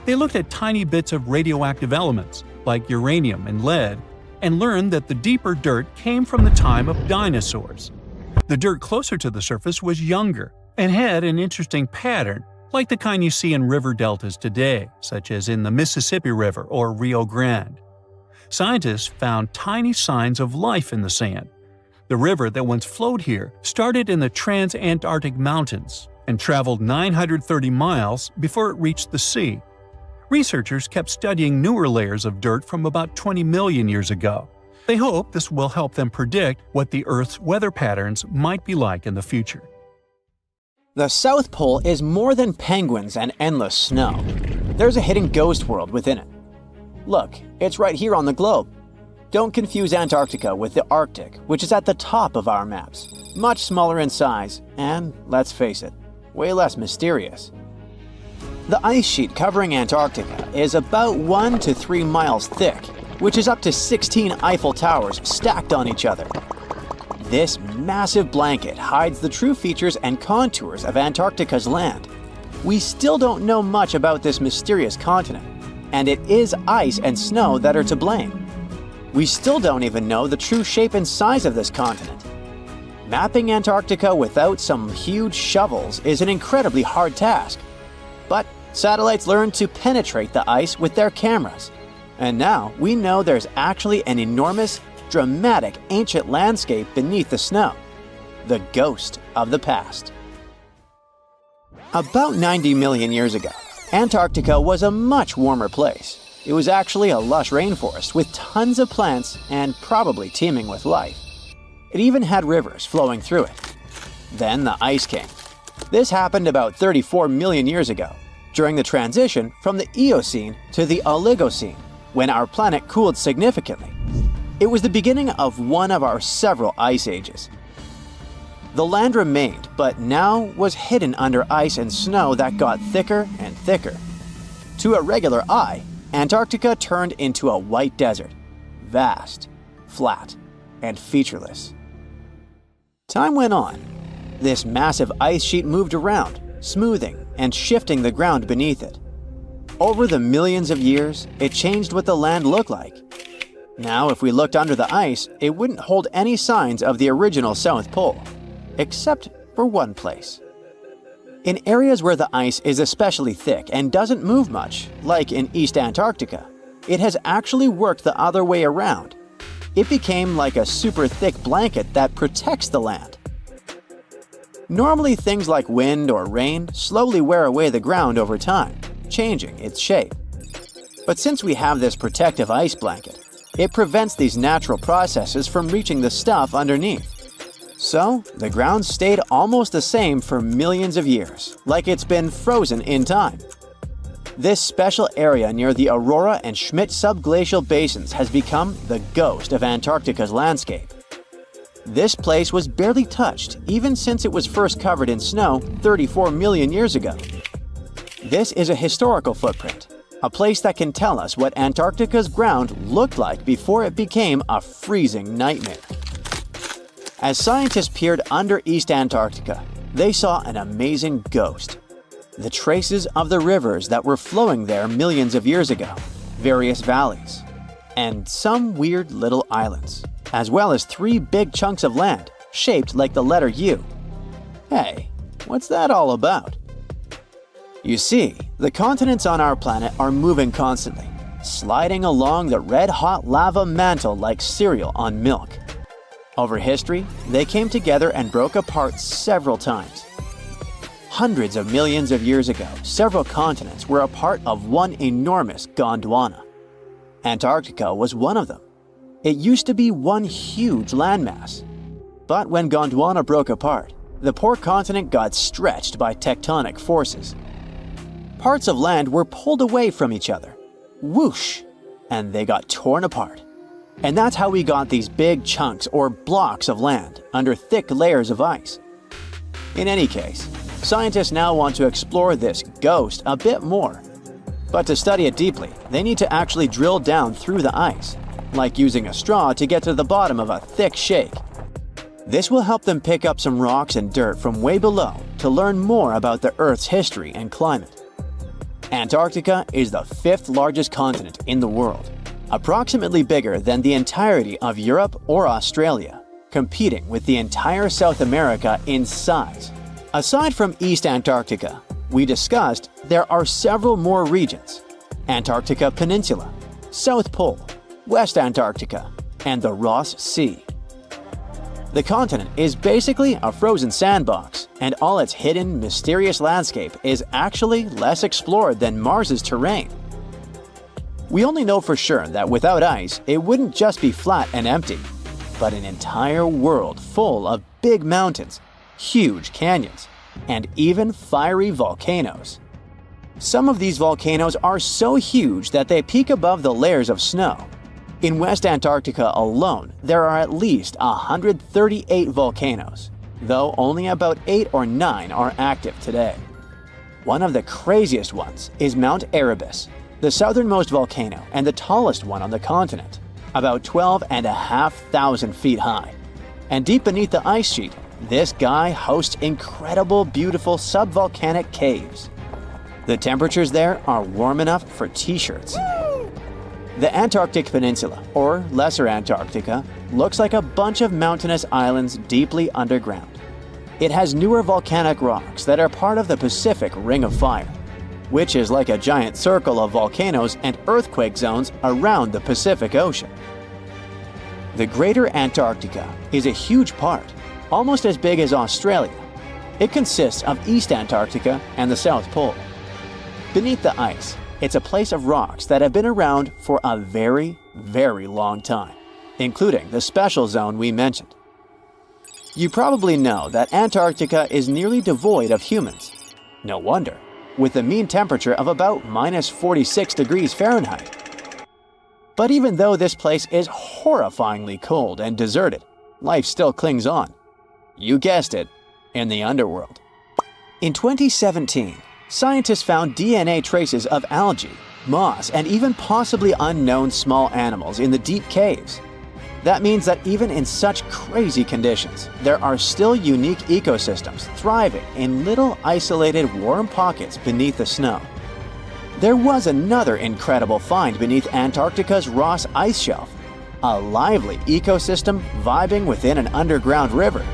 They looked at tiny bits of radioactive elements, like uranium and lead, and learned that the deeper dirt came from the time of dinosaurs. The dirt closer to the surface was younger and had an interesting pattern, like the kind you see in river deltas today, such as in the Mississippi River or Rio Grande. Scientists found tiny signs of life in the sand. The river that once flowed here started in the Trans-Antarctic Mountains and traveled 930 miles before it reached the sea. Researchers kept studying newer layers of dirt from about 20 million years ago. They hope this will help them predict what the Earth's weather patterns might be like in the future.
The South Pole is more than penguins and endless snow. There's a hidden ghost world within it. Look, it's right here on the globe. Don't confuse Antarctica with the Arctic, which is at the top of our maps. Much smaller in size, and, let's face it, way less mysterious. The ice sheet covering Antarctica is about 1 to 3 miles thick, which is up to 16 Eiffel Towers stacked on each other. This massive blanket hides the true features and contours of Antarctica's land. We still don't know much about this mysterious continent, and it is ice and snow that are to blame. We still don't even know the true shape and size of this continent. Mapping Antarctica without some huge shovels is an incredibly hard task. But satellites learned to penetrate the ice with their cameras. And now we know there's actually an enormous, dramatic ancient landscape beneath the snow. The ghost of the past. About 90 million years ago, Antarctica was a much warmer place. It was actually a lush rainforest with tons of plants and probably teeming with life. It even had rivers flowing through it. Then the ice came. This happened about 34 million years ago, during the transition from the Eocene to the Oligocene, when our planet cooled significantly. It was the beginning of one of our several ice ages. The land remained, but now was hidden under ice and snow that got thicker and thicker. To a regular eye, Antarctica turned into a white desert, vast, flat, and featureless. Time went on. This massive ice sheet moved around, smoothing and shifting the ground beneath it. Over the millions of years, it changed what the land looked like. Now, if we looked under the ice, it wouldn't hold any signs of the original South Pole, except for one place. In areas where the ice is especially thick and doesn't move much, like in East Antarctica, it has actually worked the other way around. It became like a super thick blanket that protects the land. Normally, things like wind or rain slowly wear away the ground over time, changing its shape. But since we have this protective ice blanket, it prevents these natural processes from reaching the stuff underneath. So, the ground stayed almost the same for millions of years, like it's been frozen in time. This special area near the Aurora and Schmidt subglacial basins has become the ghost of Antarctica's landscape. This place was barely touched even since it was first covered in snow 34 million years ago. This is a historical footprint, a place that can tell us what Antarctica's ground looked like before it became a freezing nightmare. As scientists peered under East Antarctica, they saw an amazing ghost. The traces of the rivers that were flowing there millions of years ago, various valleys, and some weird little islands. as well as 3 big chunks of land shaped like the letter U. Hey, what's that all about? You see, the continents on our planet are moving constantly, sliding along the red-hot lava mantle like cereal on milk. Over history, they came together and broke apart several times. Hundreds of millions of years ago, several continents were a part of one enormous Gondwana. Antarctica was one of them. It used to be one huge landmass. But when Gondwana broke apart, the poor continent got stretched by tectonic forces. Parts of land were pulled away from each other. Whoosh! And they got torn apart. And that's how we got these big chunks or blocks of land under thick layers of ice. In any case, scientists now want to explore this ghost a bit more. But to study it deeply, they need to actually drill down through the ice, like using a straw to get to the bottom of a thick shake. This will help them pick up some rocks and dirt from way below to learn more about the Earth's history and climate. Antarctica is the 5th largest continent in the world, approximately bigger than the entirety of Europe or Australia, competing with the entire South America in size. Aside from East Antarctica, we discussed there are several more regions: Antarctica Peninsula, South Pole, West Antarctica, and the Ross Sea. The continent is basically a frozen sandbox, and all its hidden, mysterious landscape is actually less explored than Mars's terrain. We only know for sure that without ice, it wouldn't just be flat and empty, but an entire world full of big mountains, huge canyons, and even fiery volcanoes. Some of these volcanoes are so huge that they peak above the layers of snow. In West Antarctica alone, there are at least 138 volcanoes, though only about 8 or 9 are active today. One of the craziest ones is Mount Erebus, the southernmost volcano and the tallest one on the continent, about 12,500 feet high. And deep beneath the ice sheet, this guy hosts incredible, beautiful subvolcanic caves. The temperatures there are warm enough for t-shirts. The Antarctic Peninsula, or Lesser Antarctica, looks like a bunch of mountainous islands deeply underground. It has newer volcanic rocks that are part of the Pacific Ring of Fire, which is like a giant circle of volcanoes and earthquake zones around the Pacific Ocean. The Greater Antarctica is a huge part, almost as big as Australia. It consists of East Antarctica and the South Pole. Beneath the ice, it's a place of rocks that have been around for a very, very long time, including the special zone we mentioned. You probably know that Antarctica is nearly devoid of humans. No wonder, with a mean temperature of about -46 degrees Fahrenheit. But even though this place is horrifyingly cold and deserted, life still clings on. You guessed it, in the underworld. In 2017, scientists found DNA traces of algae, moss, and even possibly unknown small animals in the deep caves. That means that even in such crazy conditions, there are still unique ecosystems thriving in little isolated warm pockets beneath the snow. There was another incredible find beneath Antarctica's Ross Ice Shelf, a lively ecosystem vibing within an underground river.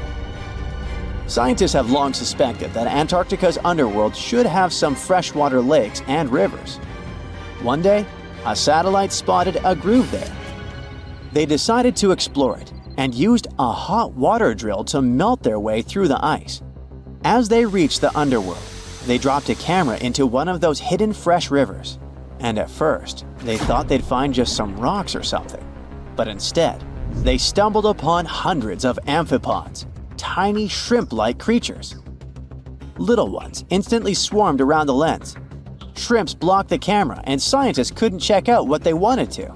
Scientists have long suspected that Antarctica's underworld should have some freshwater lakes and rivers. One day, a satellite spotted a groove there. They decided to explore it and used a hot water drill to melt their way through the ice. As they reached the underworld, they dropped a camera into one of those hidden fresh rivers. And at first, they thought they'd find just some rocks or something. But instead, they stumbled upon hundreds of amphipods, tiny shrimp-like creatures. Little ones instantly swarmed around the lens. Shrimps blocked the camera and scientists couldn't check out what they wanted to.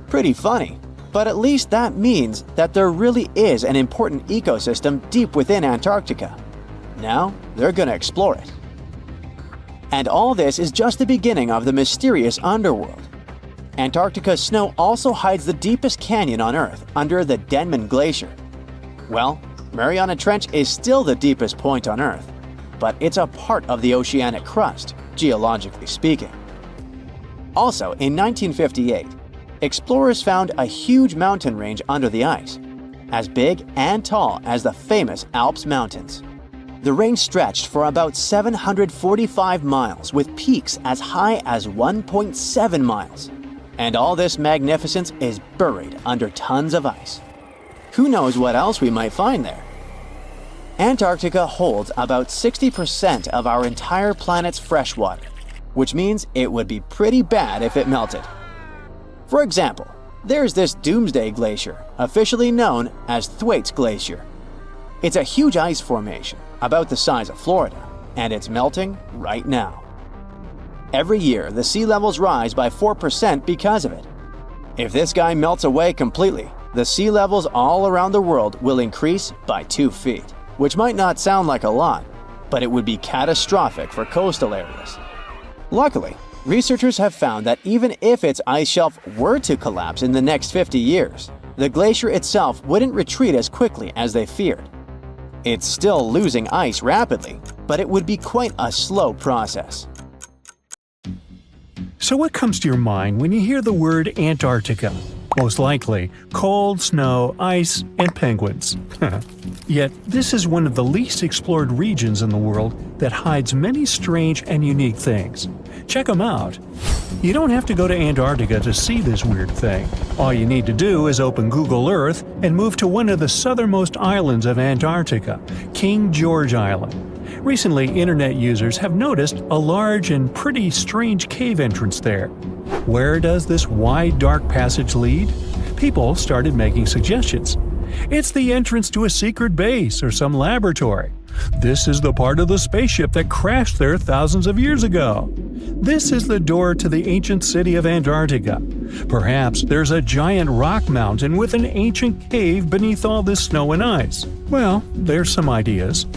Pretty funny, but at least that means that there really is an important ecosystem deep within Antarctica. Now, they're gonna explore it. And all this is just the beginning of the mysterious underworld. Antarctica's snow also hides the deepest canyon on Earth under the Denman Glacier. Well, Mariana Trench is still the deepest point on Earth, but it's a part of the oceanic crust, geologically speaking. Also, in 1958, explorers found a huge mountain range under the ice, as big and tall as the famous Alps mountains. The range stretched for about 745 miles with peaks as high as 1.7 miles. And all this magnificence is buried under tons of ice. Who knows what else we might find there? Antarctica holds about 60% of our entire planet's fresh water, which means it would be pretty bad if it melted. For example, there's this Doomsday Glacier, officially known as Thwaites Glacier. It's a huge ice formation, about the size of Florida, and it's melting right now. Every year, the sea levels rise by 4% because of it. If this guy melts away completely, the sea levels all around the world will increase by 2 feet, which might not sound like a lot, but it would be catastrophic for coastal areas. Luckily, researchers have found that even if its ice shelf were to collapse in the next 50 years, the glacier itself wouldn't retreat as quickly as they feared. It's still losing ice rapidly, but it would be quite a slow process.
So what comes to your mind when you hear the word Antarctica? Most likely, cold, snow, ice, and penguins. Yet, this is one of the least explored regions in the world that hides many strange and unique things. Check them out. You don't have to go to Antarctica to see this weird thing. All you need to do is open Google Earth and move to one of the southernmost islands of Antarctica, King George Island. Recently, internet users have noticed a large and pretty strange cave entrance there. Where does this wide, dark passage lead? People started making suggestions. It's the entrance to a secret base or some laboratory. This is the part of the spaceship that crashed there thousands of years ago. This is the door to the ancient city of Antarctica. Perhaps there's a giant rock mountain with an ancient cave beneath all this snow and ice. Well, there's some ideas.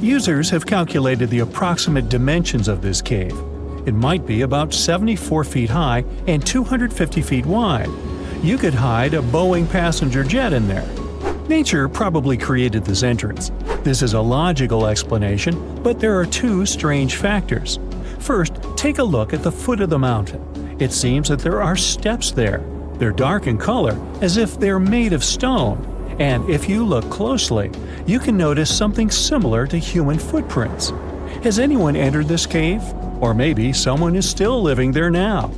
Users have calculated the approximate dimensions of this cave. It might be about 74 feet high and 250 feet wide. You could hide a Boeing passenger jet in there. Nature probably created this entrance. This is a logical explanation, but there are two strange factors. First, take a look at the foot of the mountain. It seems that there are steps there. They're dark in color, as if they're made of stone. And if you look closely, you can notice something similar to human footprints. Has anyone entered this cave? Or maybe someone is still living there now.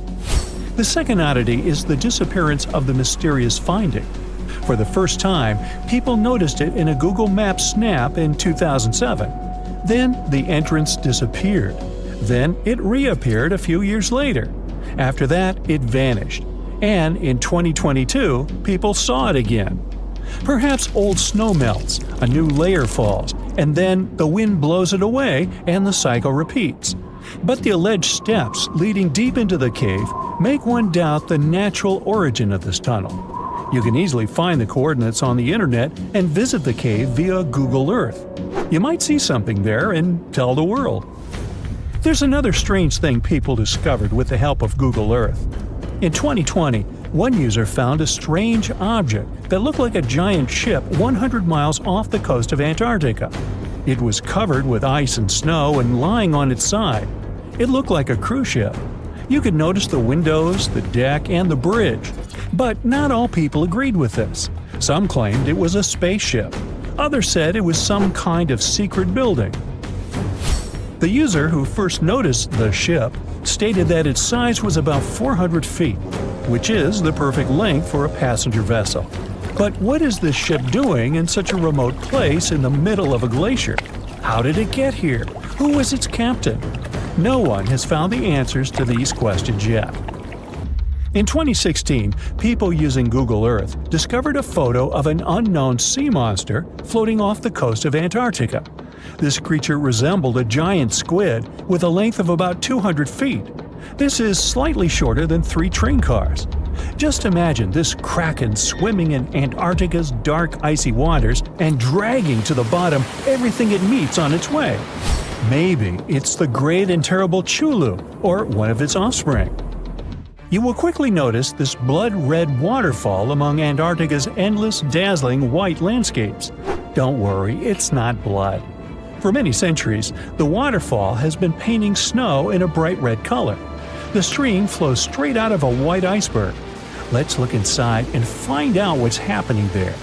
The second oddity is the disappearance of the mysterious finding. For the first time, people noticed it in a Google Maps snap in 2007. Then the entrance disappeared. Then it reappeared a few years later. After that, it vanished. And in 2022, people saw it again. Perhaps old snow melts, a new layer falls, and then the wind blows it away and the cycle repeats. But the alleged steps leading deep into the cave make one doubt the natural origin of this tunnel. You can easily find the coordinates on the internet and visit the cave via Google Earth. You might see something there and tell the world. There's another strange thing people discovered with the help of Google Earth. In 2020, one user found a strange object that looked like a giant ship 100 miles off the coast of Antarctica. It was covered with ice and snow and lying on its side. It looked like a cruise ship. You could notice the windows, the deck, and the bridge. But not all people agreed with this. Some claimed it was a spaceship. Others said it was some kind of secret building. The user who first noticed the ship stated that its size was about 400 feet, which is the perfect length for a passenger vessel. But what is this ship doing in such a remote place in the middle of a glacier? How did it get here? Who was its captain? No one has found the answers to these questions yet. In 2016, people using Google Earth discovered a photo of an unknown sea monster floating off the coast of Antarctica. This creature resembled a giant squid with a length of about 200 feet. This is slightly shorter than 3 train cars. Just imagine this kraken swimming in Antarctica's dark, icy waters and dragging to the bottom everything it meets on its way. Maybe it's the great and terrible Chulu, or one of its offspring. You will quickly notice this blood-red waterfall among Antarctica's endless, dazzling white landscapes. Don't worry, it's not blood. For many centuries, the waterfall has been painting snow in a bright red color. The stream flows straight out of a white iceberg. Let's look inside and find out what's happening there.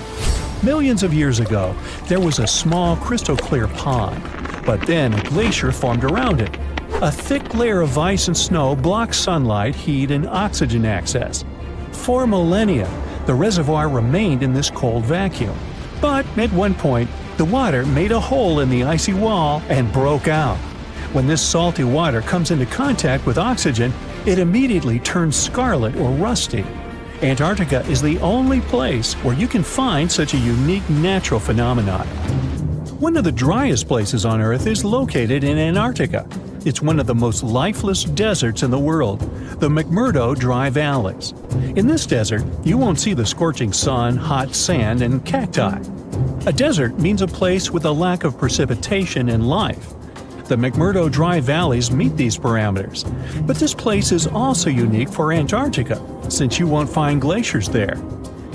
Millions of years ago, there was a small crystal-clear pond, but then a glacier formed around it. A thick layer of ice and snow blocked sunlight, heat, and oxygen access. For millennia, the reservoir remained in this cold vacuum. But at one point, the water made a hole in the icy wall and broke out. When this salty water comes into contact with oxygen, it immediately turns scarlet or rusty. Antarctica is the only place where you can find such a unique natural phenomenon. One of the driest places on Earth is located in Antarctica. It's one of the most lifeless deserts in the world, the McMurdo Dry Valleys. In this desert, you won't see the scorching sun, hot sand, and cacti. A desert means a place with a lack of precipitation and life. The McMurdo Dry Valleys meet these parameters. But this place is also unique for Antarctica, since you won't find glaciers there.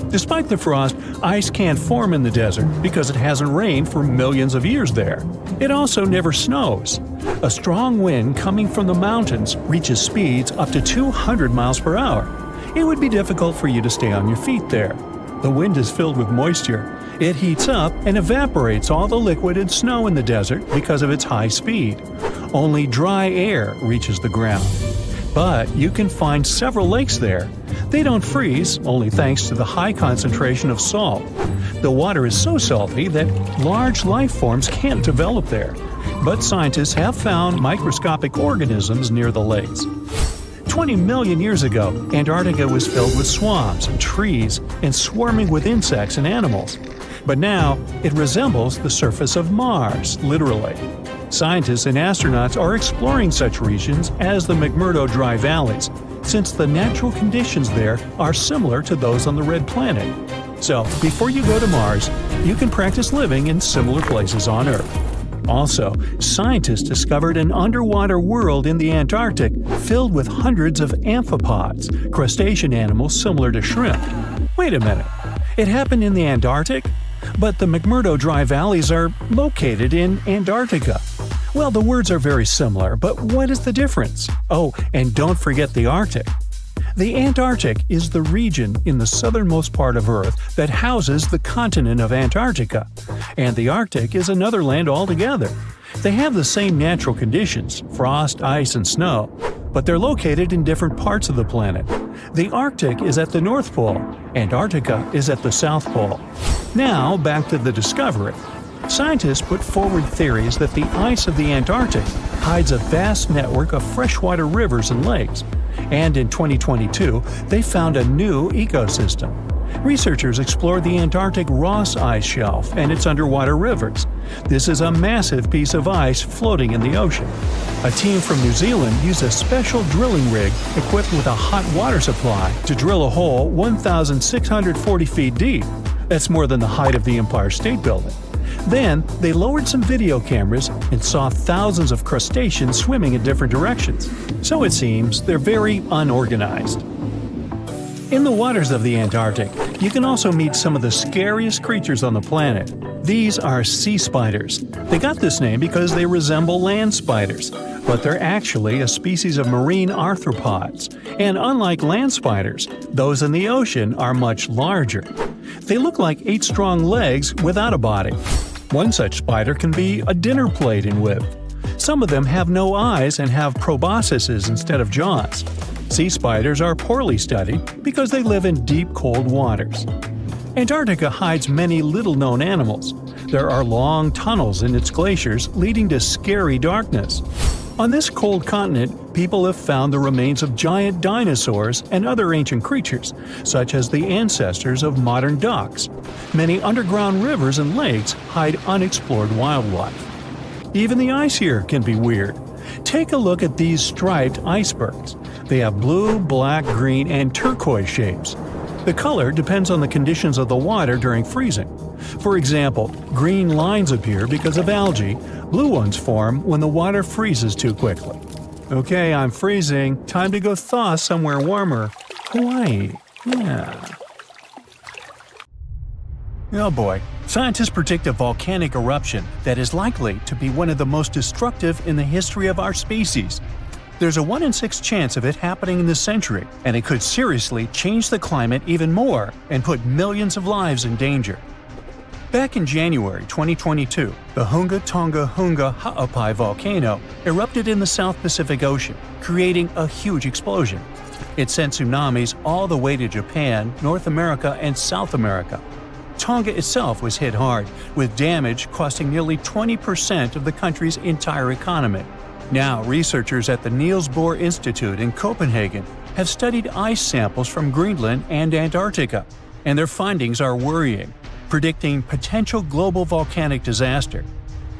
Despite the frost, ice can't form in the desert because it hasn't rained for millions of years there. It also never snows. A strong wind coming from the mountains reaches speeds up to 200 miles per hour. It would be difficult for you to stay on your feet there. The wind is filled with moisture. It heats up and evaporates all the liquid and snow in the desert because of its high speed. Only dry air reaches the ground. But you can find several lakes there. They don't freeze, only thanks to the high concentration of salt. The water is so salty that large life forms can't develop there. But scientists have found microscopic organisms near the lakes. 20 million years ago, Antarctica was filled with swamps, trees, and swarming with insects and animals. But now, it resembles the surface of Mars, literally. Scientists and astronauts are exploring such regions as the McMurdo Dry Valleys, since the natural conditions there are similar to those on the Red Planet. So, before you go to Mars, you can practice living in similar places on Earth. Also, scientists discovered an underwater world in the Antarctic filled with hundreds of amphipods, crustacean animals similar to shrimp. Wait a minute, it happened in the Antarctic? But the McMurdo Dry Valleys are located in Antarctica. Well, the words are very similar, but what is the difference? Oh, and don't forget the Arctic. The Antarctic is the region in the southernmost part of Earth that houses the continent of Antarctica, and the Arctic is another land altogether. They have the same natural conditions, frost, ice, and snow, but they're located in different parts of the planet. The Arctic is at the North Pole, Antarctica is at the South Pole. Now, back to the discovery. Scientists put forward theories that the ice of the Antarctic hides a vast network of freshwater rivers and lakes. And in 2022, they found a new ecosystem. Researchers explored the Antarctic Ross Ice Shelf and its underwater rivers. This is a massive piece of ice floating in the ocean. A team from New Zealand used a special drilling rig equipped with a hot water supply to drill a hole 1,640 feet deep. That's more than the height of the Empire State Building. Then, they lowered some video cameras and saw thousands of crustaceans swimming in different directions. So it seems they're very unorganized. In the waters of the Antarctic, you can also meet some of the scariest creatures on the planet. These are sea spiders. They got this name because they resemble land spiders, but they're actually a species of marine arthropods. And unlike land spiders, those in the ocean are much larger. They look like 8 strong legs without a body. One such spider can be a dinner plate in width. Some of them have no eyes and have proboscises instead of jaws. Sea spiders are poorly studied because they live in deep, cold waters. Antarctica hides many little-known animals. There are long tunnels in its glaciers leading to scary darkness. On this cold continent, people have found the remains of giant dinosaurs and other ancient creatures, such as the ancestors of modern ducks. Many underground rivers and lakes hide unexplored wildlife. Even the ice here can be weird. Take a look at these striped icebergs. They have blue, black, green, and turquoise shapes. The color depends on the conditions of the water during freezing. For example, green lines appear because of algae, blue ones form when the water freezes too quickly. Okay, I'm freezing. Time to go thaw somewhere warmer. Hawaii. Yeah. Oh boy. Scientists predict a volcanic eruption that is likely to be one of the most destructive in the history of our species. There's a 1 in 6 chance of it happening in this century, and it could seriously change the climate even more and put millions of lives in danger. Back in January 2022, the Hunga Tonga Hunga Ha'apai volcano erupted in the South Pacific Ocean, creating a huge explosion. It sent tsunamis all the way to Japan, North America, and South America. Tonga itself was hit hard, with damage costing nearly 20% of the country's entire economy. Now, researchers at the Niels Bohr Institute in Copenhagen have studied ice samples from Greenland and Antarctica, and their findings are worrying, predicting potential global volcanic disaster.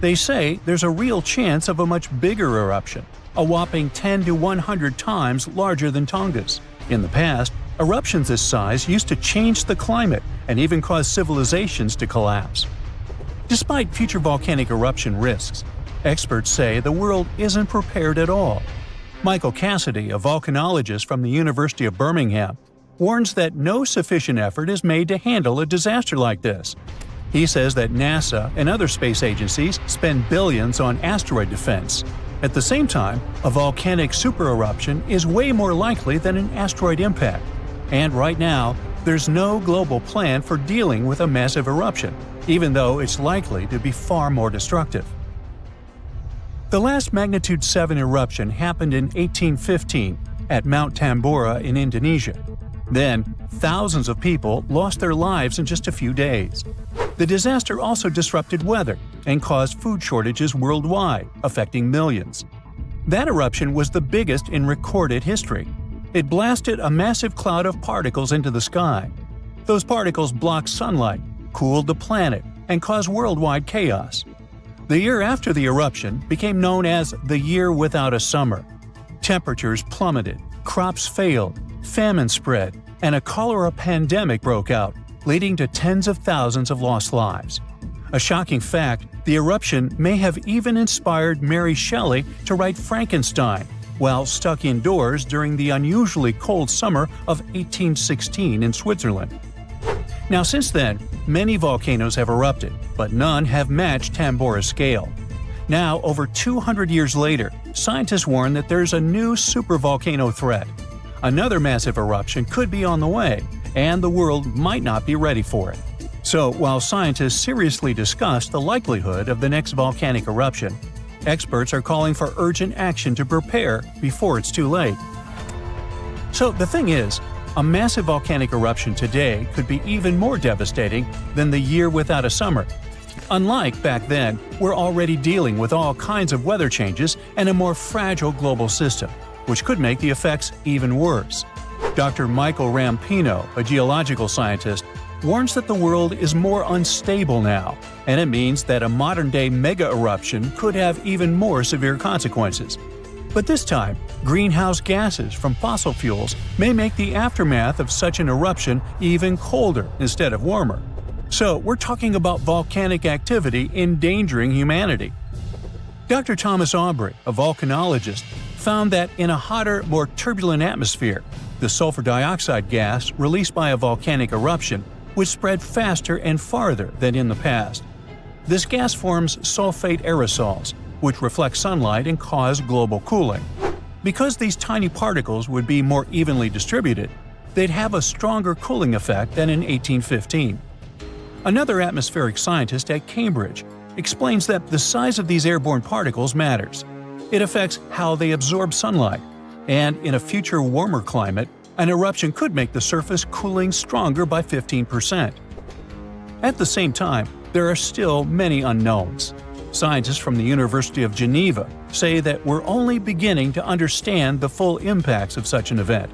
They say there's a real chance of a much bigger eruption, a whopping 10 to 100 times larger than Tonga's. In the past, eruptions this size used to change the climate and even cause civilizations to collapse. Despite future volcanic eruption risks, experts say the world isn't prepared at all. Michael Cassidy, a volcanologist from the University of Birmingham, warns that no sufficient effort is made to handle a disaster like this. He says that NASA and other space agencies spend billions on asteroid defense. At the same time, a volcanic supereruption is way more likely than an asteroid impact. And right now, there's no global plan for dealing with a massive eruption, even though it's likely to be far more destructive. The last magnitude 7 eruption happened in 1815 at Mount Tambora in Indonesia. Then, thousands of people lost their lives in just a few days. The disaster also disrupted weather and caused food shortages worldwide, affecting millions. That eruption was the biggest in recorded history. It blasted a massive cloud of particles into the sky. Those particles blocked sunlight, cooled the planet, and caused worldwide chaos. The year after the eruption became known as the Year Without a Summer. Temperatures plummeted, crops failed, famine spread, and a cholera pandemic broke out, leading to tens of thousands of lost lives. A shocking fact, the eruption may have even inspired Mary Shelley to write Frankenstein while stuck indoors during the unusually cold summer of 1816 in Switzerland. Now, since then, many volcanoes have erupted, but none have matched Tambora's scale. Now, over 200 years later, scientists warn that there's a new supervolcano threat. Another massive eruption could be on the way, and the world might not be ready for it. So, while scientists seriously discuss the likelihood of the next volcanic eruption, experts are calling for urgent action to prepare before it's too late. So, the thing is, a massive volcanic eruption today could be even more devastating than the Year Without a Summer. Unlike back then, we're already dealing with all kinds of weather changes and a more fragile global system, which could make the effects even worse. Dr. Michael Rampino, a geological scientist, warns that the world is more unstable now, and it means that a modern-day mega-eruption could have even more severe consequences. But this time, greenhouse gases from fossil fuels may make the aftermath of such an eruption even colder instead of warmer. So we're talking about volcanic activity endangering humanity. Dr. Thomas Aubrey, a volcanologist, found that in a hotter, more turbulent atmosphere, the sulfur dioxide gas released by a volcanic eruption would spread faster and farther than in the past. This gas forms sulfate aerosols, which reflect sunlight and cause global cooling. Because these tiny particles would be more evenly distributed, they'd have a stronger cooling effect than in 1815. Another atmospheric scientist at Cambridge explains that the size of these airborne particles matters. It affects how they absorb sunlight, and in a future warmer climate, an eruption could make the surface cooling stronger by 15%. At the same time, there are still many unknowns. Scientists from the University of Geneva say that we're only beginning to understand the full impacts of such an event.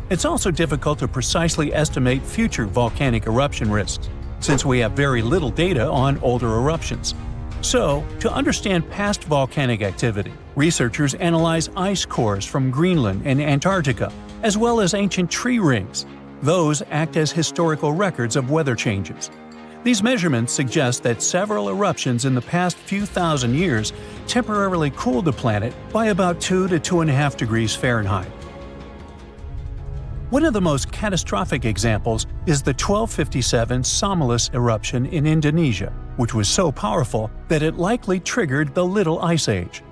It's also difficult to precisely estimate future volcanic eruption risks, since we have very little data on older eruptions. So, to understand past volcanic activity, researchers analyze ice cores from Greenland and Antarctica, as well as ancient tree rings. Those act as historical records of weather changes. These measurements suggest that several eruptions in the past few thousand years temporarily cooled the planet by about 2 to 2.5 degrees Fahrenheit. One of the most catastrophic examples is the 1257 Somalis eruption in Indonesia, which was so powerful that it likely triggered the Little Ice Age.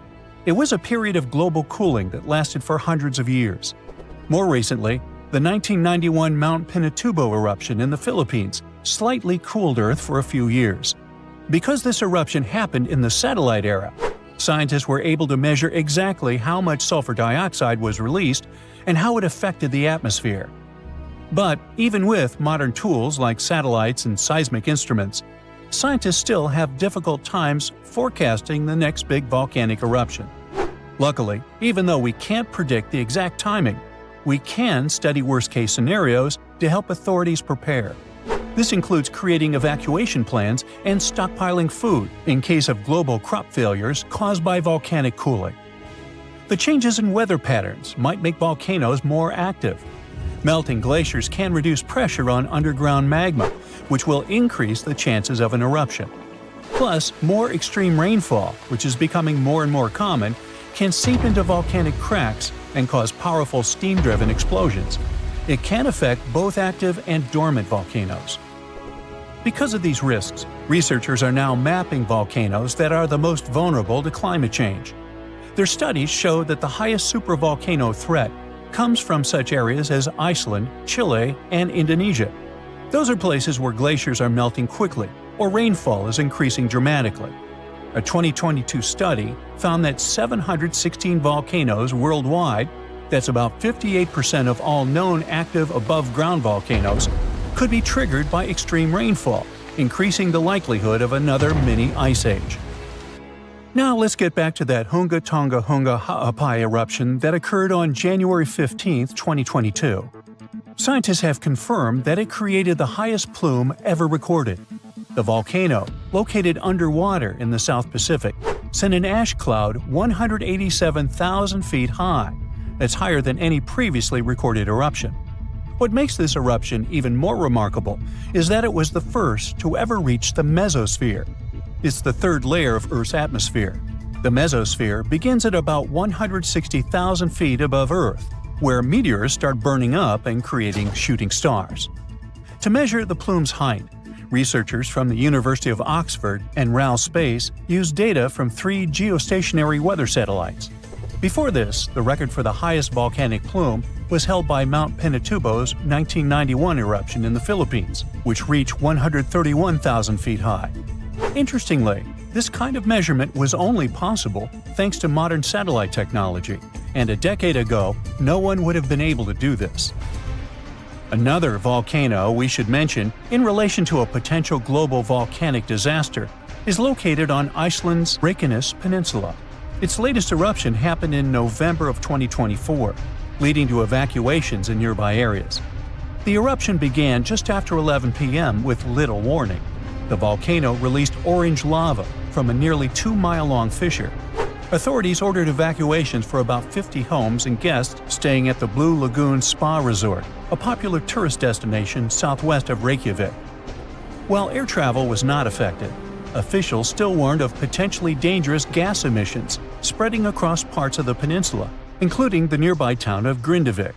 It was a period of global cooling that lasted for hundreds of years. More recently, the 1991 Mount Pinatubo eruption in the Philippines slightly cooled Earth for a few years. Because this eruption happened in the satellite era, scientists were able to measure exactly how much sulfur dioxide was released and how it affected the atmosphere. But even with modern tools like satellites and seismic instruments, scientists still have difficult times forecasting the next big volcanic eruption. Luckily, even though we can't predict the exact timing, we can study worst-case scenarios to help authorities prepare. This includes creating evacuation plans and stockpiling food in case of global crop failures caused by volcanic cooling. The changes in weather patterns might make volcanoes more active. Melting glaciers can reduce pressure on underground magma, which will increase the chances of an eruption. Plus, more extreme rainfall, which is becoming more and more common, can seep into volcanic cracks and cause powerful steam-driven explosions. It can affect both active and dormant volcanoes. Because of these risks, researchers are now mapping volcanoes that are the most vulnerable to climate change. Their studies show that the highest supervolcano threat comes from such areas as Iceland, Chile, and Indonesia. Those are places where glaciers are melting quickly or rainfall is increasing dramatically. A 2022 study found that 716 volcanoes worldwide, that's about 58% of all known active above-ground volcanoes, could be triggered by extreme rainfall, increasing the likelihood of another mini ice age. Now let's get back to that Hunga Tonga Hunga Ha'apai eruption that occurred on January 15, 2022. Scientists have confirmed that it created the highest plume ever recorded. The volcano, located underwater in the South Pacific, sent an ash cloud 187,000 feet high. That's higher than any previously recorded eruption. What makes this eruption even more remarkable is that it was the first to ever reach the mesosphere. It's the third layer of Earth's atmosphere. The mesosphere begins at about 160,000 feet above Earth, where meteors start burning up and creating shooting stars. To measure the plume's height, researchers from the University of Oxford and RAL Space used data from 3 geostationary weather satellites. Before this, the record for the highest volcanic plume was held by Mount Pinatubo's 1991 eruption in the Philippines, which reached 131,000 feet high. Interestingly, this kind of measurement was only possible thanks to modern satellite technology, and a decade ago, no one would have been able to do this. Another volcano we should mention in relation to a potential global volcanic disaster is located on Iceland's Reykjanes Peninsula. Its latest eruption happened in November of 2024, leading to evacuations in nearby areas. The eruption began just after 11 p.m. with little warning. The volcano released orange lava from a nearly 2-mile-long fissure. Authorities ordered evacuations for about 50 homes and guests staying at the Blue Lagoon Spa Resort, a popular tourist destination southwest of Reykjavik. While air travel was not affected, officials still warned of potentially dangerous gas emissions spreading across parts of the peninsula, including the nearby town of Grindavik.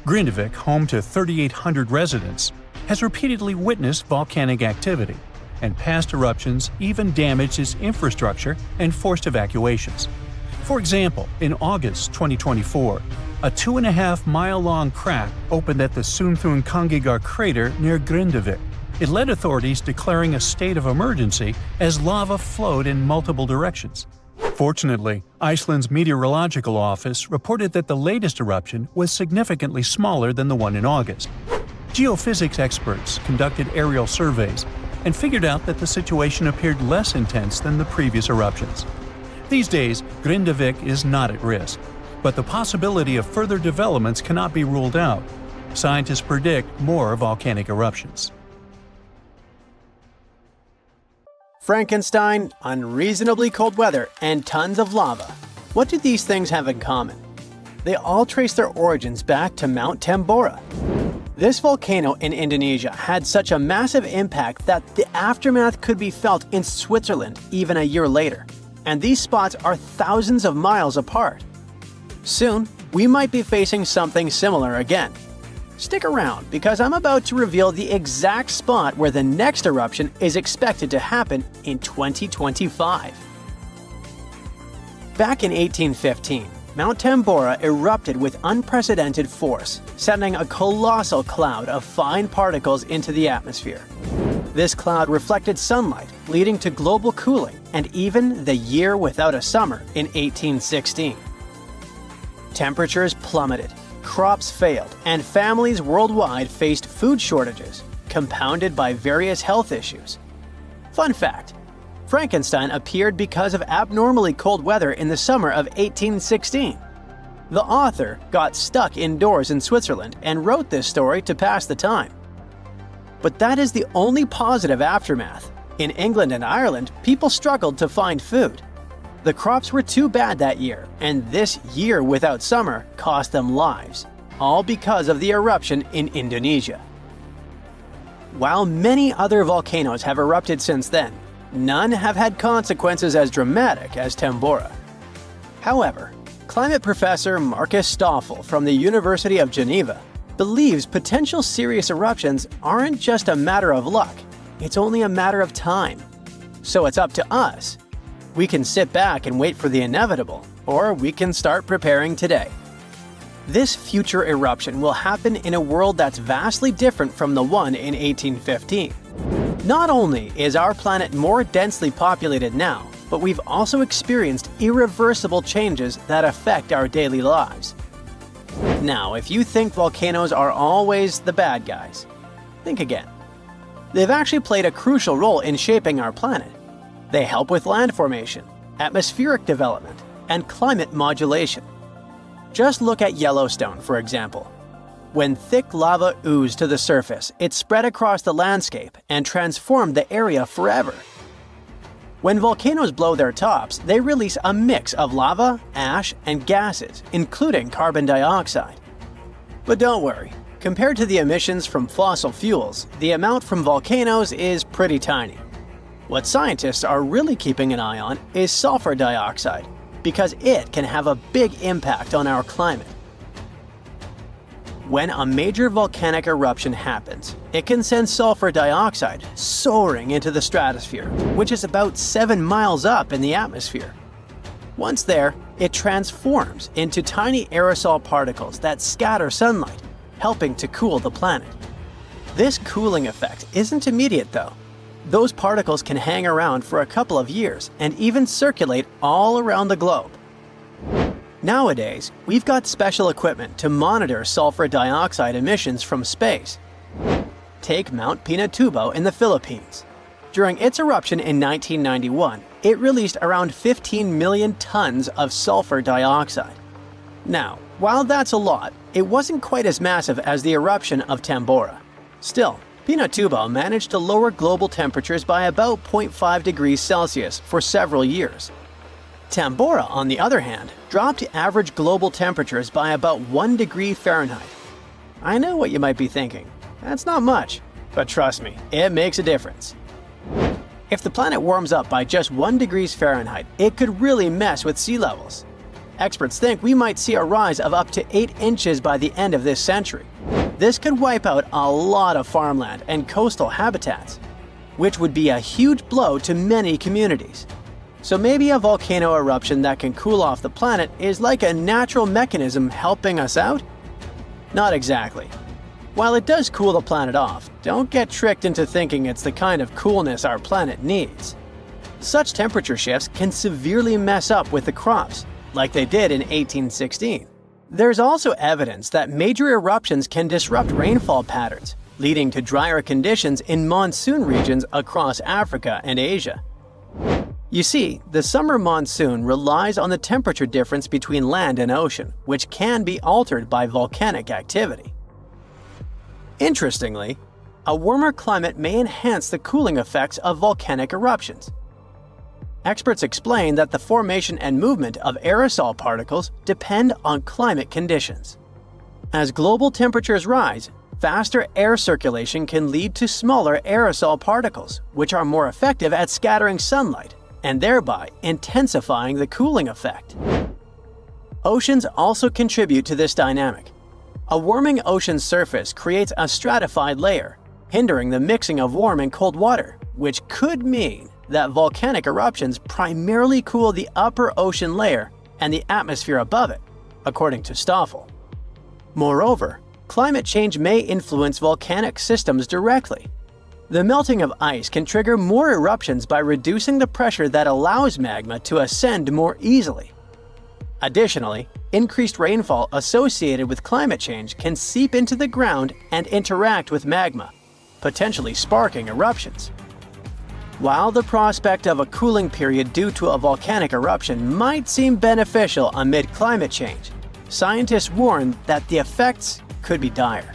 Grindavik, home to 3,800 residents, has repeatedly witnessed volcanic activity, and past eruptions even damaged its infrastructure and forced evacuations. For example, in August 2024, a 2.5-mile-long crack opened at the Sunthunkangigar crater near Grindavik. It led authorities declaring a state of emergency as lava flowed in multiple directions. Fortunately, Iceland's meteorological office reported that the latest eruption was significantly smaller than the one in August. Geophysics experts conducted aerial surveys and figured out that the situation appeared less intense than the previous eruptions. These days, Grindavik is not at risk, but the possibility of further developments cannot be ruled out. Scientists predict more volcanic eruptions.
Frankenstein, unreasonably cold weather, and tons of lava. What do these things have in common? They all trace their origins back to Mount Tambora. This volcano in Indonesia had such a massive impact that the aftermath could be felt in Switzerland even a year later. And these spots are thousands of miles apart. Soon, we might be facing something similar again. Stick around, because I'm about to reveal the exact spot where the next eruption is expected to happen in 2025. Back in 1815, Mount Tambora erupted with unprecedented force, sending a colossal cloud of fine particles into the atmosphere. This cloud reflected sunlight, leading to global cooling and even the year without a summer in 1816. Temperatures plummeted, crops failed, and families worldwide faced food shortages, compounded by various health issues. Fun fact: Frankenstein appeared because of abnormally cold weather in the summer of 1816. The author got stuck indoors in Switzerland and wrote this story to pass the time. But that is the only positive aftermath. In England and Ireland, people struggled to find food. The crops were too bad that year, and this year without summer cost them lives, all because of the eruption in Indonesia. While many other volcanoes have erupted since then, none have had consequences as dramatic as Tambora. However, climate professor Marcus Stoffel from the University of Geneva believes potential serious eruptions aren't just a matter of luck, it's only a matter of time. So it's up to us. We can sit back and wait for the inevitable, or we can start preparing today. This future eruption will happen in a world that's vastly different from the one in 1815. Not only is our planet more densely populated now, but we've also experienced irreversible changes that affect our daily lives. Now, if you think volcanoes are always the bad guys, think again. They've actually played a crucial role in shaping our planet. They help with land formation, atmospheric development, and climate modulation. Just look at Yellowstone, for example. When thick lava oozed to the surface, it spread across the landscape and transformed the area forever. When volcanoes blow their tops, they release a mix of lava, ash, and gases, including carbon dioxide. But don't worry, compared to the emissions from fossil fuels, the amount from volcanoes is pretty tiny. What scientists are really keeping an eye on is sulfur dioxide, because it can have a big impact on our climate. When a major volcanic eruption happens, it can send sulfur dioxide soaring into the stratosphere, which is about 7 miles up in the atmosphere. Once there, it transforms into tiny aerosol particles that scatter sunlight, helping to cool the planet. This cooling effect isn't immediate though. Those particles can hang around for a couple of years and even circulate all around the globe. Nowadays, we've got special equipment to monitor sulfur dioxide emissions from space. Take Mount Pinatubo in the Philippines. During its eruption in 1991, it released around 15 million tons of sulfur dioxide. Now, while that's a lot, it wasn't quite as massive as the eruption of Tambora. Still, Pinatubo managed to lower global temperatures by about 0.5 degrees Celsius for several years. Tambora, on the other hand, dropped average global temperatures by about 1 degree Fahrenheit. I know what you might be thinking. That's not much, but trust me, it makes a difference. If the planet warms up by just 1 degree Fahrenheit, it could really mess with sea levels. Experts think we might see a rise of up to 8 inches by the end of this century. This could wipe out a lot of farmland and coastal habitats, which would be a huge blow to many communities. So maybe a volcano eruption that can cool off the planet is like a natural mechanism helping us out? Not exactly. While it does cool the planet off, don't get tricked into thinking it's the kind of coolness our planet needs. Such temperature shifts can severely mess up with the crops, like they did in 1816. There's also evidence that major eruptions can disrupt rainfall patterns, leading to drier conditions in monsoon regions across Africa and Asia. You see, the summer monsoon relies on the temperature difference between land and ocean, which can be altered by volcanic activity. Interestingly, a warmer climate may enhance the cooling effects of volcanic eruptions. Experts explain that the formation and movement of aerosol particles depend on climate conditions. As global temperatures rise, faster air circulation can lead to smaller aerosol particles, which are more effective at scattering sunlight and thereby intensifying the cooling effect. Oceans also contribute to this dynamic. A warming ocean surface creates a stratified layer, hindering the mixing of warm and cold water, which could mean that volcanic eruptions primarily cool the upper ocean layer and the atmosphere above it, according to Stoffel. Moreover, climate change may influence volcanic systems directly. The melting of ice can trigger more eruptions by reducing the pressure that allows magma to ascend more easily. Additionally, increased rainfall associated with climate change can seep into the ground and interact with magma, potentially sparking eruptions. While the prospect of a cooling period due to a volcanic eruption might seem beneficial amid climate change, scientists warn that the effects could be dire.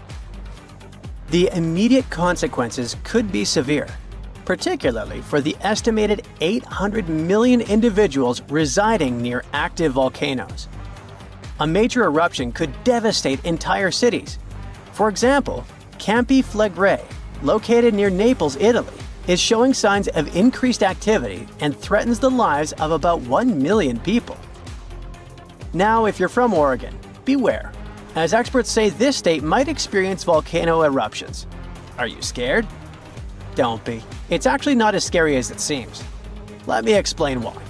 The immediate consequences could be severe, particularly for the estimated 800 million individuals residing near active volcanoes. A major eruption could devastate entire cities. For example, Campi Flegrei, located near Naples, Italy, is showing signs of increased activity and threatens the lives of about 1 million people. Now, if you're from Oregon, beware, as experts say this state might experience volcano eruptions. Are you scared? Don't be. It's actually not as scary as it seems. Let me explain why.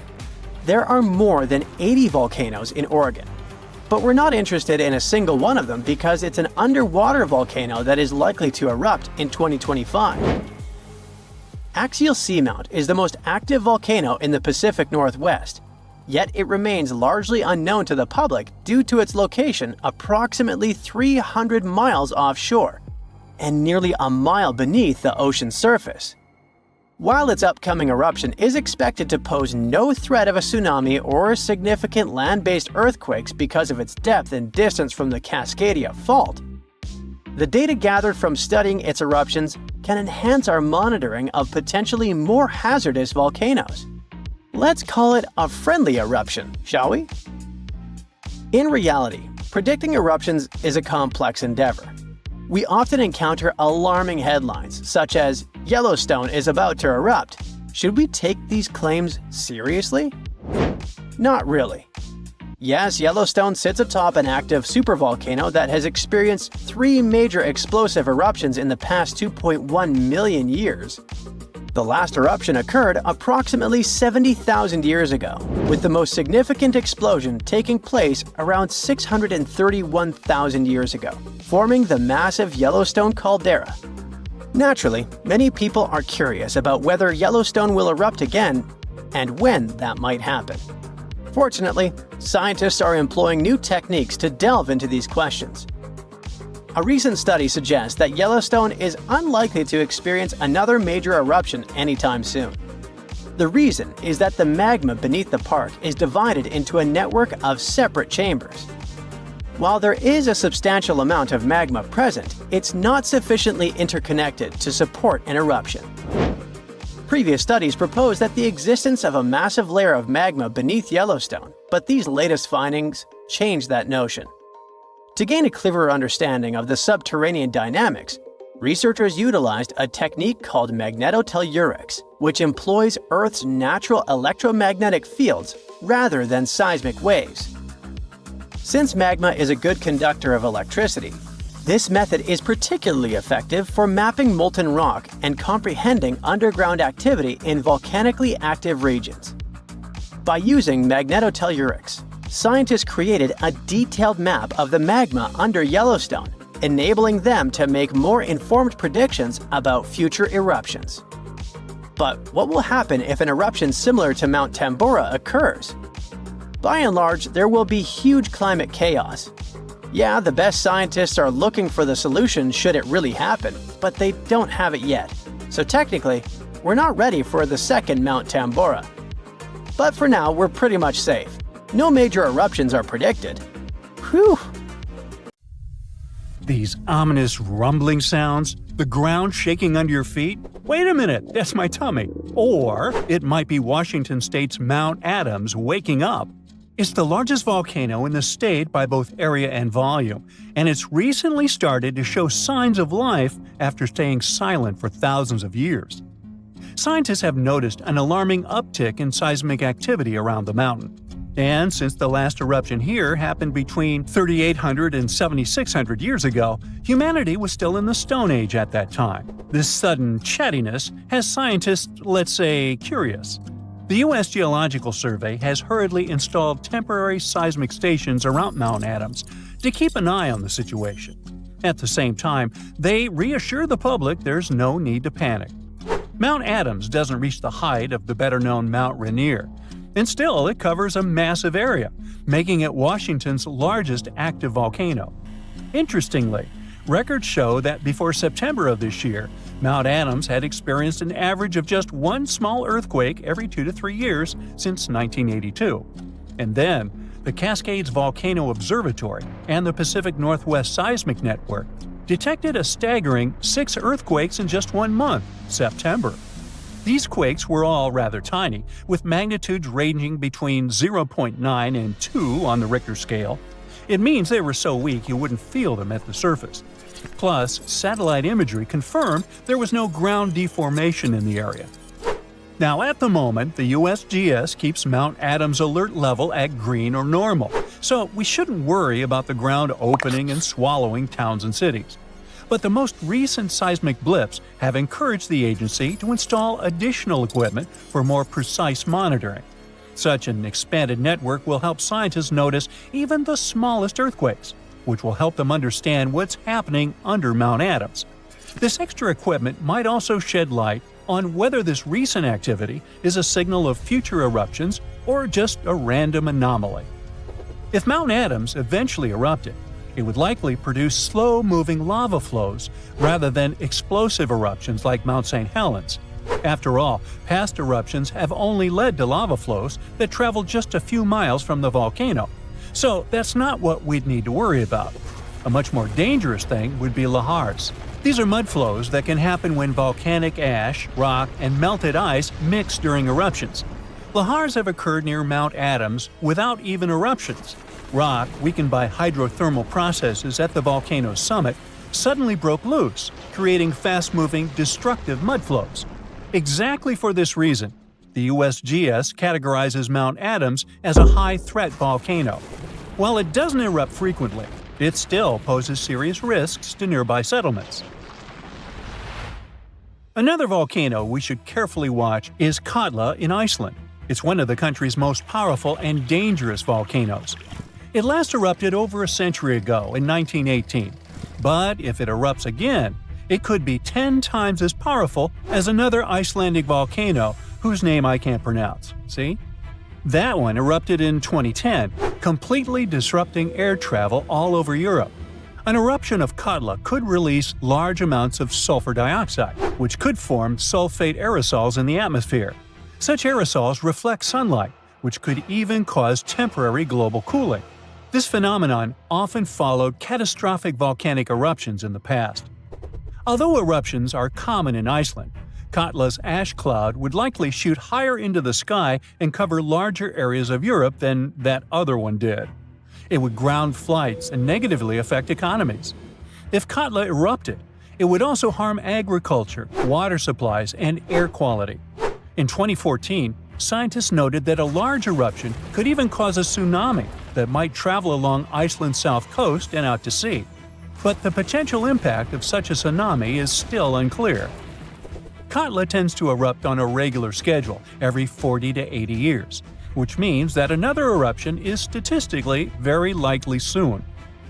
There are more than 80 volcanoes in Oregon, but we're not interested in a single one of them because it's an underwater volcano that is likely to erupt in 2025. Axial Seamount is the most active volcano in the Pacific Northwest, yet it remains largely unknown to the public due to its location approximately 300 miles offshore and nearly a mile beneath the ocean surface. While its upcoming eruption is expected to pose no threat of a tsunami or significant land-based earthquakes because of its depth and distance from the Cascadia Fault, the data gathered from studying its eruptions can enhance our monitoring of potentially more hazardous volcanoes. Let's call it a friendly eruption, shall we? In reality, predicting eruptions is a complex endeavor. We often encounter alarming headlines, such as, "Yellowstone is about to erupt." Should we take these claims seriously? Not really. Yes, Yellowstone sits atop an active supervolcano that has experienced 3 major explosive eruptions in the past 2.1 million years. The last eruption occurred approximately 70,000 years ago, with the most significant explosion taking place around 631,000 years ago, forming the massive Yellowstone caldera. Naturally, many people are curious about whether Yellowstone will erupt again and when that might happen. Fortunately, scientists are employing new techniques to delve into these questions. A recent study suggests that Yellowstone is unlikely to experience another major eruption anytime soon. The reason is that the magma beneath the park is divided into a network of separate chambers. While there is a substantial amount of magma present, it's not sufficiently interconnected to support an eruption. Previous studies proposed that the existence of a massive layer of magma beneath Yellowstone, but these latest findings change that notion. To gain a clearer understanding of the subterranean dynamics, researchers utilized a technique called magnetotellurics, which employs Earth's natural electromagnetic fields rather than seismic waves. Since magma is a good conductor of electricity, this method is particularly effective for mapping molten rock and comprehending underground activity in volcanically active regions. By using magnetotellurics, scientists created a detailed map of the magma under Yellowstone, enabling them to make more informed predictions about future eruptions. But what will happen if an eruption similar to Mount Tambora occurs? By and large, there will be huge climate chaos. Yeah, the best scientists are looking for the solution should it really happen, but they don't have it yet. So technically, we're not ready for the second Mount Tambora. But for now, we're pretty much safe. No major eruptions are predicted. Whew!
These ominous rumbling sounds, the ground shaking under your feet. Wait a minute, that's my tummy. Or it might be Washington State's Mount Adams waking up. It's the largest volcano in the state by both area and volume, and it's recently started to show signs of life after staying silent for thousands of years. Scientists have noticed an alarming uptick in seismic activity around the mountain. And since the last eruption here happened between 3,800 and 7,600 years ago, humanity was still in the Stone Age at that time. This sudden chattiness has scientists, let's say, curious. The U.S. Geological Survey has hurriedly installed temporary seismic stations around Mount Adams to keep an eye on the situation. At the same time, they reassure the public there's no need to panic. Mount Adams doesn't reach the height of the better-known Mount Rainier, and still it covers a massive area, making it Washington's largest active volcano. Interestingly, records show that before September of this year, Mount Adams had experienced an average of just one small earthquake every 2 to 3 years since 1982. And then, the Cascades Volcano Observatory and the Pacific Northwest Seismic Network detected a staggering 6 earthquakes in just 1 month, September. These quakes were all rather tiny, with magnitudes ranging between 0.9 and 2 on the Richter scale. It means they were so weak you wouldn't feel them at the surface. Plus, satellite imagery confirmed there was no ground deformation in the area. Now, at the moment, the USGS keeps Mount Adams' alert level at green or normal, so we shouldn't worry about the ground opening and swallowing towns and cities. But the most recent seismic blips have encouraged the agency to install additional equipment for more precise monitoring. Such an expanded network will help scientists notice even the smallest earthquakes, which will help them understand what's happening under Mount Adams. This extra equipment might also shed light on whether this recent activity is a signal of future eruptions or just a random anomaly. If Mount Adams eventually erupted, it would likely produce slow-moving lava flows rather than explosive eruptions like Mount St. Helens. After all, past eruptions have only led to lava flows that travel just a few miles from the volcano, so that's not what we'd need to worry about. A much more dangerous thing would be lahars. These are mud flows that can happen when volcanic ash, rock, and melted ice mix during eruptions. Lahars have occurred near Mount Adams without even eruptions. Rock, weakened by hydrothermal processes at the volcano's summit, suddenly broke loose, creating fast-moving, destructive mud flows. Exactly for this reason, the USGS categorizes Mount Adams as a high-threat volcano. While it doesn't erupt frequently, it still poses serious risks to nearby settlements. Another volcano we should carefully watch is Katla in Iceland. It's one of the country's most powerful and dangerous volcanoes. It last erupted over a century ago in 1918, but if it erupts again, it could be 10 times as powerful as another Icelandic volcano whose name I can't pronounce. See? That one erupted in 2010, completely disrupting air travel all over Europe. An eruption of Katla could release large amounts of sulfur dioxide, which could form sulfate aerosols in the atmosphere. Such aerosols reflect sunlight, which could even cause temporary global cooling. This phenomenon often followed catastrophic volcanic eruptions in the past. Although eruptions are common in Iceland, Katla's ash cloud would likely shoot higher into the sky and cover larger areas of Europe than that other one did. It would ground flights and negatively affect economies. If Katla erupted, it would also harm agriculture, water supplies, and air quality. In 2014, scientists noted that a large eruption could even cause a tsunami that might travel along Iceland's south coast and out to sea. But the potential impact of such a tsunami is still unclear. Katla tends to erupt on a regular schedule every 40 to 80 years, which means that another eruption is statistically very likely soon.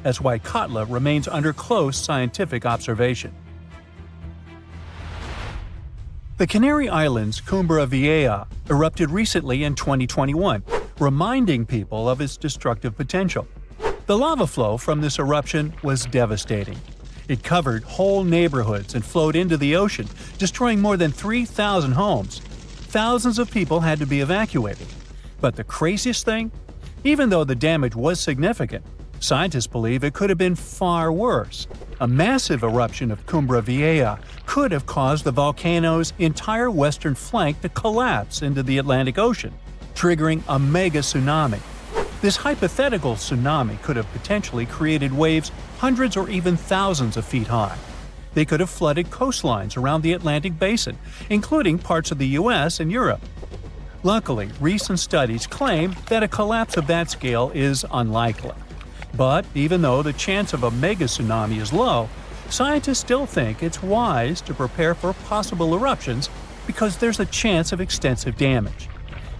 That's why Katla remains under close scientific observation. The Canary Islands' Cumbre Vieja erupted recently in 2021, reminding people of its destructive potential. The lava flow from this eruption was devastating. It covered whole neighborhoods and flowed into the ocean, destroying more than 3,000 homes. Thousands of people had to be evacuated. But the craziest thing? Even though the damage was significant, scientists believe it could have been far worse. A massive eruption of Cumbre Vieja could have caused the volcano's entire western flank to collapse into the Atlantic Ocean, triggering a mega tsunami. This hypothetical tsunami could have potentially created waves hundreds or even thousands of feet high. They could have flooded coastlines around the Atlantic basin, including parts of the US and Europe. Luckily, recent studies claim that a collapse of that scale is unlikely. But even though the chance of a mega tsunami is low, scientists still think it's wise to prepare for possible eruptions because there's a chance of extensive damage.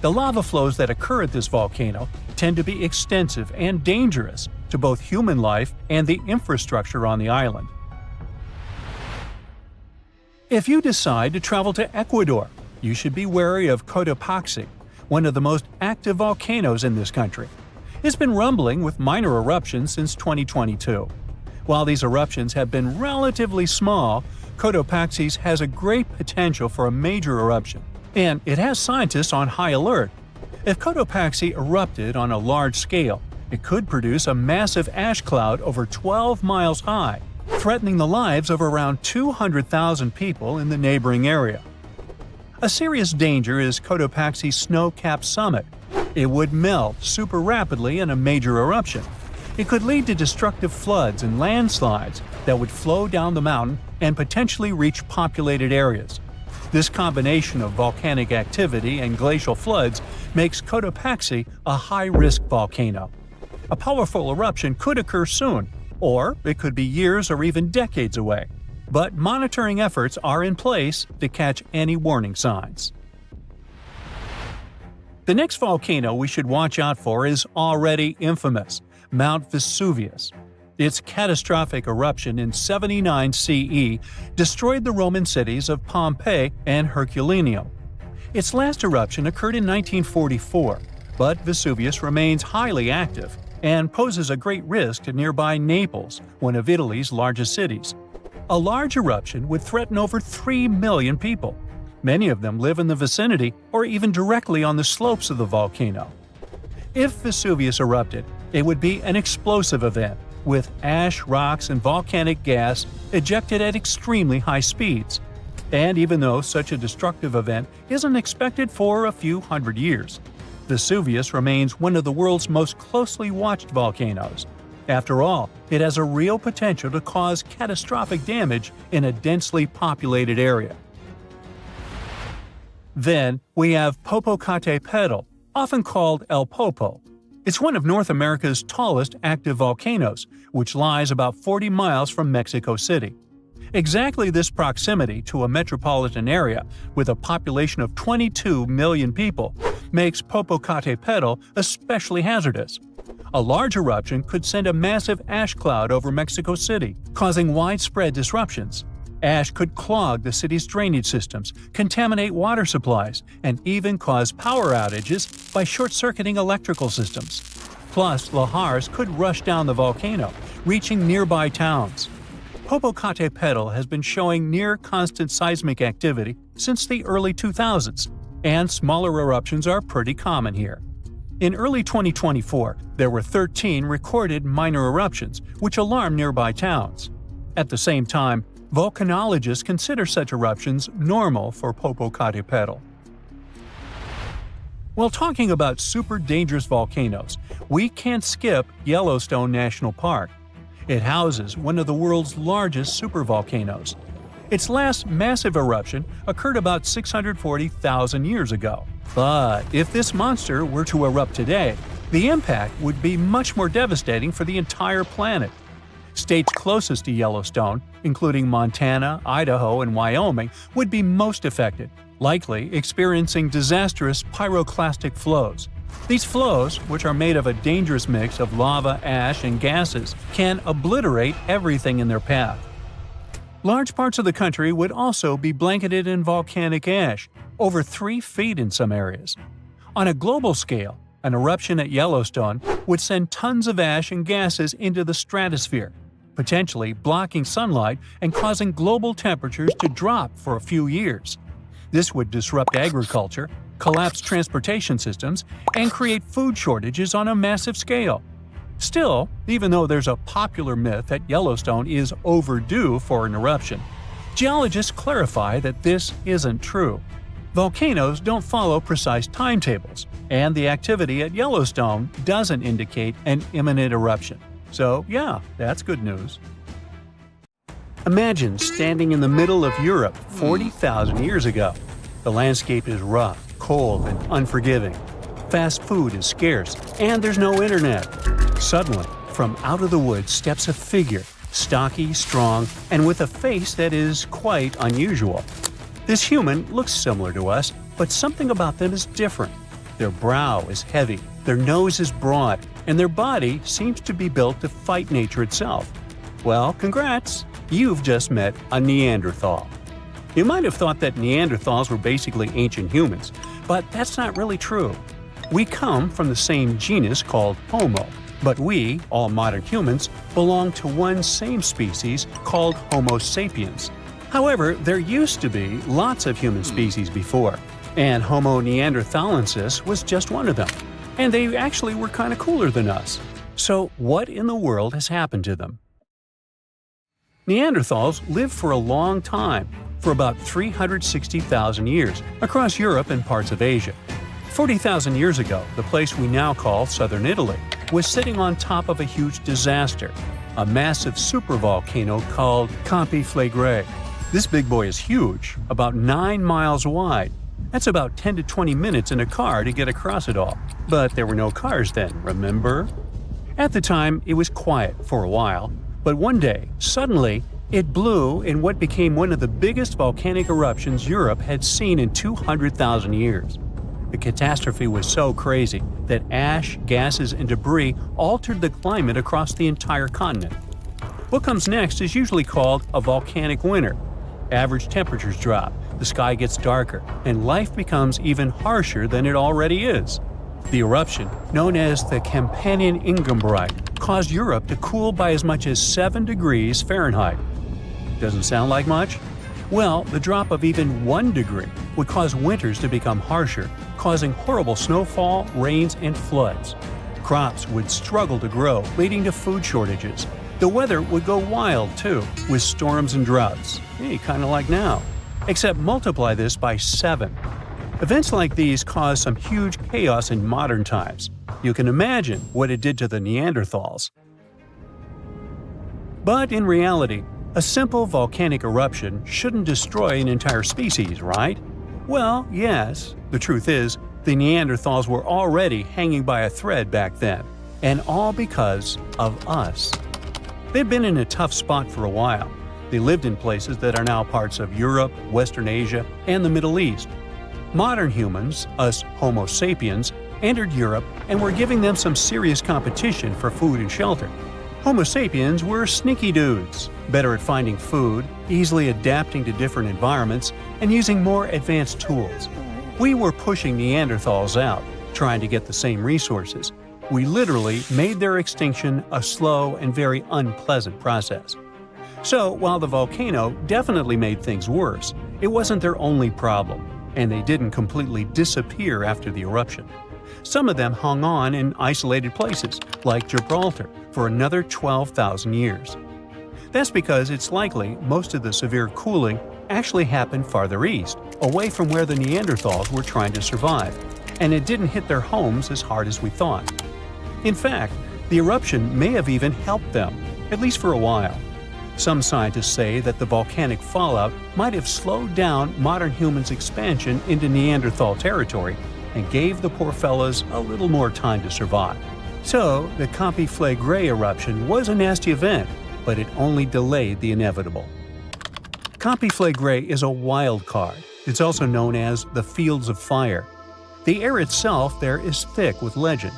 The lava flows that occur at this volcano tend to be extensive and dangerous to both human life and the infrastructure on the island. If you decide to travel to Ecuador, you should be wary of Cotopaxi, one of the most active volcanoes in this country. It's been rumbling with minor eruptions since 2022. While these eruptions have been relatively small, Cotopaxi has a great potential for a major eruption, and it has scientists on high alert. If Cotopaxi erupted on a large scale, it could produce a massive ash cloud over 12 miles high, threatening the lives of around 200,000 people in the neighboring area. A serious danger is Cotopaxi's snow-capped summit. It would melt super rapidly in a major eruption. It could lead to destructive floods and landslides that would flow down the mountain and potentially reach populated areas. This combination of volcanic activity and glacial floods makes Cotopaxi a high-risk volcano. A powerful eruption could occur soon, or it could be years or even decades away. But monitoring efforts are in place to catch any warning signs. The next volcano we should watch out for is already infamous, Mount Vesuvius. Its catastrophic eruption in 79 CE destroyed the Roman cities of Pompeii and Herculaneum. Its last eruption occurred in 1944, but Vesuvius remains highly active and poses a great risk to nearby Naples, one of Italy's largest cities. A large eruption would threaten over 3 million people. Many of them live in the vicinity or even directly on the slopes of the volcano. If Vesuvius erupted, it would be an explosive event, with ash, rocks, and volcanic gas ejected at extremely high speeds. And even though such a destructive event isn't expected for a few hundred years, Vesuvius remains one of the world's most closely watched volcanoes. After all, it has a real potential to cause catastrophic damage in a densely populated area. Then we have Popocatépetl, often called El Popo. It's one of North America's tallest active volcanoes, which lies about 40 miles from Mexico City. Exactly this proximity to a metropolitan area with a population of 22 million people makes Popocatépetl especially hazardous. A large eruption could send a massive ash cloud over Mexico City, causing widespread disruptions. Ash could clog the city's drainage systems, contaminate water supplies, and even cause power outages by short-circuiting electrical systems. Plus, lahars could rush down the volcano, reaching nearby towns. Popocatépetl has been showing near-constant seismic activity since the early 2000s, and smaller eruptions are pretty common here. In early 2024, there were 13 recorded minor eruptions, which alarmed nearby towns. At the same time, volcanologists consider such eruptions normal for Popocatépetl. While talking about super dangerous volcanoes, we can't skip Yellowstone National Park. It houses one of the world's largest supervolcanoes. Its last massive eruption occurred about 640,000 years ago. But if this monster were to erupt today, the impact would be much more devastating for the entire planet. States closest to Yellowstone, including Montana, Idaho, and Wyoming, would be most affected, likely experiencing disastrous pyroclastic flows. These flows, which are made of a dangerous mix of lava, ash, and gases, can obliterate everything in their path. Large parts of the country would also be blanketed in volcanic ash, over 3 feet in some areas. On a global scale, an eruption at Yellowstone would send tons of ash and gases into the stratosphere, potentially blocking sunlight and causing global temperatures to drop for a few years. This would disrupt agriculture, collapse transportation systems, and create food shortages on a massive scale. Still, even though there's a popular myth that Yellowstone is overdue for an eruption, geologists clarify that this isn't true. Volcanoes don't follow precise timetables, and the activity at Yellowstone doesn't indicate an imminent eruption. So yeah, that's good news. Imagine standing in the middle of Europe 40,000 years ago. The landscape is rough, cold and unforgiving. Fast food is scarce, and there's no internet. Suddenly, from out of the woods steps a figure, stocky, strong, and with a face that is quite unusual. This human looks similar to us, but something about them is different. Their brow is heavy, their nose is broad, and their body seems to be built to fight nature itself. Well, congrats! You've just met a Neanderthal. You might have thought that Neanderthals were basically ancient humans, but that's not really true. We come from the same genus called Homo, but we, all modern humans, belong to one same species called Homo sapiens. However, there used to be lots of human species before, and Homo neanderthalensis was just one of them. And they actually were kind of cooler than us. So what in the world has happened to them? Neanderthals lived for a long time, for about 360,000 years, across Europe and parts of Asia. 40,000 years ago, the place we now call southern Italy was sitting on top of a huge disaster, a massive supervolcano called Campi Flegrei. This big boy is huge, about 9 miles wide. That's about 10 to 20 minutes in a car to get across it all. But there were no cars then, remember? At the time, it was quiet for a while, but one day, suddenly, it blew in what became one of the biggest volcanic eruptions Europe had seen in 200,000 years. The catastrophe was so crazy that ash, gases, and debris altered the climate across the entire continent. What comes next is usually called a volcanic winter. Average temperatures drop, the sky gets darker, and life becomes even harsher than it already is. The eruption, known as the Campanian Ingumbrite, caused Europe to cool by as much as 7 degrees Fahrenheit. Doesn't sound like much? Well, the drop of even 1 degree would cause winters to become harsher, causing horrible snowfall, rains, and floods. Crops would struggle to grow, leading to food shortages. The weather would go wild, too, with storms and droughts. Hey, kind of like now. Except multiply this by 7. Events like these caused some huge chaos in modern times. You can imagine what it did to the Neanderthals. But in reality, a simple volcanic eruption shouldn't destroy an entire species, right? Well, yes. The truth is, the Neanderthals were already hanging by a thread back then, and all because of us. They've been in a tough spot for a while. They lived in places that are now parts of Europe, Western Asia, and the Middle East. Modern humans, us Homo sapiens, entered Europe and were giving them some serious competition for food and shelter. Homo sapiens were sneaky dudes, better at finding food, easily adapting to different environments, and using more advanced tools. We were pushing Neanderthals out, trying to get the same resources. We literally made their extinction a slow and very unpleasant process. So, while the volcano definitely made things worse, it wasn't their only problem, and they didn't completely disappear after the eruption. Some of them hung on in isolated places, like Gibraltar, for another 12,000 years. That's because it's likely most of the severe cooling actually happened farther east, away from where the Neanderthals were trying to survive, and it didn't hit their homes as hard as we thought. In fact, the eruption may have even helped them, at least for a while. Some scientists say that the volcanic fallout might have slowed down modern humans' expansion into Neanderthal territory and gave the poor fellas a little more time to survive. So, the Campi Flegrei eruption was a nasty event, but it only delayed the inevitable. Campi Flegrei is a wild card. It's also known as the Fields of Fire. The air itself there is thick with legend.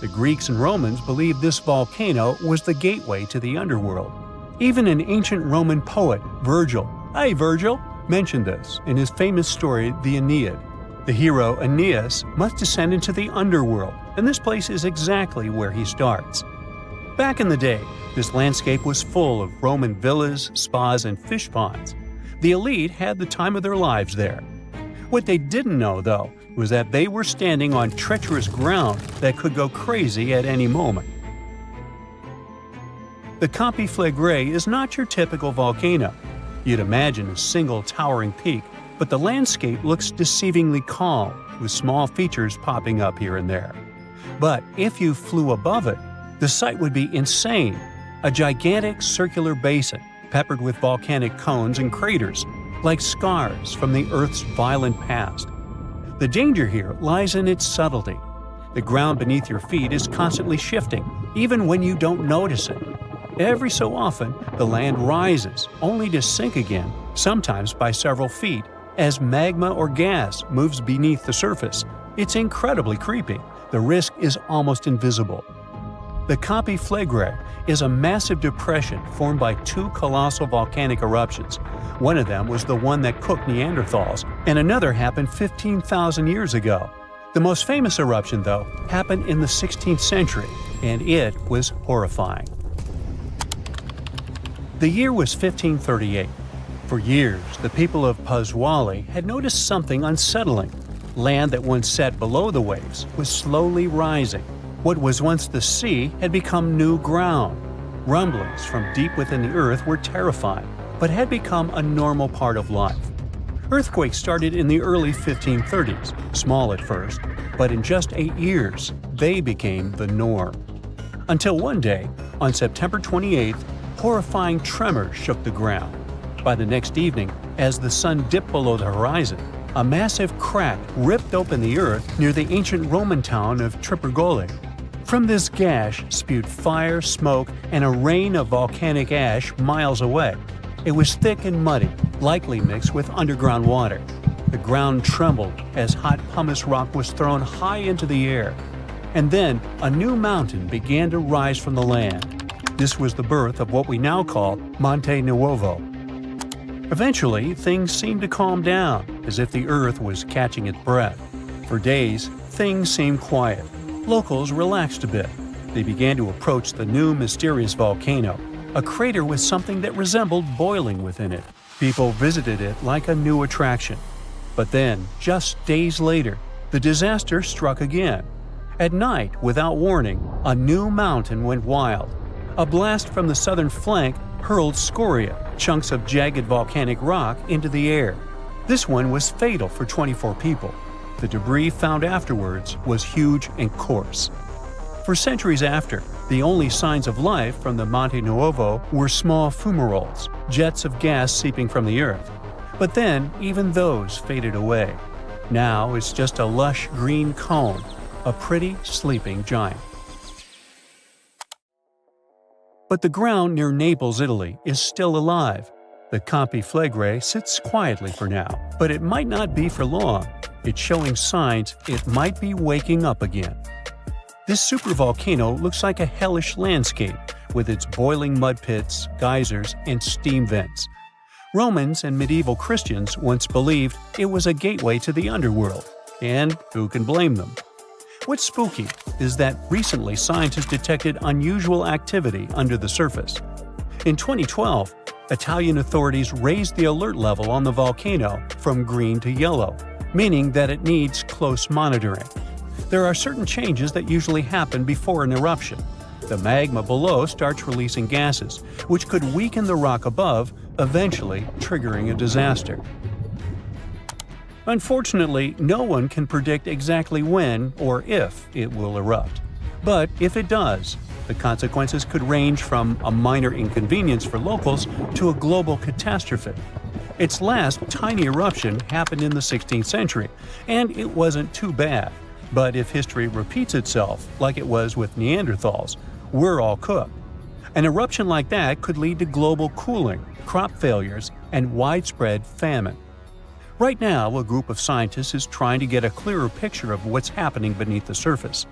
The Greeks and Romans believed this volcano was the gateway to the underworld. Even an ancient Roman poet, Virgil, mentioned this in his famous story, the Aeneid. The hero Aeneas must descend into the underworld, and this place is exactly where he starts. Back in the day, this landscape was full of Roman villas, spas, and fish ponds. The elite had the time of their lives there. What they didn't know, though, was that they were standing on treacherous ground that could go crazy at any moment. The Campi Flegrei is not your typical volcano. You'd imagine a single towering peak, but the landscape looks deceivingly calm, with small features popping up here and there. But if you flew above it, the sight would be insane. A gigantic circular basin, peppered with volcanic cones and craters, like scars from the Earth's violent past. The danger here lies in its subtlety. The ground beneath your feet is constantly shifting, even when you don't notice it. Every so often, the land rises, only to sink again, sometimes by several feet, as magma or gas moves beneath the surface. It's incredibly creepy. The risk is almost invisible. The Campi Flegrei is a massive depression formed by two colossal volcanic eruptions. One of them was the one that cooked Neanderthals, and another happened 15,000 years ago. The most famous eruption, though, happened in the 16th century, and it was horrifying. The year was 1538. For years, the people of Paswali had noticed something unsettling. Land that once sat below the waves was slowly rising. What was once the sea had become new ground. Rumblings from deep within the earth were terrifying, but had become a normal part of life. Earthquakes started in the early 1530s, small at first, but in just 8 years, they became the norm. Until one day, on September 28th, horrifying tremors shook the ground. By the next evening, as the sun dipped below the horizon, a massive crack ripped open the earth near the ancient Roman town of Trippergoli. From this gash spewed fire, smoke, and a rain of volcanic ash miles away. It was thick and muddy, likely mixed with underground water. The ground trembled as hot pumice rock was thrown high into the air. And then a new mountain began to rise from the land. This was the birth of what we now call Monte Nuovo. Eventually, things seemed to calm down, as if the earth was catching its breath. For days, things seemed quiet. Locals relaxed a bit. They began to approach the new mysterious volcano, a crater with something that resembled boiling within it. People visited it like a new attraction. But then, just days later, the disaster struck again. At night, without warning, a new mountain went wild. A blast from the southern flank hurled scoria, chunks of jagged volcanic rock, into the air. This one was fatal for 24 people. The debris found afterwards was huge and coarse. For centuries after, the only signs of life from the Monte Nuovo were small fumaroles, jets of gas seeping from the earth. But then, even those faded away. Now it's just a lush green cone, a pretty sleeping giant. But the ground near Naples, Italy, is still alive. The Campi Flegrei sits quietly for now, but it might not be for long. It's showing signs it might be waking up again. This supervolcano looks like a hellish landscape, with its boiling mud pits, geysers, and steam vents. Romans and medieval Christians once believed it was a gateway to the underworld, and who can blame them? What's spooky is that recently scientists detected unusual activity under the surface. In 2012, Italian authorities raised the alert level on the volcano from green to yellow, meaning that it needs close monitoring. There are certain changes that usually happen before an eruption. The magma below starts releasing gases, which could weaken the rock above, eventually triggering a disaster. Unfortunately, no one can predict exactly when or if it will erupt. But if it does, the consequences could range from a minor inconvenience for locals to a global catastrophe. Its last tiny eruption happened in the 16th century, and it wasn't too bad. But if history repeats itself, like it was with Neanderthals, we're all cooked. An eruption like that could lead to global cooling, crop failures, and widespread famine. Right now, a group of scientists is trying to get a clearer picture of what's happening beneath the surface.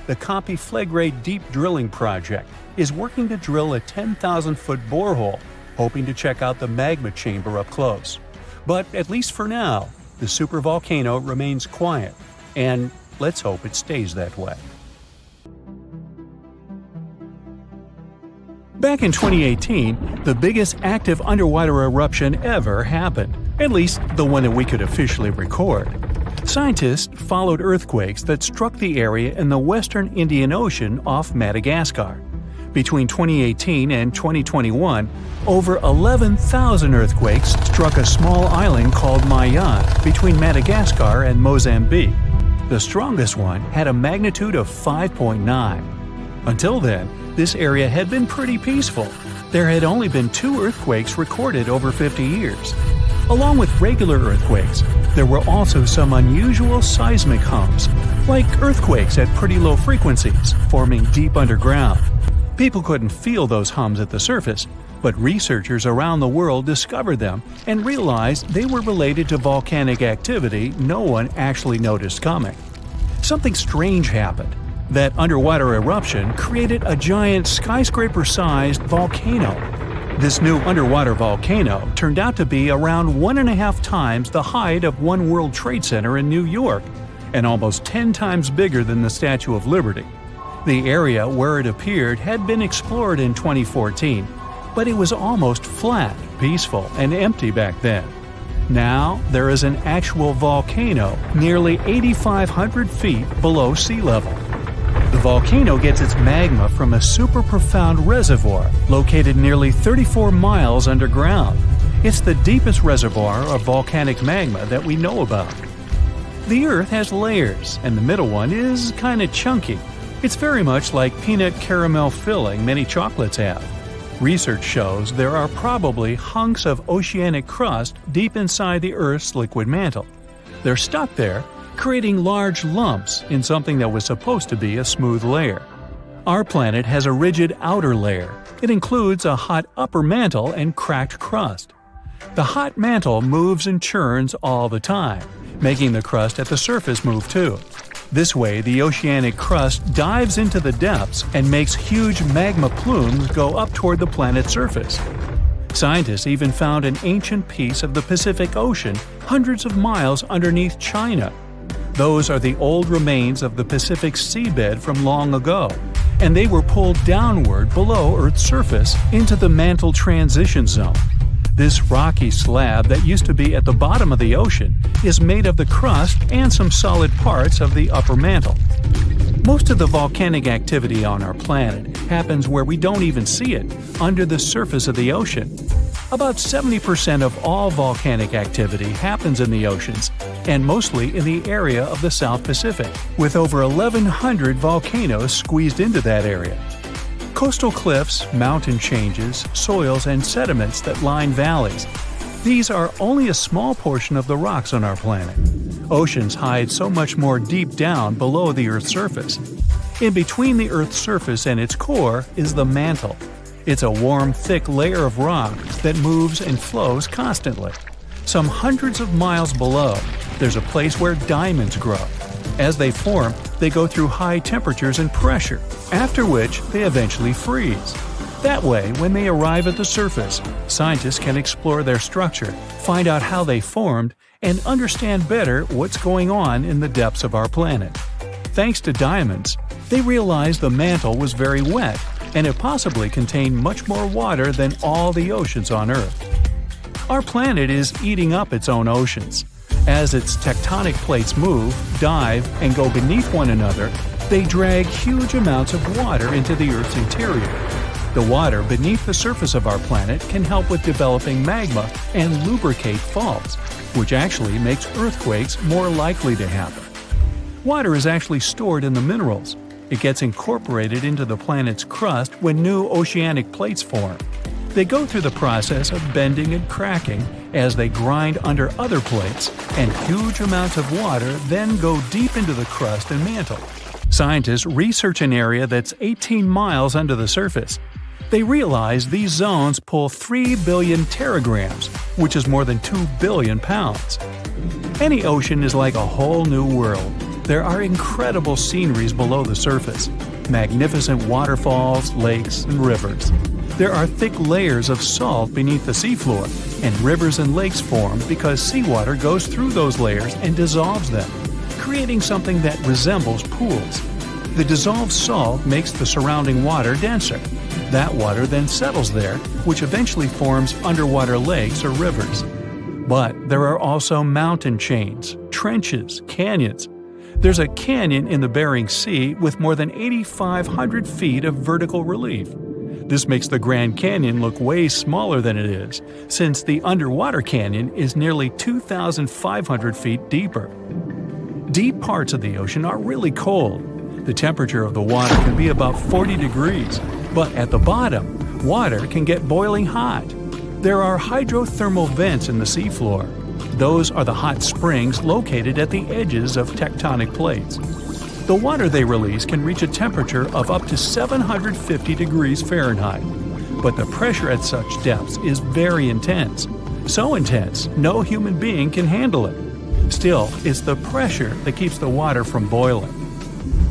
The Campi Flegrei Deep Drilling Project is working to drill a 10,000-foot borehole, hoping to check out the magma chamber up close. But at least for now, the supervolcano remains quiet, and let's hope it stays that way. Back in 2018, the biggest active underwater eruption ever happened, at least the one that we could officially record. Scientists followed earthquakes that struck the area in the western Indian Ocean off Madagascar. Between 2018 and 2021, over 11,000 earthquakes struck a small island called Mayan between Madagascar and Mozambique. The strongest one had a magnitude of 5.9. Until then, this area had been pretty peaceful. There had only been 2 earthquakes recorded over 50 years. Along with regular earthquakes, there were also some unusual seismic hums, like earthquakes at pretty low frequencies, forming deep underground. People couldn't feel those hums at the surface, but researchers around the world discovered them and realized they were related to volcanic activity no one actually noticed coming. Something strange happened. That underwater eruption created a giant skyscraper-sized volcano. This new underwater volcano turned out to be around 1.5 times the height of One World Trade Center in New York, and almost 10 times bigger than the Statue of Liberty. The area where it appeared had been explored in 2014, but it was almost flat, peaceful, and empty back then. Now, there is an actual volcano nearly 8,500 feet below sea level. The volcano gets its magma from a super profound reservoir located nearly 34 miles underground. It's the deepest reservoir of volcanic magma that we know about. The Earth has layers, and the middle one is kinda chunky. It's very much like peanut caramel filling many chocolates have. Research shows there are probably hunks of oceanic crust deep inside the Earth's liquid mantle. They're stuck there, creating large lumps in something that was supposed to be a smooth layer. Our planet has a rigid outer layer. It includes a hot upper mantle and cracked crust. The hot mantle moves and churns all the time, making the crust at the surface move too. This way, the oceanic crust dives into the depths and makes huge magma plumes go up toward the planet's surface. Scientists even found an ancient piece of the Pacific Ocean hundreds of miles underneath China. Those are the old remains of the Pacific seabed from long ago, and they were pulled downward below Earth's surface into the mantle transition zone. This rocky slab that used to be at the bottom of the ocean is made of the crust and some solid parts of the upper mantle. Most of the volcanic activity on our planet happens where we don't even see it, under the surface of the ocean. About 70% of all volcanic activity happens in the oceans, and mostly in the area of the South Pacific, with over 1,100 volcanoes squeezed into that area. Coastal cliffs, mountain changes, soils, and sediments that line valleys. These are only a small portion of the rocks on our planet. Oceans hide so much more deep down below the Earth's surface. In between the Earth's surface and its core is the mantle. It's a warm, thick layer of rock that moves and flows constantly. Some hundreds of miles below, there's a place where diamonds grow. As they form, they go through high temperatures and pressure, after which they eventually freeze. That way, when they arrive at the surface, scientists can explore their structure, find out how they formed, and understand better what's going on in the depths of our planet. Thanks to diamonds, they realized the mantle was very wet, and it possibly contained much more water than all the oceans on Earth. Our planet is eating up its own oceans. As its tectonic plates move, dive, and go beneath one another, they drag huge amounts of water into the Earth's interior. The water beneath the surface of our planet can help with developing magma and lubricate faults, which actually makes earthquakes more likely to happen. Water is actually stored in the minerals. It gets incorporated into the planet's crust when new oceanic plates form. They go through the process of bending and cracking as they grind under other plates, and huge amounts of water then go deep into the crust and mantle. Scientists research an area that's 18 miles under the surface. They realize these zones pull 3 billion teragrams, which is more than 2 billion pounds. Any ocean is like a whole new world. There are incredible sceneries below the surface, magnificent waterfalls, lakes, and rivers. There are thick layers of salt beneath the seafloor, and rivers and lakes form because seawater goes through those layers and dissolves them, creating something that resembles pools. The dissolved salt makes the surrounding water denser. That water then settles there, which eventually forms underwater lakes or rivers. But there are also mountain chains, trenches, canyons. There's a canyon in the Bering Sea with more than 8,500 feet of vertical relief. This makes the Grand Canyon look way smaller than it is, since the underwater canyon is nearly 2,500 feet deeper. Deep parts of the ocean are really cold. The temperature of the water can be about 40 degrees, but at the bottom, water can get boiling hot. There are hydrothermal vents in the seafloor. Those are the hot springs located at the edges of tectonic plates. The water they release can reach a temperature of up to 750 degrees Fahrenheit. But the pressure at such depths is very intense. So intense, no human being can handle it. Still, it's the pressure that keeps the water from boiling.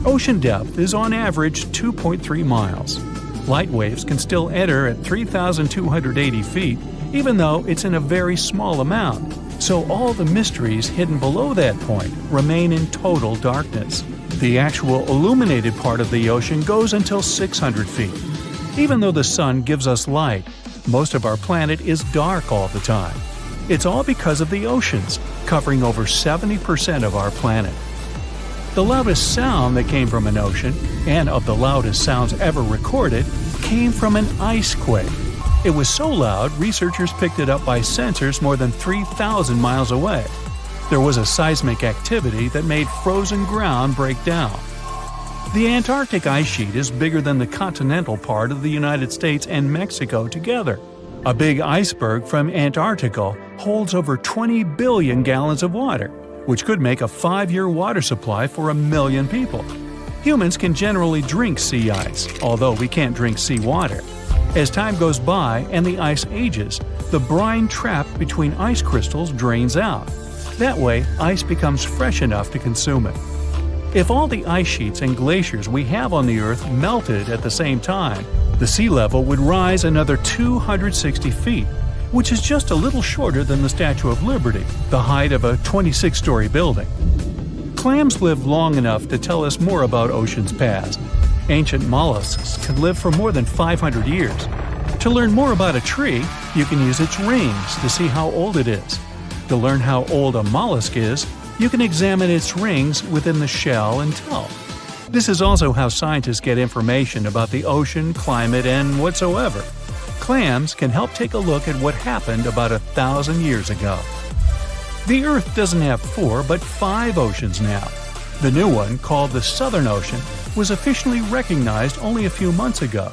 Ocean depth is on average 2.3 miles. Light waves can still enter at 3,280 feet, even though it's in a very small amount. So all the mysteries hidden below that point remain in total darkness. The actual illuminated part of the ocean goes until 600 feet. Even though the sun gives us light, most of our planet is dark all the time. It's all because of the oceans, covering over 70% of our planet. The loudest sound that came from an ocean, and of the loudest sounds ever recorded, came from an ice quake. It was so loud, researchers picked it up by sensors more than 3,000 miles away. There was a seismic activity that made frozen ground break down. The Antarctic ice sheet is bigger than the continental part of the United States and Mexico together. A big iceberg from Antarctica holds over 20 billion gallons of water, which could make a 5-year water supply for 1 million people. Humans can generally drink sea ice, although we can't drink sea water. As time goes by and the ice ages, the brine trapped between ice crystals drains out. That way, ice becomes fresh enough to consume it. If all the ice sheets and glaciers we have on the Earth melted at the same time, the sea level would rise another 260 feet, which is just a little shorter than the Statue of Liberty, the height of a 26-story building. Clams live long enough to tell us more about oceans past. Ancient mollusks can live for more than 500 years. To learn more about a tree, you can use its rings to see how old it is. To learn how old a mollusk is, you can examine its rings within the shell and tell. This is also how scientists get information about the ocean, climate, and whatsoever. Clams can help take a look at what happened about 1,000 years ago. The Earth doesn't have 4 but 5 oceans now. The new one, called the Southern Ocean, was officially recognized only a few months ago.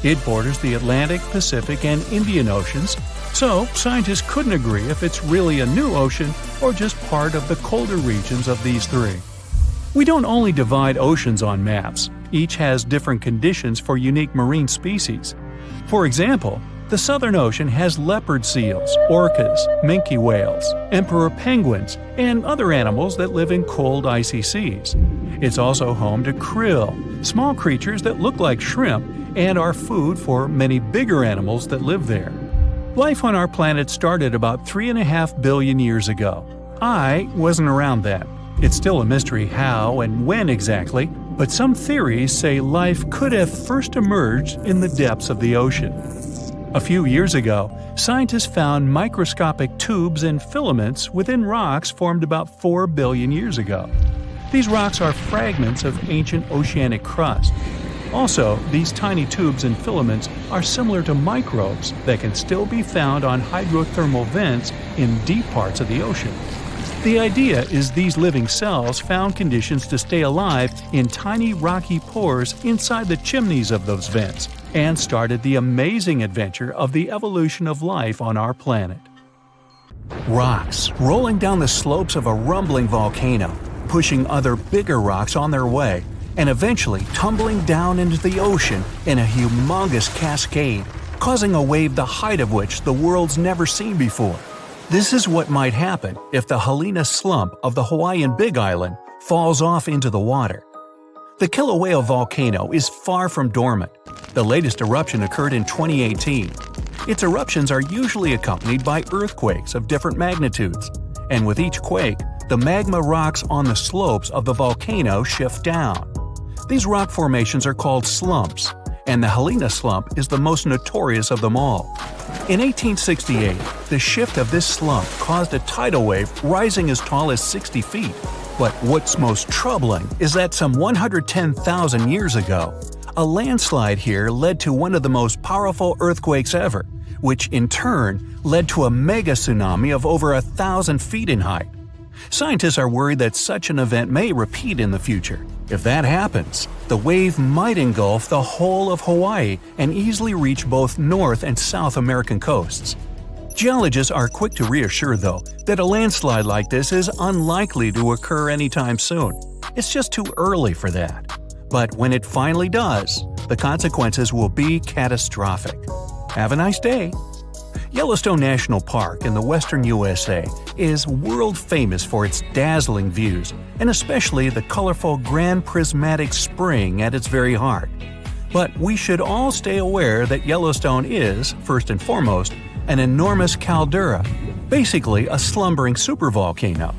It borders the Atlantic, Pacific, and Indian Oceans, so scientists couldn't agree if it's really a new ocean or just part of the colder regions of these 3. We don't only divide oceans on maps. Each has different conditions for unique marine species. For example, the Southern Ocean has leopard seals, orcas, minke whales, emperor penguins, and other animals that live in cold icy seas. It's also home to krill, small creatures that look like shrimp and are food for many bigger animals that live there. Life on our planet started about 3.5 billion years ago. I wasn't around then. It's still a mystery how and when exactly, but some theories say life could have first emerged in the depths of the ocean. A few years ago, scientists found microscopic tubes and filaments within rocks formed about 4 billion years ago. These rocks are fragments of ancient oceanic crust. Also, these tiny tubes and filaments are similar to microbes that can still be found on hydrothermal vents in deep parts of the ocean. The idea is these living cells found conditions to stay alive in tiny rocky pores inside the chimneys of those vents, and started the amazing adventure of the evolution of life on our planet. Rocks rolling down the slopes of a rumbling volcano, pushing other bigger rocks on their way, and eventually tumbling down into the ocean in a humongous cascade, causing a wave the height of which the world's never seen before. This is what might happen if the Helena slump of the Hawaiian Big Island falls off into the water. The Kilauea volcano is far from dormant. The latest eruption occurred in 2018. Its eruptions are usually accompanied by earthquakes of different magnitudes, and with each quake, the magma rocks on the slopes of the volcano shift down. These rock formations are called slumps, and the Helena slump is the most notorious of them all. In 1868, the shift of this slump caused a tidal wave rising as tall as 60 feet. But what's most troubling is that some 110,000 years ago, a landslide here led to one of the most powerful earthquakes ever, which in turn led to a mega tsunami of over 1,000 feet in height. Scientists are worried that such an event may repeat in the future. If that happens, the wave might engulf the whole of Hawaii and easily reach both North and South American coasts. Geologists are quick to reassure, though, that a landslide like this is unlikely to occur anytime soon. It's just too early for that. But when it finally does, the consequences will be catastrophic. Have a nice day! Yellowstone National Park in the western USA is world famous for its dazzling views, and especially the colorful Grand Prismatic Spring at its very heart. But we should all stay aware that Yellowstone is, first and foremost, an enormous caldera, basically a slumbering supervolcano.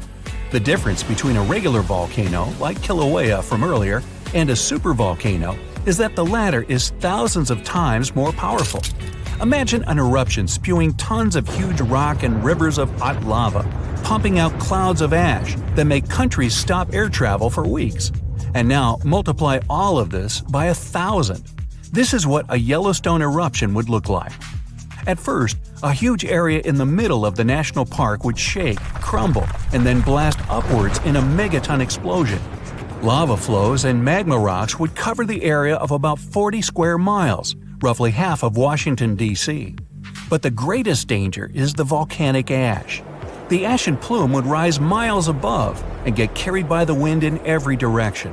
The difference between a regular volcano, like Kilauea from earlier, and a supervolcano is that the latter is thousands of times more powerful. Imagine an eruption spewing tons of huge rock and rivers of hot lava, pumping out clouds of ash that make countries stop air travel for weeks. And now multiply all of this by 1,000. This is what a Yellowstone eruption would look like. At first, a huge area in the middle of the national park would shake, crumble, and then blast upwards in a megaton explosion. Lava flows and magma rocks would cover the area of about 40 square miles, roughly half of Washington, D.C. But the greatest danger is the volcanic ash. The ashen plume would rise miles above and get carried by the wind in every direction.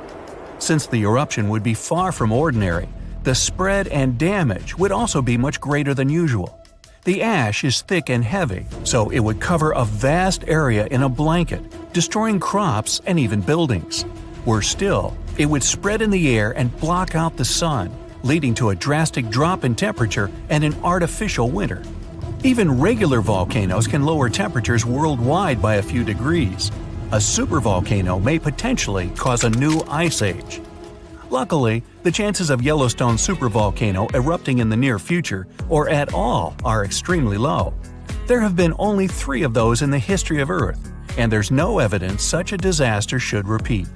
Since the eruption would be far from ordinary, the spread and damage would also be much greater than usual. The ash is thick and heavy, so it would cover a vast area in a blanket, destroying crops and even buildings. Worse still, it would spread in the air and block out the sun, leading to a drastic drop in temperature and an artificial winter. Even regular volcanoes can lower temperatures worldwide by a few degrees. A supervolcano may potentially cause a new ice age. Luckily, the chances of Yellowstone supervolcano erupting in the near future, or at all, are extremely low. There have been only 3 of those in the history of Earth, and there's no evidence such a disaster should repeat.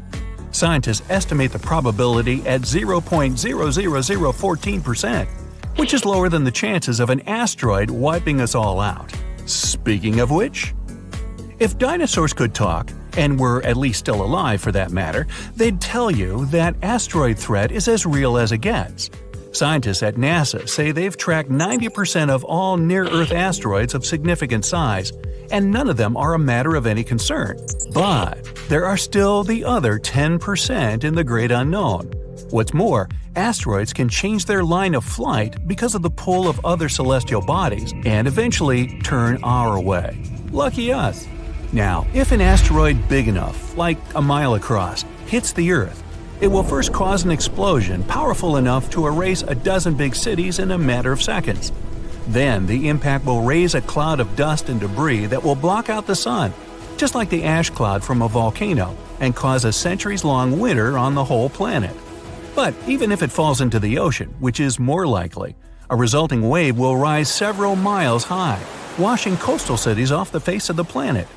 Scientists estimate the probability at 0.00014%, which is lower than the chances of an asteroid wiping us all out. Speaking of which, if dinosaurs could talk, and were at least still alive for that matter, they'd tell you that asteroid threat is as real as it gets. Scientists at NASA say they've tracked 90% of all near-Earth asteroids of significant size, and none of them are a matter of any concern. But there are still the other 10% in the great unknown. What's more, asteroids can change their line of flight because of the pull of other celestial bodies and eventually turn our way. Lucky us! Now, if an asteroid big enough, like a mile across, hits the Earth, it will first cause an explosion powerful enough to erase a dozen big cities in a matter of seconds. Then the impact will raise a cloud of dust and debris that will block out the sun, just like the ash cloud from a volcano, and cause a centuries-long winter on the whole planet. But even if it falls into the ocean, which is more likely, a resulting wave will rise several miles high, washing coastal cities off the face of the planet.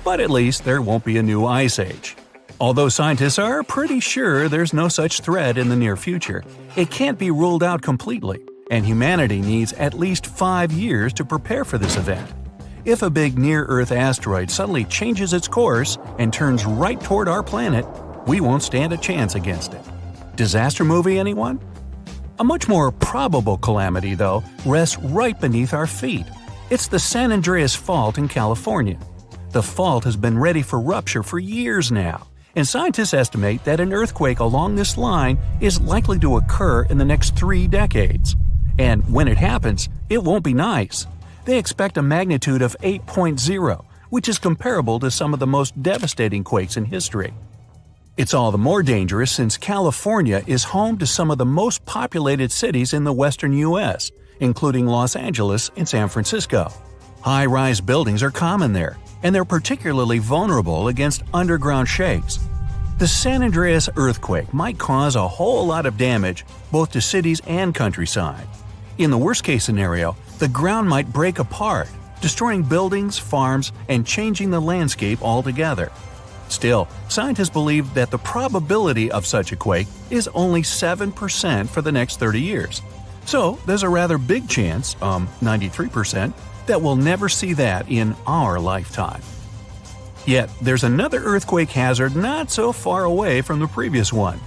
But at least there won't be a new ice age. Although scientists are pretty sure there's no such threat in the near future, it can't be ruled out completely, and humanity needs at least 5 years to prepare for this event. If a big near-Earth asteroid suddenly changes its course and turns right toward our planet, we won't stand a chance against it. Disaster movie, anyone? A much more probable calamity, though, rests right beneath our feet. It's the San Andreas Fault in California. The fault has been ready for rupture for years now, and scientists estimate that an earthquake along this line is likely to occur in the next 3 decades. And when it happens, it won't be nice. They expect a magnitude of 8.0, which is comparable to some of the most devastating quakes in history. It's all the more dangerous since California is home to some of the most populated cities in the western U.S., including Los Angeles and San Francisco. High-rise buildings are common there, and they're particularly vulnerable against underground shakes. The San Andreas earthquake might cause a whole lot of damage both to cities and countryside. In the worst-case scenario, the ground might break apart, destroying buildings, farms, and changing the landscape altogether. Still, scientists believe that the probability of such a quake is only 7% for the next 30 years. So there's a rather big chance, 93%, that we'll never see that in our lifetime. Yet, there's another earthquake hazard not so far away from the previous one: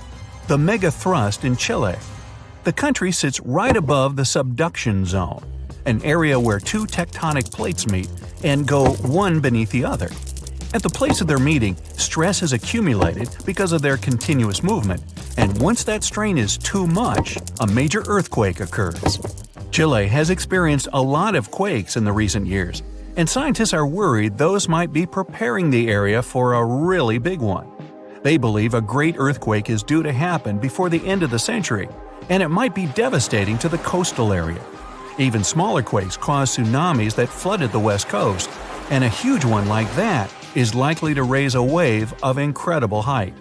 the megathrust in Chile. The country sits right above the subduction zone. an area where two tectonic plates meet and go one beneath the other. At the place of their meeting, stress is accumulated because of their continuous movement, and once that strain is too much, a major earthquake occurs. Chile has experienced a lot of quakes in the recent years, and scientists are worried those might be preparing the area for a really big one. They believe a great earthquake is due to happen before the end of the century, and it might be devastating to the coastal area. Even smaller quakes caused tsunamis that flooded the west coast, and a huge one like that is likely to raise a wave of incredible height.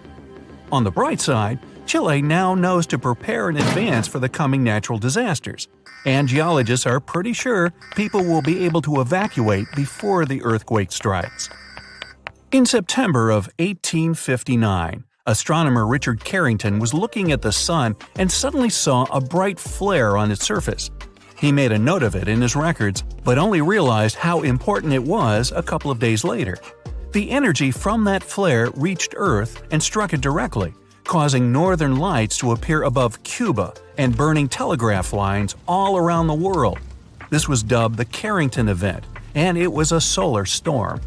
On the bright side, Chile now knows to prepare in advance for the coming natural disasters, and geologists are pretty sure people will be able to evacuate before the earthquake strikes. In September of 1859, astronomer Richard Carrington was looking at the sun and suddenly saw a bright flare on its surface. He made a note of it in his records, but only realized how important it was a couple of days later. The energy from that flare reached Earth and struck it directly, causing northern lights to appear above Cuba and burning telegraph lines all around the world. This was dubbed the Carrington event, and it was a solar storm.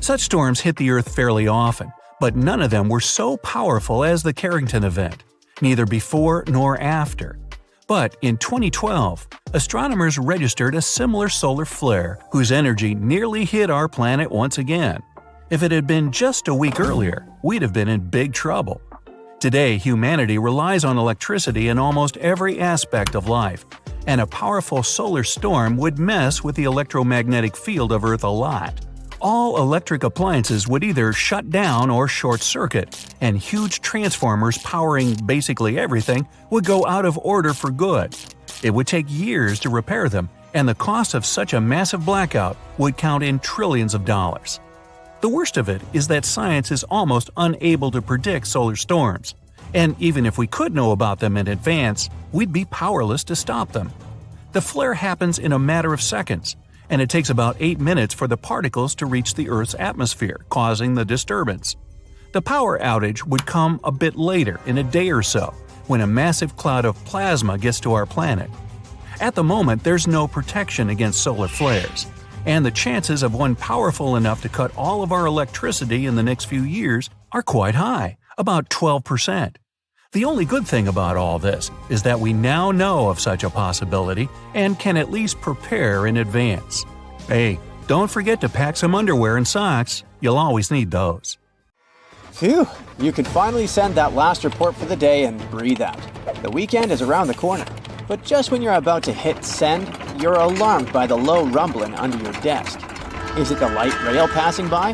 Such storms hit the Earth fairly often, but none of them were so powerful as the Carrington event, neither before nor after. But in 2012, astronomers registered a similar solar flare whose energy nearly hit our planet once again. If it had been just a week earlier, we'd have been in big trouble. Today, humanity relies on electricity in almost every aspect of life, and a powerful solar storm would mess with the electromagnetic field of Earth a lot. All electric appliances would either shut down or short-circuit, and huge transformers powering basically everything would go out of order for good. It would take years to repair them, and the cost of such a massive blackout would count in trillions of dollars. The worst of it is that science is almost unable to predict solar storms, and even if we could know about them in advance, we'd be powerless to stop them. The flare happens in a matter of seconds, and it takes about 8 minutes for the particles to reach the Earth's atmosphere, causing the disturbance. The power outage would come a bit later, in a day or so, when a massive cloud of plasma gets to our planet. At the moment, there's no protection against solar flares, and the chances of one powerful enough to cut all of our electricity in the next few years are quite high, about 12%. The only good thing about all this is that we now know of such a possibility and can at least prepare in advance. Hey, don't forget to pack some underwear and socks. You'll always need those.
Phew, you can finally send that last report for the day and breathe out. The weekend is around the corner. But just when you're about to hit send, you're alarmed by the low rumbling under your desk. Is it the light rail passing by?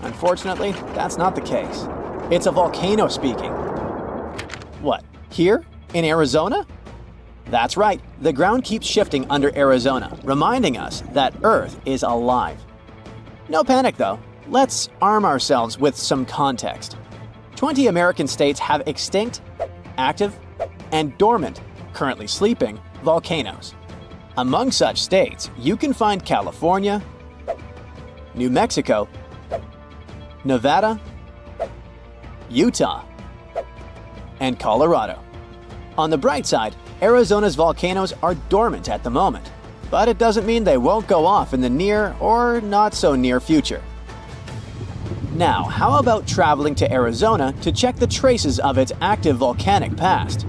Unfortunately, that's not the case. It's a volcano speaking. What, here? In Arizona? That's right, the ground keeps shifting under Arizona, reminding us that Earth is alive. No panic though, let's arm ourselves with some context. 20 American states have extinct, active, and dormant, currently sleeping, volcanoes. Among such states, you can find California, New Mexico, Nevada, Utah, and Colorado. On the bright side, Arizona's volcanoes are dormant at the moment, but it doesn't mean they won't go off in the near or not so near future. Now, how about traveling to Arizona to check the traces of its active volcanic past?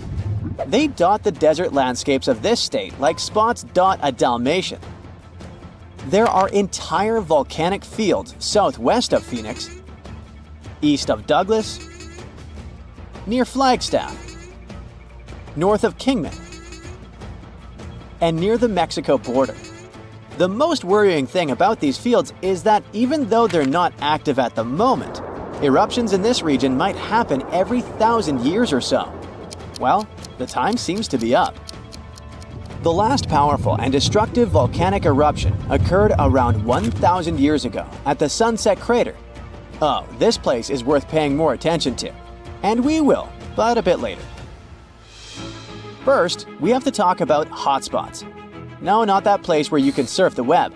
They dot the desert landscapes of this state like spots dot a Dalmatian. There are entire volcanic fields southwest of Phoenix, east of Douglas, near Flagstaff, north of Kingman, and near the Mexico border. The most worrying thing about these fields is that even though they're not active at the moment, eruptions in this region might happen every 1,000 years or so. Well, the time seems to be up. The last powerful and destructive volcanic eruption occurred around 1,000 years ago at the Sunset Crater. Oh, this place is worth paying more attention to. And we will, but a bit later. First, we have to talk about hotspots. No, not that place where you can surf the web.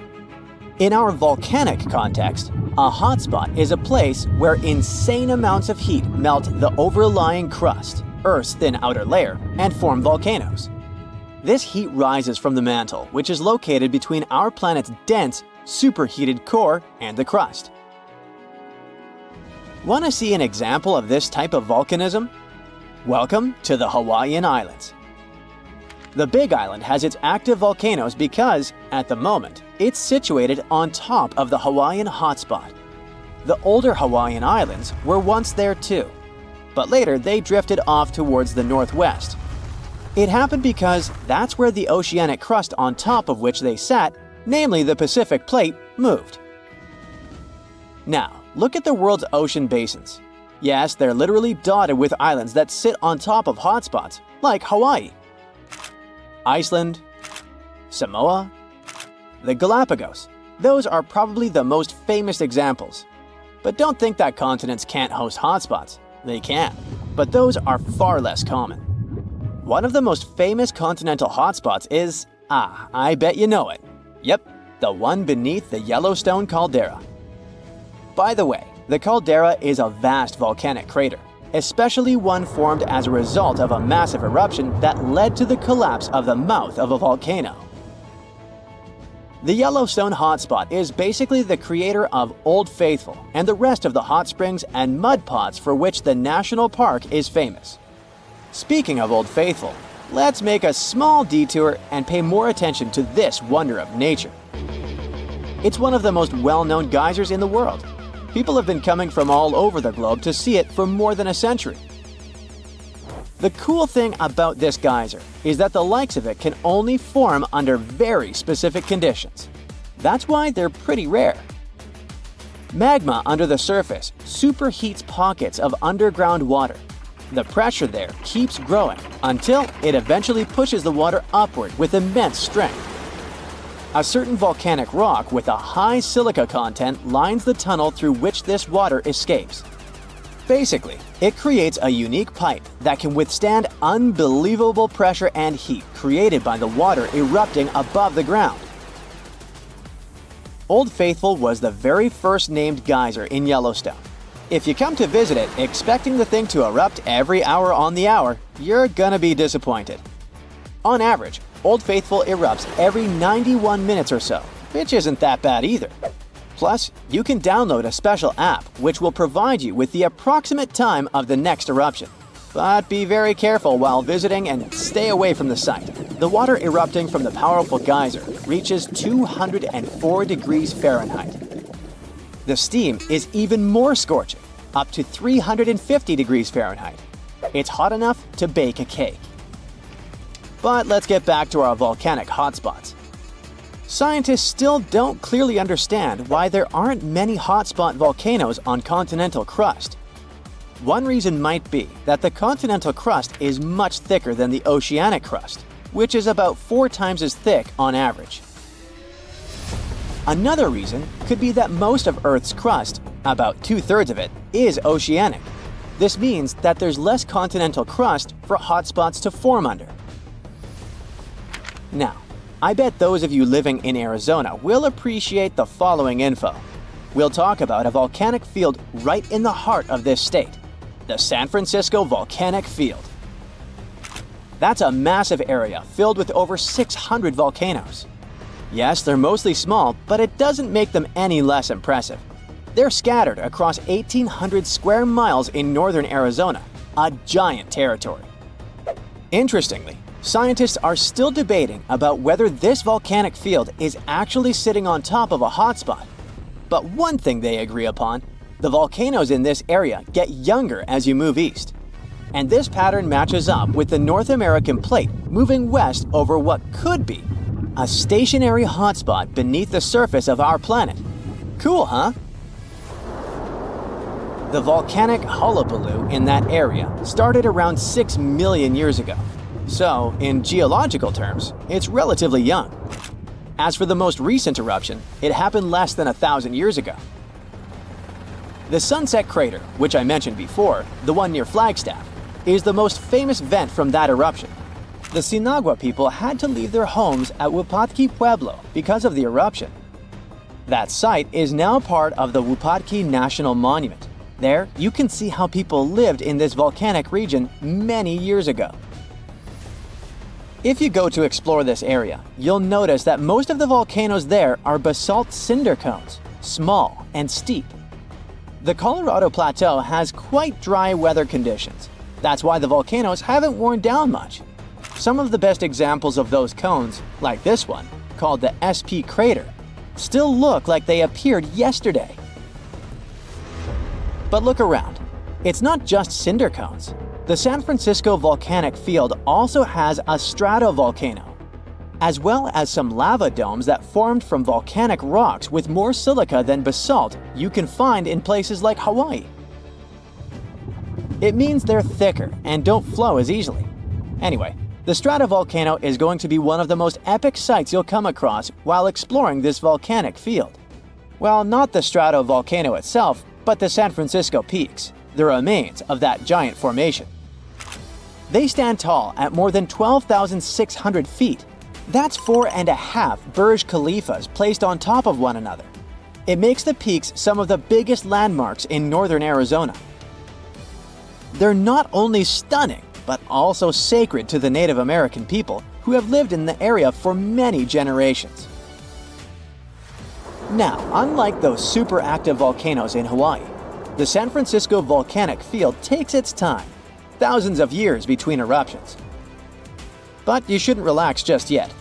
In our volcanic context, a hotspot is a place where insane amounts of heat melt the overlying crust, Earth's thin outer layer, and form volcanoes. This heat rises from the mantle, which is located between our planet's dense, superheated core and the crust. Want to see an example of this type of volcanism? Welcome to the Hawaiian Islands. The Big Island has its active volcanoes because, at the moment, it's situated on top of the Hawaiian hotspot. The older Hawaiian Islands were once there too, but later they drifted off towards the northwest. It happened because that's where the oceanic crust on top of which they sat, namely the Pacific Plate, moved. Now, look at the world's ocean basins. Yes, they're literally dotted with islands that sit on top of hotspots, like Hawaii, Iceland, Samoa, the Galapagos. Those are probably the most famous examples. But don't think that continents can't host hotspots. They can, but those are far less common. One of the most famous continental hotspots is, I bet you know it. Yep, the one beneath the Yellowstone caldera. By the way, the caldera is a vast volcanic crater, especially one formed as a result of a massive eruption that led to the collapse of the mouth of a volcano. The Yellowstone hotspot is basically the creator of Old Faithful and the rest of the hot springs and mud pots for which the national park is famous. Speaking of Old Faithful, let's make a small detour and pay more attention to this wonder of nature. It's one of the most well-known geysers in the world. People have been coming from all over the globe to see it for more than a century. The cool thing about this geyser is that the likes of it can only form under very specific conditions. That's why they're pretty rare. Magma under the surface superheats pockets of underground water. The pressure there keeps growing until it eventually pushes the water upward with immense strength. A certain volcanic rock with a high silica content lines the tunnel through which this water escapes. Basically, it creates a unique pipe that can withstand unbelievable pressure and heat created by the water erupting above the ground. Old Faithful was the very first named geyser in Yellowstone. If you come to visit it expecting the thing to erupt every hour on the hour, you're gonna be disappointed. On average, Old Faithful erupts every 91 minutes or so, which isn't that bad either. Plus, you can download a special app which will provide you with the approximate time of the next eruption. But be very careful while visiting and stay away from the site. The water erupting from the powerful geyser reaches 204 degrees Fahrenheit. The steam is even more scorching, up to 350 degrees Fahrenheit. It's hot enough to bake a cake. But let's get back to our volcanic hotspots. Scientists still don't clearly understand why there aren't many hotspot volcanoes on continental crust. One reason might be that the continental crust is much thicker than the oceanic crust, which is about 4 times as thick on average. Another reason could be that most of Earth's crust, about 2/3 of it, is oceanic. This means that there's less continental crust for hotspots to form under. Now, I bet those of you living in Arizona will appreciate the following info. We'll talk about a volcanic field right in the heart of this state, the San Francisco Volcanic Field. That's a massive area filled with over 600 volcanoes. Yes, they're mostly small, but it doesn't make them any less impressive. They're scattered across 1,800 square miles in northern Arizona, a giant territory. Interestingly, scientists are still debating about whether this volcanic field is actually sitting on top of a hotspot. But one thing they agree upon, the volcanoes in this area get younger as you move east. And this pattern matches up with the North American plate moving west over what could be a stationary hotspot beneath the surface of our planet. Cool, huh? The volcanic hullabaloo in that area started around 6 million years ago. So, in geological terms, it's relatively young. As for the most recent eruption, it happened less than 1,000 years ago. The Sunset Crater, which I mentioned before, the one near Flagstaff, is the most famous vent from that eruption. The Sinagua people had to leave their homes at Wupatki Pueblo because of the eruption. That site is now part of the Wupatki National Monument. There, you can see how people lived in this volcanic region many years ago. If you go to explore this area, you'll notice that most of the volcanoes there are basalt cinder cones, small and steep. The Colorado Plateau has quite dry weather conditions. That's why the volcanoes haven't worn down much. Some of the best examples of those cones, like this one, called the SP crater, still look like they appeared yesterday. But look around. It's not just cinder cones. The San Francisco volcanic field also has a stratovolcano, as well as some lava domes that formed from volcanic rocks with more silica than basalt you can find in places like Hawaii. It means they're thicker and don't flow as easily. Anyway, the stratovolcano is going to be one of the most epic sights you'll come across while exploring this volcanic field. Well, not the stratovolcano itself, but the San Francisco peaks, the remains of that giant formation. They stand tall at more than 12,600 feet. That's 4.5 Burj Khalifas placed on top of one another. It makes the peaks some of the biggest landmarks in northern Arizona. They're not only stunning, but also sacred to the Native American people who have lived in the area for many generations. Now, unlike those super active volcanoes in Hawaii, the San Francisco volcanic field takes its time, thousands of years between eruptions. But you shouldn't relax just yet.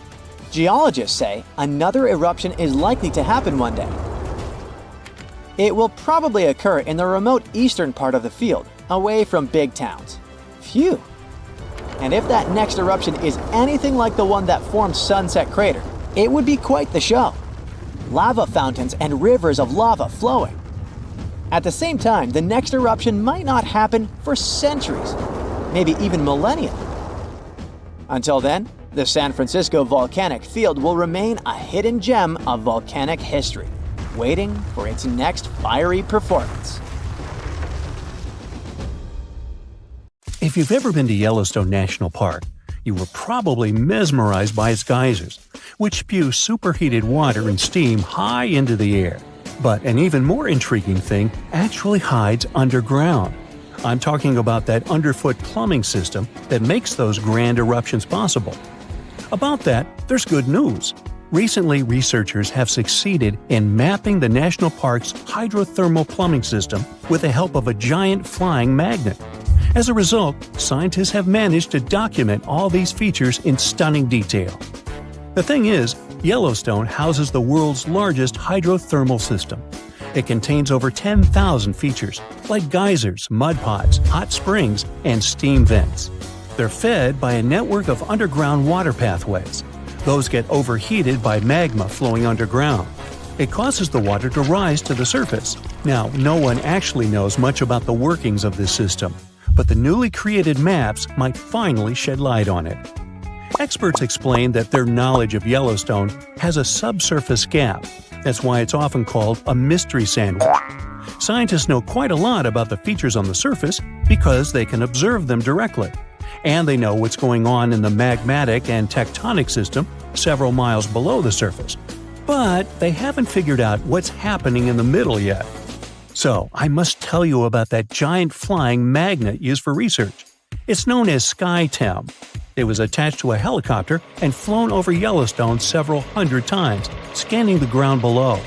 Geologists say another eruption is likely to happen one day. It will probably occur in the remote eastern part of the field, away from big towns. Phew! And if that next eruption is anything like the one that formed Sunset Crater, it would be quite the show. Lava fountains and rivers of lava flowing. At the same time, the next eruption might not happen for centuries, maybe even millennia. Until then, the San Francisco volcanic field will remain a hidden gem of volcanic history, waiting for its next fiery performance.
If you've ever been to Yellowstone National Park, you were probably mesmerized by its geysers, which spew superheated water and steam high into the air. But an even more intriguing thing actually hides underground. I'm talking about that underfoot plumbing system that makes those grand eruptions possible. About that, there's good news. Recently, researchers have succeeded in mapping the national park's hydrothermal plumbing system with the help of a giant flying magnet. As a result, scientists have managed to document all these features in stunning detail. The thing is, Yellowstone houses the world's largest hydrothermal system. It contains over 10,000 features, like geysers, mud pots, hot springs, and steam vents. They're fed by a network of underground water pathways. Those get overheated by magma flowing underground. It causes the water to rise to the surface. Now, no one actually knows much about the workings of this system, but the newly created maps might finally shed light on it. Experts explain that their knowledge of Yellowstone has a subsurface gap. That's why it's often called a mystery sandwich. Scientists know quite a lot about the features on the surface because they can observe them directly. And they know what's going on in the magmatic and tectonic system several miles below the surface. But they haven't figured out what's happening in the middle yet. So, I must tell you about that giant flying magnet used for research. It's known as SkyTem. It was attached to a helicopter and flown over Yellowstone several hundred times, scanning the ground below.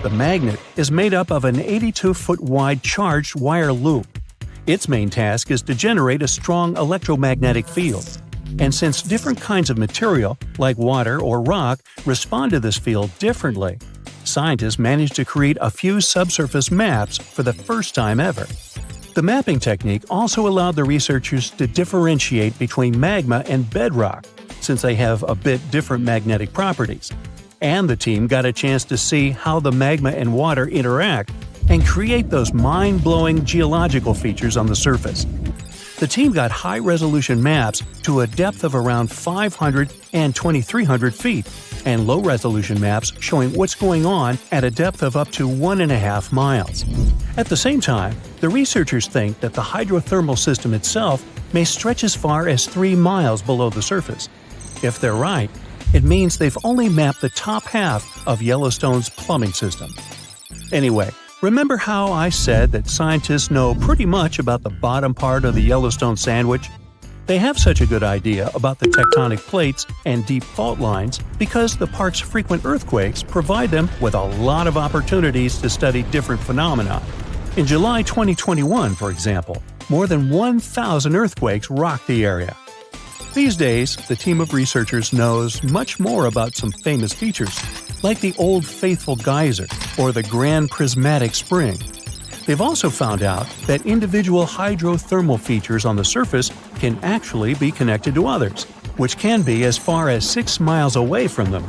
The magnet is made up of an 82-foot wide charged wire loop. Its main task is to generate a strong electromagnetic field. And since different kinds of material, like water or rock, respond to this field differently, scientists managed to create a few subsurface maps for the first time ever. The mapping technique also allowed the researchers to differentiate between magma and bedrock, since they have a bit different magnetic properties. And the team got a chance to see how the magma and water interact and create those mind-blowing geological features on the surface. The team got high-resolution maps to a depth of around 500 and 2,300 feet, and low-resolution maps showing what's going on at a depth of up to 1.5 miles. At the same time, the researchers think that the hydrothermal system itself may stretch as far as 3 miles below the surface. If they're right, it means they've only mapped the top half of Yellowstone's plumbing system. Anyway, remember how I said that scientists know pretty much about the bottom part of the Yellowstone sandwich? They have such a good idea about the tectonic plates and deep fault lines because the park's frequent earthquakes provide them with a lot of opportunities to study different phenomena. In July 2021, for example, more than 1,000 earthquakes rocked the area. These days, the team of researchers knows much more about some famous features, like the Old Faithful Geyser or the Grand Prismatic Spring. They've also found out that individual hydrothermal features on the surface can actually be connected to others, which can be as far as 6 miles away from them.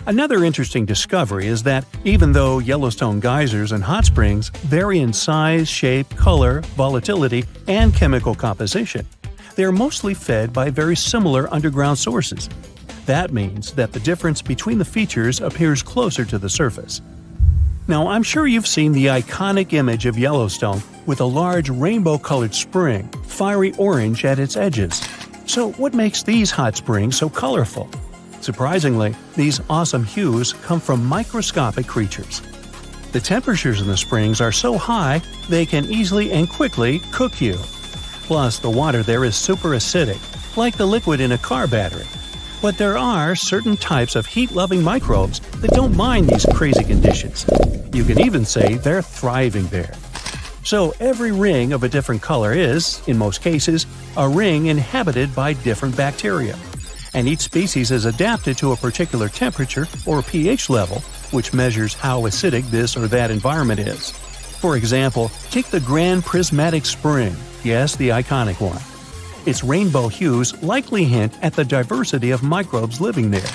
Another interesting discovery is that even though Yellowstone geysers and hot springs vary in size, shape, color, volatility, and chemical composition, they are mostly fed by very similar underground sources. That means that the difference between the features appears closer to the surface. Now, I'm sure you've seen the iconic image of Yellowstone with a large rainbow-colored spring, fiery orange at its edges. So what makes these hot springs so colorful? Surprisingly, these awesome hues come from microscopic creatures. The temperatures in the springs are so high they can easily and quickly cook you. Plus, the water there is super acidic, like the liquid in a car battery. But there are certain types of heat-loving microbes that don't mind these crazy conditions. You can even say they're thriving there. So every ring of a different color is, in most cases, a ring inhabited by different bacteria. And each species is adapted to a particular temperature or pH level, which measures how acidic this or that environment is. For example, take the Grand Prismatic Spring, yes, the iconic one. Its rainbow hues likely hint at the diversity of microbes living there.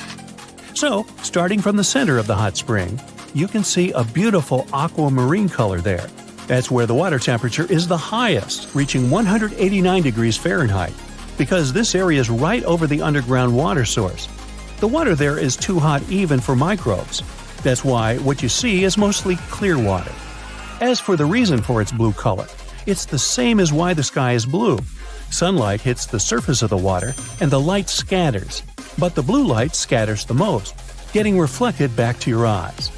So, starting from the center of the hot spring, you can see a beautiful aquamarine color there. That's where the water temperature is the highest, reaching 189 degrees Fahrenheit, because this area is right over the underground water source. The water there is too hot even for microbes. That's why what you see is mostly clear water. As for the reason for its blue color, it's the same as why the sky is blue. Sunlight hits the surface of the water and the light scatters, but the blue light scatters the most, getting reflected back to your eyes.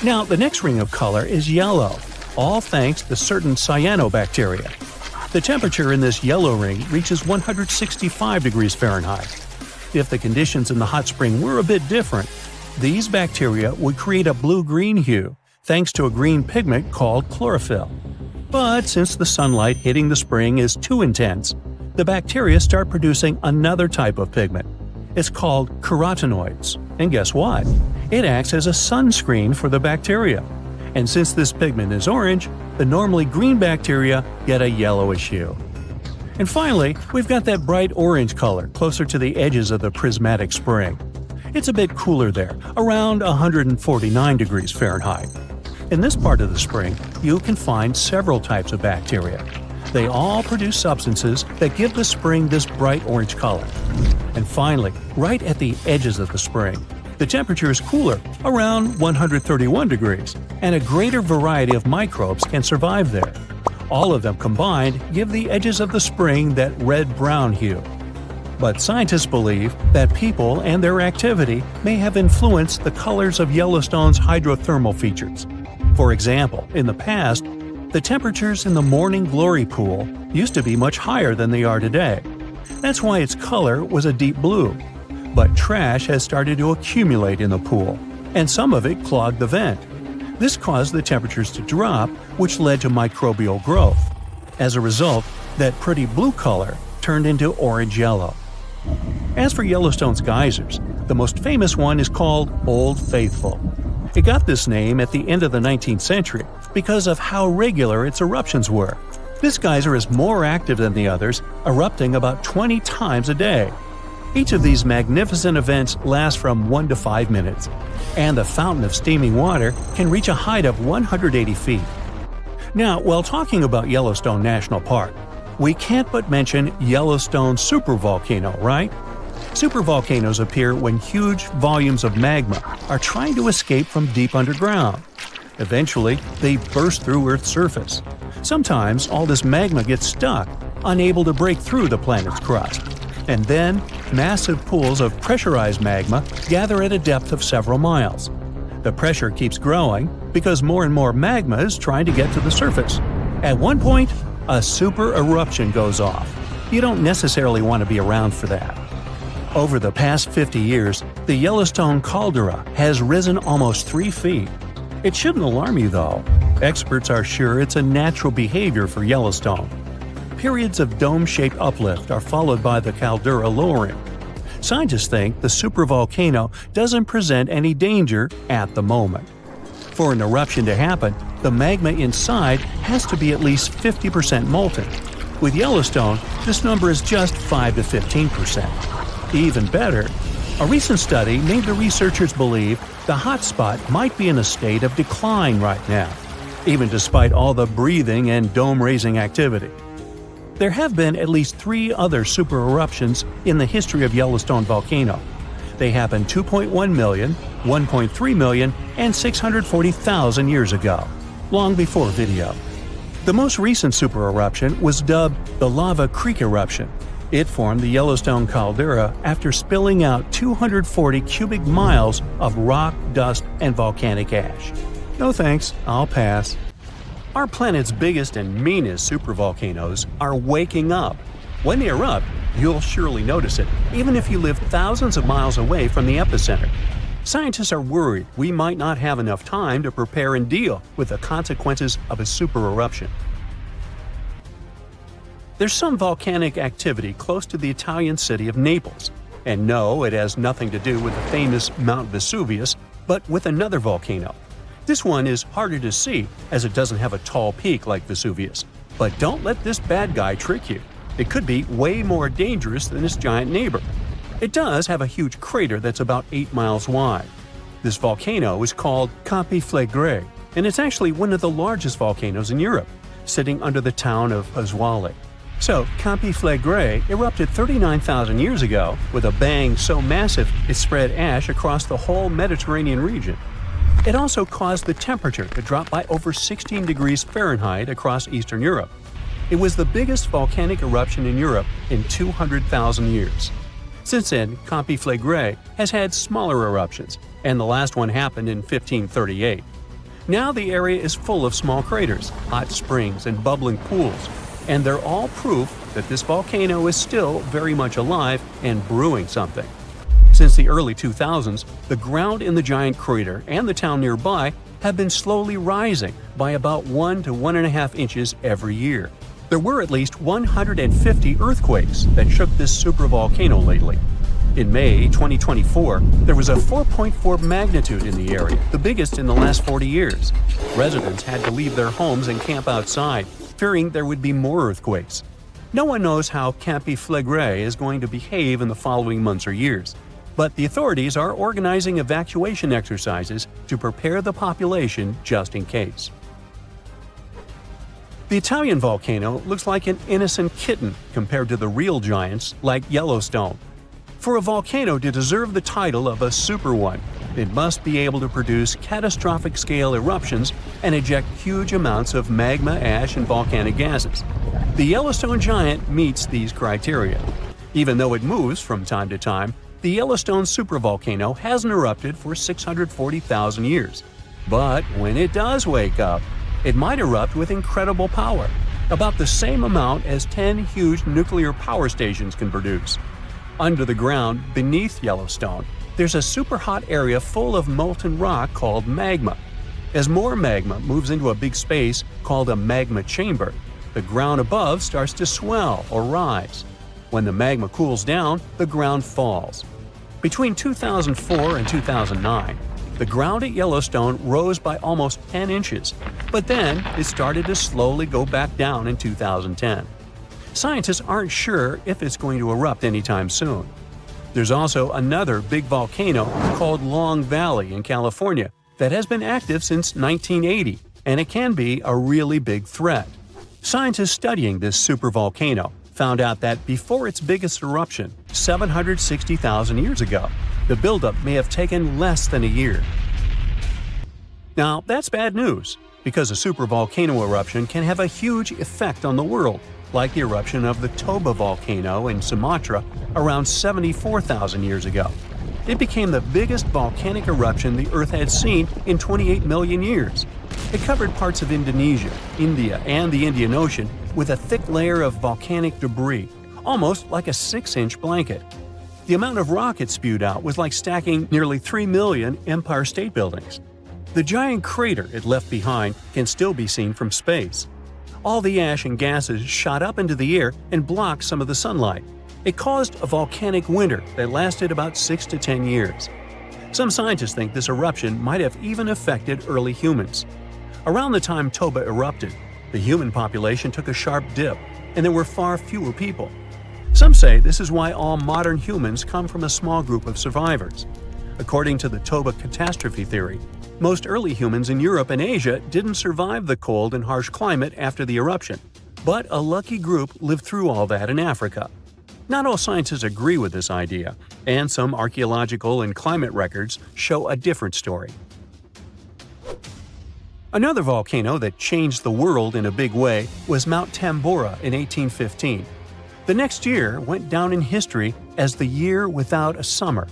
Now, the next ring of color is yellow, all thanks to certain cyanobacteria. The temperature in this yellow ring reaches 165 degrees Fahrenheit. If the conditions in the hot spring were a bit different, these bacteria would create a blue-green hue, thanks to a green pigment called chlorophyll. But since the sunlight hitting the spring is too intense, the bacteria start producing another type of pigment. It's called carotenoids. And guess what? It acts as a sunscreen for the bacteria. And since this pigment is orange, the normally green bacteria get a yellowish hue. And finally, we've got that bright orange color closer to the edges of the prismatic spring. It's a bit cooler there, around 149 degrees Fahrenheit. In this part of the spring, you can find several types of bacteria. They all produce substances that give the spring this bright orange color. And finally, right at the edges of the spring, the temperature is cooler, around 131 degrees, and a greater variety of microbes can survive there. All of them combined give the edges of the spring that red-brown hue. But scientists believe that people and their activity may have influenced the colors of Yellowstone's hydrothermal features. For example, in the past, the temperatures in the Morning Glory pool used to be much higher than they are today. That's why its color was a deep blue. But trash has started to accumulate in the pool, and some of it clogged the vent. This caused the temperatures to drop, which led to microbial growth. As a result, that pretty blue color turned into orange-yellow. As for Yellowstone's geysers, the most famous one is called Old Faithful. It got this name at the end of the 19th century because of how regular its eruptions were. This geyser is more active than the others, erupting about 20 times a day. Each of these magnificent events lasts from 1 to 5 minutes, and the fountain of steaming water can reach a height of 180 feet. Now, while talking about Yellowstone National Park, we can't but mention Yellowstone supervolcano, right? Supervolcanoes appear when huge volumes of magma are trying to escape from deep underground. Eventually, they burst through Earth's surface. Sometimes all this magma gets stuck, unable to break through the planet's crust. And then, massive pools of pressurized magma gather at a depth of several miles. The pressure keeps growing because more and more magma is trying to get to the surface. At one point, a super eruption goes off. You don't necessarily want to be around for that. Over the past 50 years, the Yellowstone caldera has risen almost 3 feet. It shouldn't alarm you though. Experts are sure it's a natural behavior for Yellowstone. Periods of dome-shaped uplift are followed by the caldera lowering. Scientists think the supervolcano doesn't present any danger at the moment. For an eruption to happen, the magma inside has to be at least 50% molten. With Yellowstone, this number is just 5 to 15%. Even better, a recent study made the researchers believe the hotspot might be in a state of decline right now, even despite all the breathing and dome-raising activity. There have been at least 3 other supereruptions in the history of Yellowstone volcano. They happened 2.1 million, 1.3 million, and 640,000 years ago, long before video. The most recent supereruption was dubbed the Lava Creek eruption. It formed the Yellowstone caldera after spilling out 240 cubic miles of rock, dust, and volcanic ash. No thanks, I'll pass. Our planet's biggest and meanest supervolcanoes are waking up. When they erupt, you'll surely notice it, even if you live thousands of miles away from the epicenter. Scientists are worried we might not have enough time to prepare and deal with the consequences of a supereruption. There's some volcanic activity close to the Italian city of Naples. And no, it has nothing to do with the famous Mount Vesuvius, but with another volcano. This one is harder to see as it doesn't have a tall peak like Vesuvius. But don't let this bad guy trick you. It could be way more dangerous than its giant neighbor. It does have a huge crater that's about 8 miles wide. This volcano is called Campi Flegrei, and it's actually one of the largest volcanoes in Europe, sitting under the town of Pasquale. So, Campi Flegrei erupted 39,000 years ago with a bang so massive it spread ash across the whole Mediterranean region. It also caused the temperature to drop by over 16 degrees Fahrenheit across Eastern Europe. It was the biggest volcanic eruption in Europe in 200,000 years. Since then, Campi Flegrei has had smaller eruptions, and the last one happened in 1538. Now the area is full of small craters, hot springs, and bubbling pools, and they're all proof that this volcano is still very much alive and brewing something. Since the early 2000s, the ground in the giant crater and the town nearby have been slowly rising by about 1 to 1.5 inches every year. There were at least 150 earthquakes that shook this supervolcano lately. In May 2024, there was a 4.4 magnitude in the area, the biggest in the last 40 years. Residents had to leave their homes and camp outside, fearing there would be more earthquakes. No one knows how Campi Flegrei is going to behave in the following months or years, but the authorities are organizing evacuation exercises to prepare the population just in case. The Italian volcano looks like an innocent kitten compared to the real giants like Yellowstone. For a volcano to deserve the title of a super one, it must be able to produce catastrophic-scale eruptions and eject huge amounts of magma, ash, and volcanic gases. The Yellowstone giant meets these criteria. Even though it moves from time to time, the Yellowstone supervolcano hasn't erupted for 640,000 years. But when it does wake up, it might erupt with incredible power, about the same amount as 10 huge nuclear power stations can produce. Under the ground, beneath Yellowstone, there's a superhot area full of molten rock called magma. As more magma moves into a big space called a magma chamber, the ground above starts to swell or rise. When the magma cools down, the ground falls. Between 2004 and 2009, the ground at Yellowstone rose by almost 10 inches, but then it started to slowly go back down in 2010. Scientists aren't sure if it's going to erupt anytime soon. There's also another big volcano called Long Valley in California that has been active since 1980, and it can be a really big threat. Scientists studying this supervolcano found out that before its biggest eruption, 760,000 years ago, the buildup may have taken less than a year. Now, that's bad news, because a supervolcano eruption can have a huge effect on the world, like the eruption of the Toba volcano in Sumatra around 74,000 years ago. It became the biggest volcanic eruption the Earth had seen in 28 million years. It covered parts of Indonesia, India, and the Indian Ocean with a thick layer of volcanic debris, almost like a 6-inch blanket. The amount of rock it spewed out was like stacking nearly 3 million Empire State Buildings. The giant crater it left behind can still be seen from space. All the ash and gases shot up into the air and blocked some of the sunlight. It caused a volcanic winter that lasted about 6 to 10 years. Some scientists think this eruption might have even affected early humans. Around the time Toba erupted, the human population took a sharp dip, and there were far fewer people. Some say this is why all modern humans come from a small group of survivors. According to the Toba catastrophe theory, most early humans in Europe and Asia didn't survive the cold and harsh climate after the eruption, but a lucky group lived through all that in Africa. Not all scientists agree with this idea, and some archaeological and climate records show a different story. Another volcano that changed the world in a big way was Mount Tambora in 1815. The next year went down in history as the year without a summer.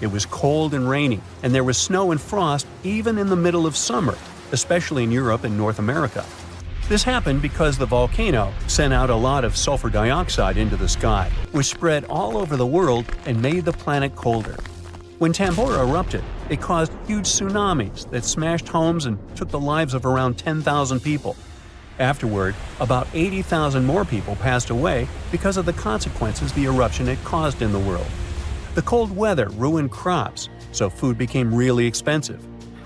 It was cold and rainy, and there was snow and frost even in the middle of summer, especially in Europe and North America. This happened because the volcano sent out a lot of sulfur dioxide into the sky, which spread all over the world and made the planet colder. When Tambora erupted, it caused huge tsunamis that smashed homes and took the lives of around 10,000 people. Afterward, about 80,000 more people passed away because of the consequences the eruption had caused in the world. The cold weather ruined crops, so food became really expensive.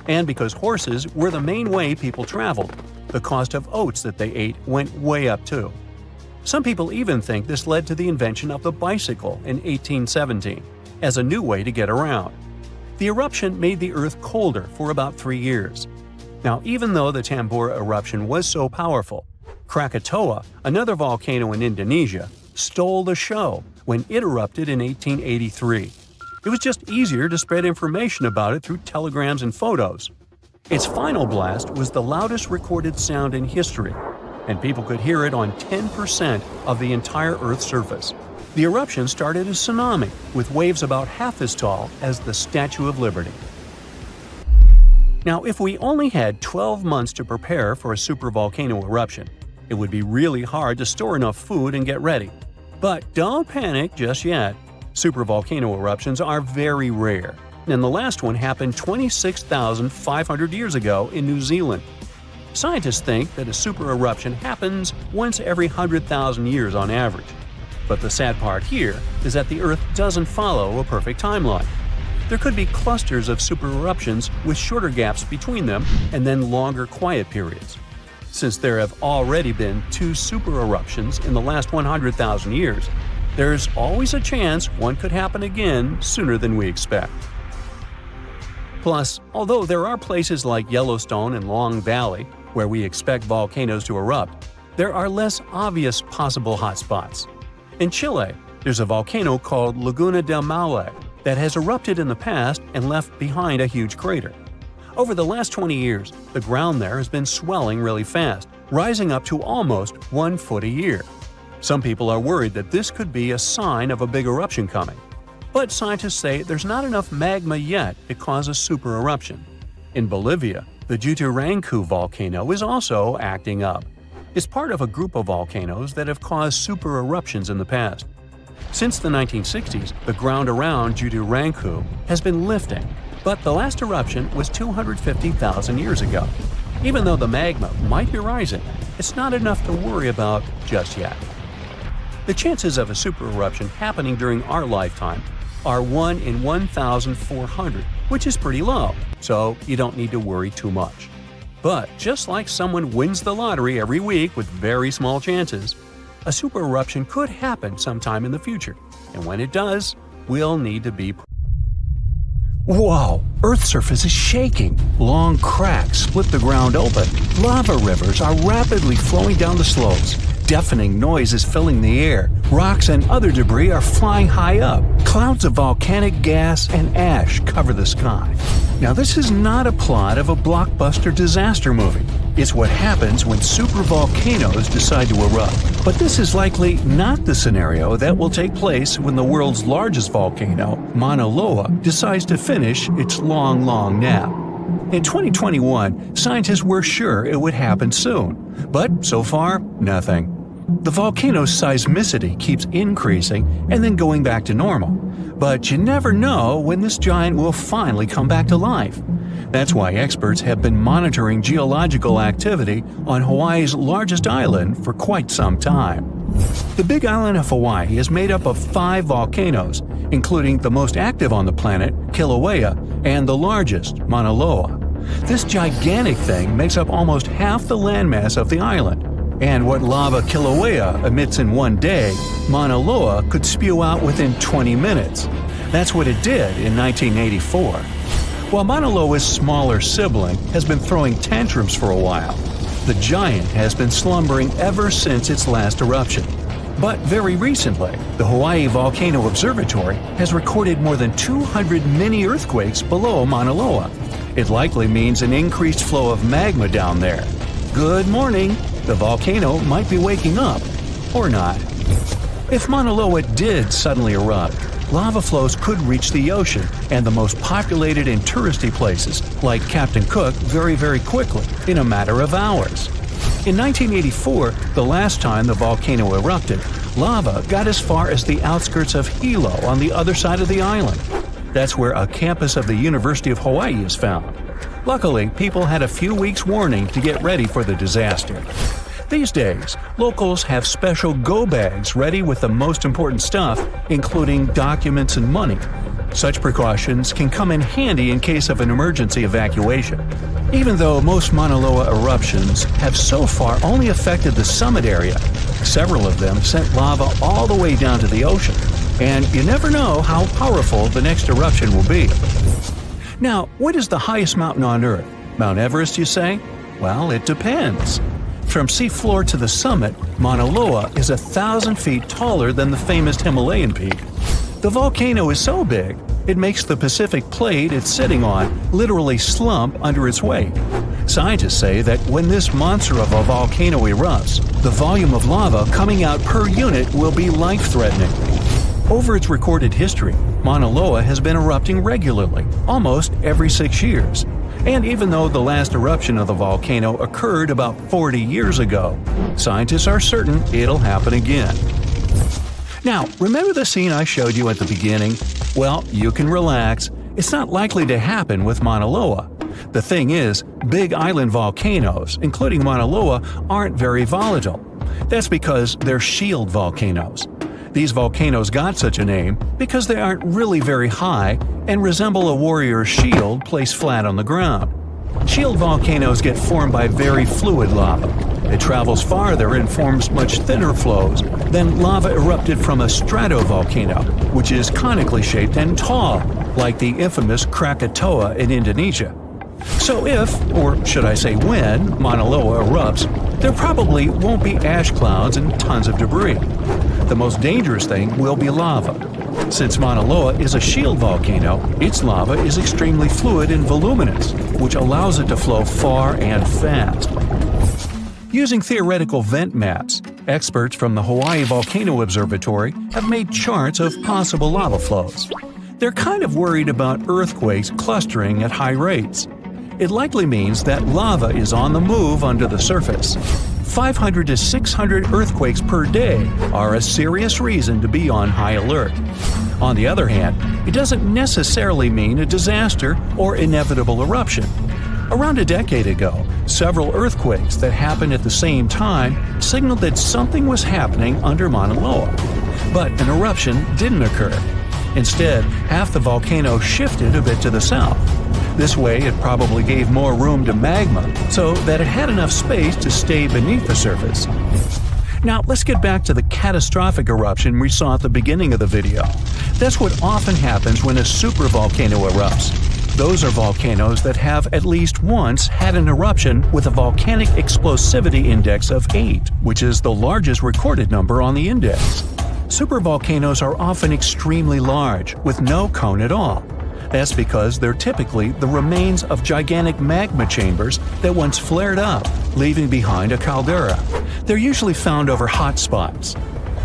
And because horses were the main way people traveled, the cost of oats that they ate went way up too. Some people even think this led to the invention of the bicycle in 1817 as a new way to get around. The eruption made the Earth colder for about 3 years. Now, even though the Tambora eruption was so powerful, Krakatoa, another volcano in Indonesia, stole the show when it erupted in 1883. It was just easier to spread information about it through telegrams and photos. Its final blast was the loudest recorded sound in history, and people could hear it on 10% of the entire Earth's surface. The eruption started a tsunami, with waves about half as tall as the Statue of Liberty. Now, if we only had 12 months to prepare for a supervolcano eruption, it would be really hard to store enough food and get ready. But don't panic just yet. Supervolcano eruptions are very rare, and the last one happened 26,500 years ago in New Zealand. Scientists think that a super eruption happens once every 100,000 years on average. But the sad part here is that the Earth doesn't follow a perfect timeline. There could be clusters of super eruptions with shorter gaps between them and then longer quiet periods. Since there have already been 2 super eruptions in the last 100,000 years, there's always a chance one could happen again sooner than we expect. Plus, although there are places like Yellowstone and Long Valley where we expect volcanoes to erupt, there are less obvious possible hotspots. In Chile, there's a volcano called Laguna del Maule that has erupted in the past and left behind a huge crater. Over the last 20 years, the ground there has been swelling really fast, rising up to almost 1 foot a year. Some people are worried that this could be a sign of a big eruption coming. But scientists say there's not enough magma yet to cause a super eruption. In Bolivia, the Juturancu volcano is also acting up. It's part of a group of volcanoes that have caused super eruptions in the past. Since the 1960s, the ground around Juturancu has been lifting, but the last eruption was 250,000 years ago. Even though the magma might be rising, it's not enough to worry about just yet. The chances of a super eruption happening during our lifetime are 1 in 1,400, which is pretty low, so you don't need to worry too much. But just like someone wins the lottery every week with very small chances, a super eruption could happen sometime in the future, and when it does, we'll need to be. Whoa! Earth's surface is shaking. Long cracks split the ground open. Lava rivers are rapidly flowing down the slopes. Deafening noise is filling the air. Rocks and other debris are flying high up. Clouds of volcanic gas and ash cover the sky. Now, this is not a plot of a blockbuster disaster movie. It's what happens when supervolcanoes decide to erupt. But this is likely not the scenario that will take place when the world's largest volcano, Mauna Loa, decides to finish its long nap. In 2021, scientists were sure it would happen soon, but so far, nothing. The volcano's seismicity keeps increasing and then going back to normal. But you never know when this giant will finally come back to life. That's why experts have been monitoring geological activity on Hawaii's largest island for quite some time. The Big Island of Hawaii is made up of 5 volcanoes, including the most active on the planet, Kilauea, and the largest, Mauna Loa. This gigantic thing makes up almost half the landmass of the island. And what lava Kilauea emits in one day, Mauna Loa could spew out within 20 minutes. That's what it did in 1984. While Mauna Loa's smaller sibling has been throwing tantrums for a while, the giant has been slumbering ever since its last eruption. But very recently, the Hawaii Volcano Observatory has recorded more than 200 mini-earthquakes below Mauna Loa. It likely means an increased flow of magma down there. Good morning! The volcano might be waking up, or not. If Mauna Loa did suddenly erupt, lava flows could reach the ocean and the most populated and touristy places, like Captain Cook, very quickly, in a matter of hours. In 1984, the last time the volcano erupted, lava got as far as the outskirts of Hilo on the other side of the island. That's where a campus of the University of Hawaii is found. Luckily, people had a few weeks' warning to get ready for the disaster. These days, locals have special go bags ready with the most important stuff, including documents and money. Such precautions can come in handy in case of an emergency evacuation. Even though most Mauna Loa eruptions have so far only affected the summit area, several of them sent lava all the way down to the ocean, and you never know how powerful the next eruption will be. Now, what is the highest mountain on Earth? Mount Everest, you say? Well, it depends. From seafloor to the summit, Mauna Loa is 1,000 feet taller than the famous Himalayan peak. The volcano is so big, it makes the Pacific plate it's sitting on literally slump under its weight. Scientists say that when this monster of a volcano erupts, the volume of lava coming out per unit will be life-threatening. Over its recorded history, Mauna Loa has been erupting regularly, almost every 6 years. And even though the last eruption of the volcano occurred about 40 years ago, scientists are certain it'll happen again. Now, remember the scene I showed you at the beginning? Well, you can relax. It's not likely to happen with Mauna Loa. The thing is, big island volcanoes, including Mauna Loa, aren't very volatile. That's because they're shield volcanoes. These volcanoes got such a name because they aren't really very high and resemble a warrior's shield placed flat on the ground. Shield volcanoes get formed by very fluid lava. It travels farther and forms much thinner flows than lava erupted from a stratovolcano, which is conically shaped and tall, like the infamous Krakatoa in Indonesia. So if, or should I say when, Mauna Loa erupts, there probably won't be ash clouds and tons of debris. The most dangerous thing will be lava. Since Mauna Loa is a shield volcano, its lava is extremely fluid and voluminous, which allows it to flow far and fast. Using theoretical vent maps, experts from the Hawaii Volcano Observatory have made charts of possible lava flows. They're kind of worried about earthquakes clustering at high rates. It likely means that lava is on the move under the surface. 500 to 600 earthquakes per day are a serious reason to be on high alert. On the other hand, it doesn't necessarily mean a disaster or inevitable eruption. Around a decade ago, several earthquakes that happened at the same time signaled that something was happening under Mauna Loa. But an eruption didn't occur. Instead, half the volcano shifted a bit to the south. This way, it probably gave more room to magma so that it had enough space to stay beneath the surface. Now, let's get back to the catastrophic eruption we saw at the beginning of the video. That's what often happens when a supervolcano erupts. Those are volcanoes that have at least once had an eruption with a volcanic explosivity index of 8, which is the largest recorded number on the index. Supervolcanoes are often extremely large, with no cone at all. That's because they're typically the remains of gigantic magma chambers that once flared up, leaving behind a caldera. They're usually found over hot spots.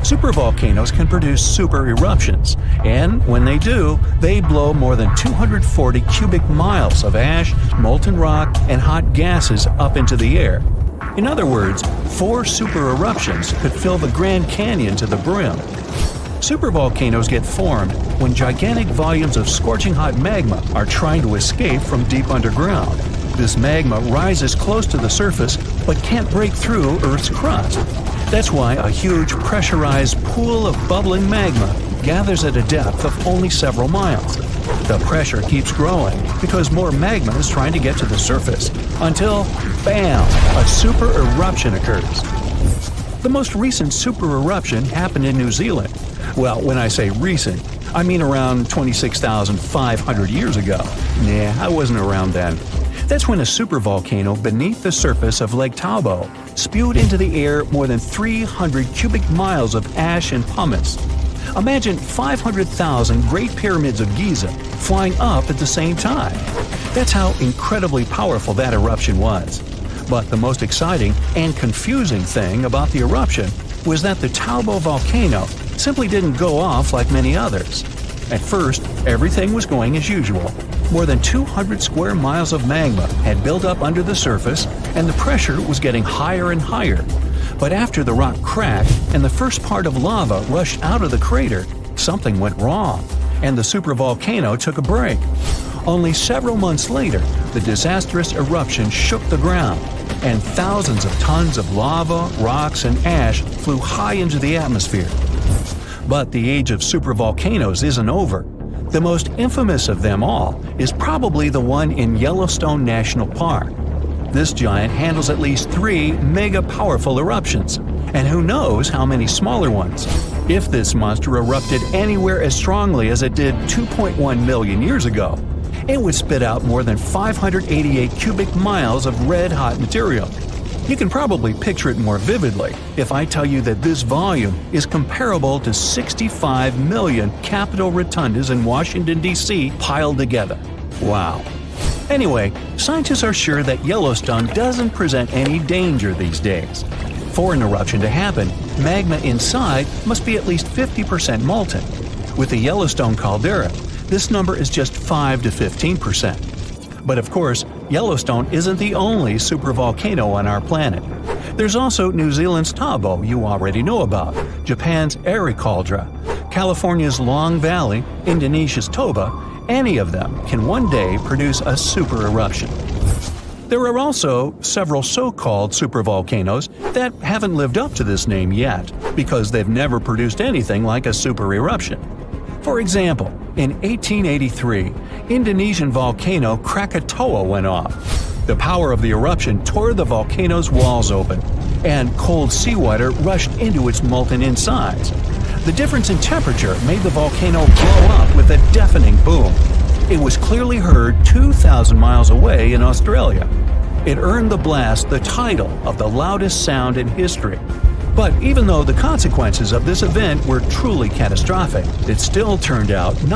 Supervolcanoes can produce super eruptions, and when they do, they blow more than 240 cubic miles of ash, molten rock, and hot gases up into the air. In other words, 4 super eruptions could fill the Grand Canyon to the brim. Supervolcanoes get formed when gigantic volumes of scorching hot magma are trying to escape from deep underground. This magma rises close to the surface but can't break through Earth's crust. That's why a huge pressurized pool of bubbling magma gathers at a depth of only several miles. The pressure keeps growing because more magma is trying to get to the surface until, bam, a super eruption occurs. The most recent super eruption happened in New Zealand. Well, when I say recent, I mean around 26,500 years ago. Nah, I wasn't around then. That's when a supervolcano beneath the surface of Lake Tahoe spewed into the air more than 300 cubic miles of ash and pumice. Imagine 500,000 Great Pyramids of Giza flying up at the same time. That's how incredibly powerful that eruption was. But the most exciting and confusing thing about the eruption was that the Tahoe volcano simply didn't go off like many others. At first, everything was going as usual. More than 200 square miles of magma had built up under the surface, and the pressure was getting higher and higher. But after the rock cracked and the first part of lava rushed out of the crater, something went wrong, and the supervolcano took a break. Only several months later, the disastrous eruption shook the ground, and thousands of tons of lava, rocks, and ash flew high into the atmosphere. But the age of supervolcanoes isn't over. The most infamous of them all is probably the one in Yellowstone National Park. This giant handles at least 3 mega-powerful eruptions, and who knows how many smaller ones. If this monster erupted anywhere as strongly as it did 2.1 million years ago, it would spit out more than 588 cubic miles of red-hot material. You can probably picture it more vividly if I tell you that this volume is comparable to 65 million Capitol rotundas in Washington, D.C. piled together. Wow. Anyway, scientists are sure that Yellowstone doesn't present any danger these days. For an eruption to happen, magma inside must be at least 50% molten. With the Yellowstone caldera, this number is just 5 to 15%. But of course, Yellowstone isn't the only supervolcano on our planet. There's also New Zealand's Tahoe you already know about, Japan's Eri Caldera, California's Long Valley, Indonesia's Toba. Any of them can one day produce a super eruption. There are also several so-called supervolcanoes that haven't lived up to this name yet because they've never produced anything like a super eruption. For example, in 1883, Indonesian volcano Krakatoa went off. The power of the eruption tore the volcano's walls open, and cold seawater rushed into its molten insides. The difference in temperature made the volcano blow up with a deafening boom. It was clearly heard 2,000 miles away in Australia. It earned the blast the title of the loudest sound in history. But even though the consequences of this event were truly catastrophic, it still turned out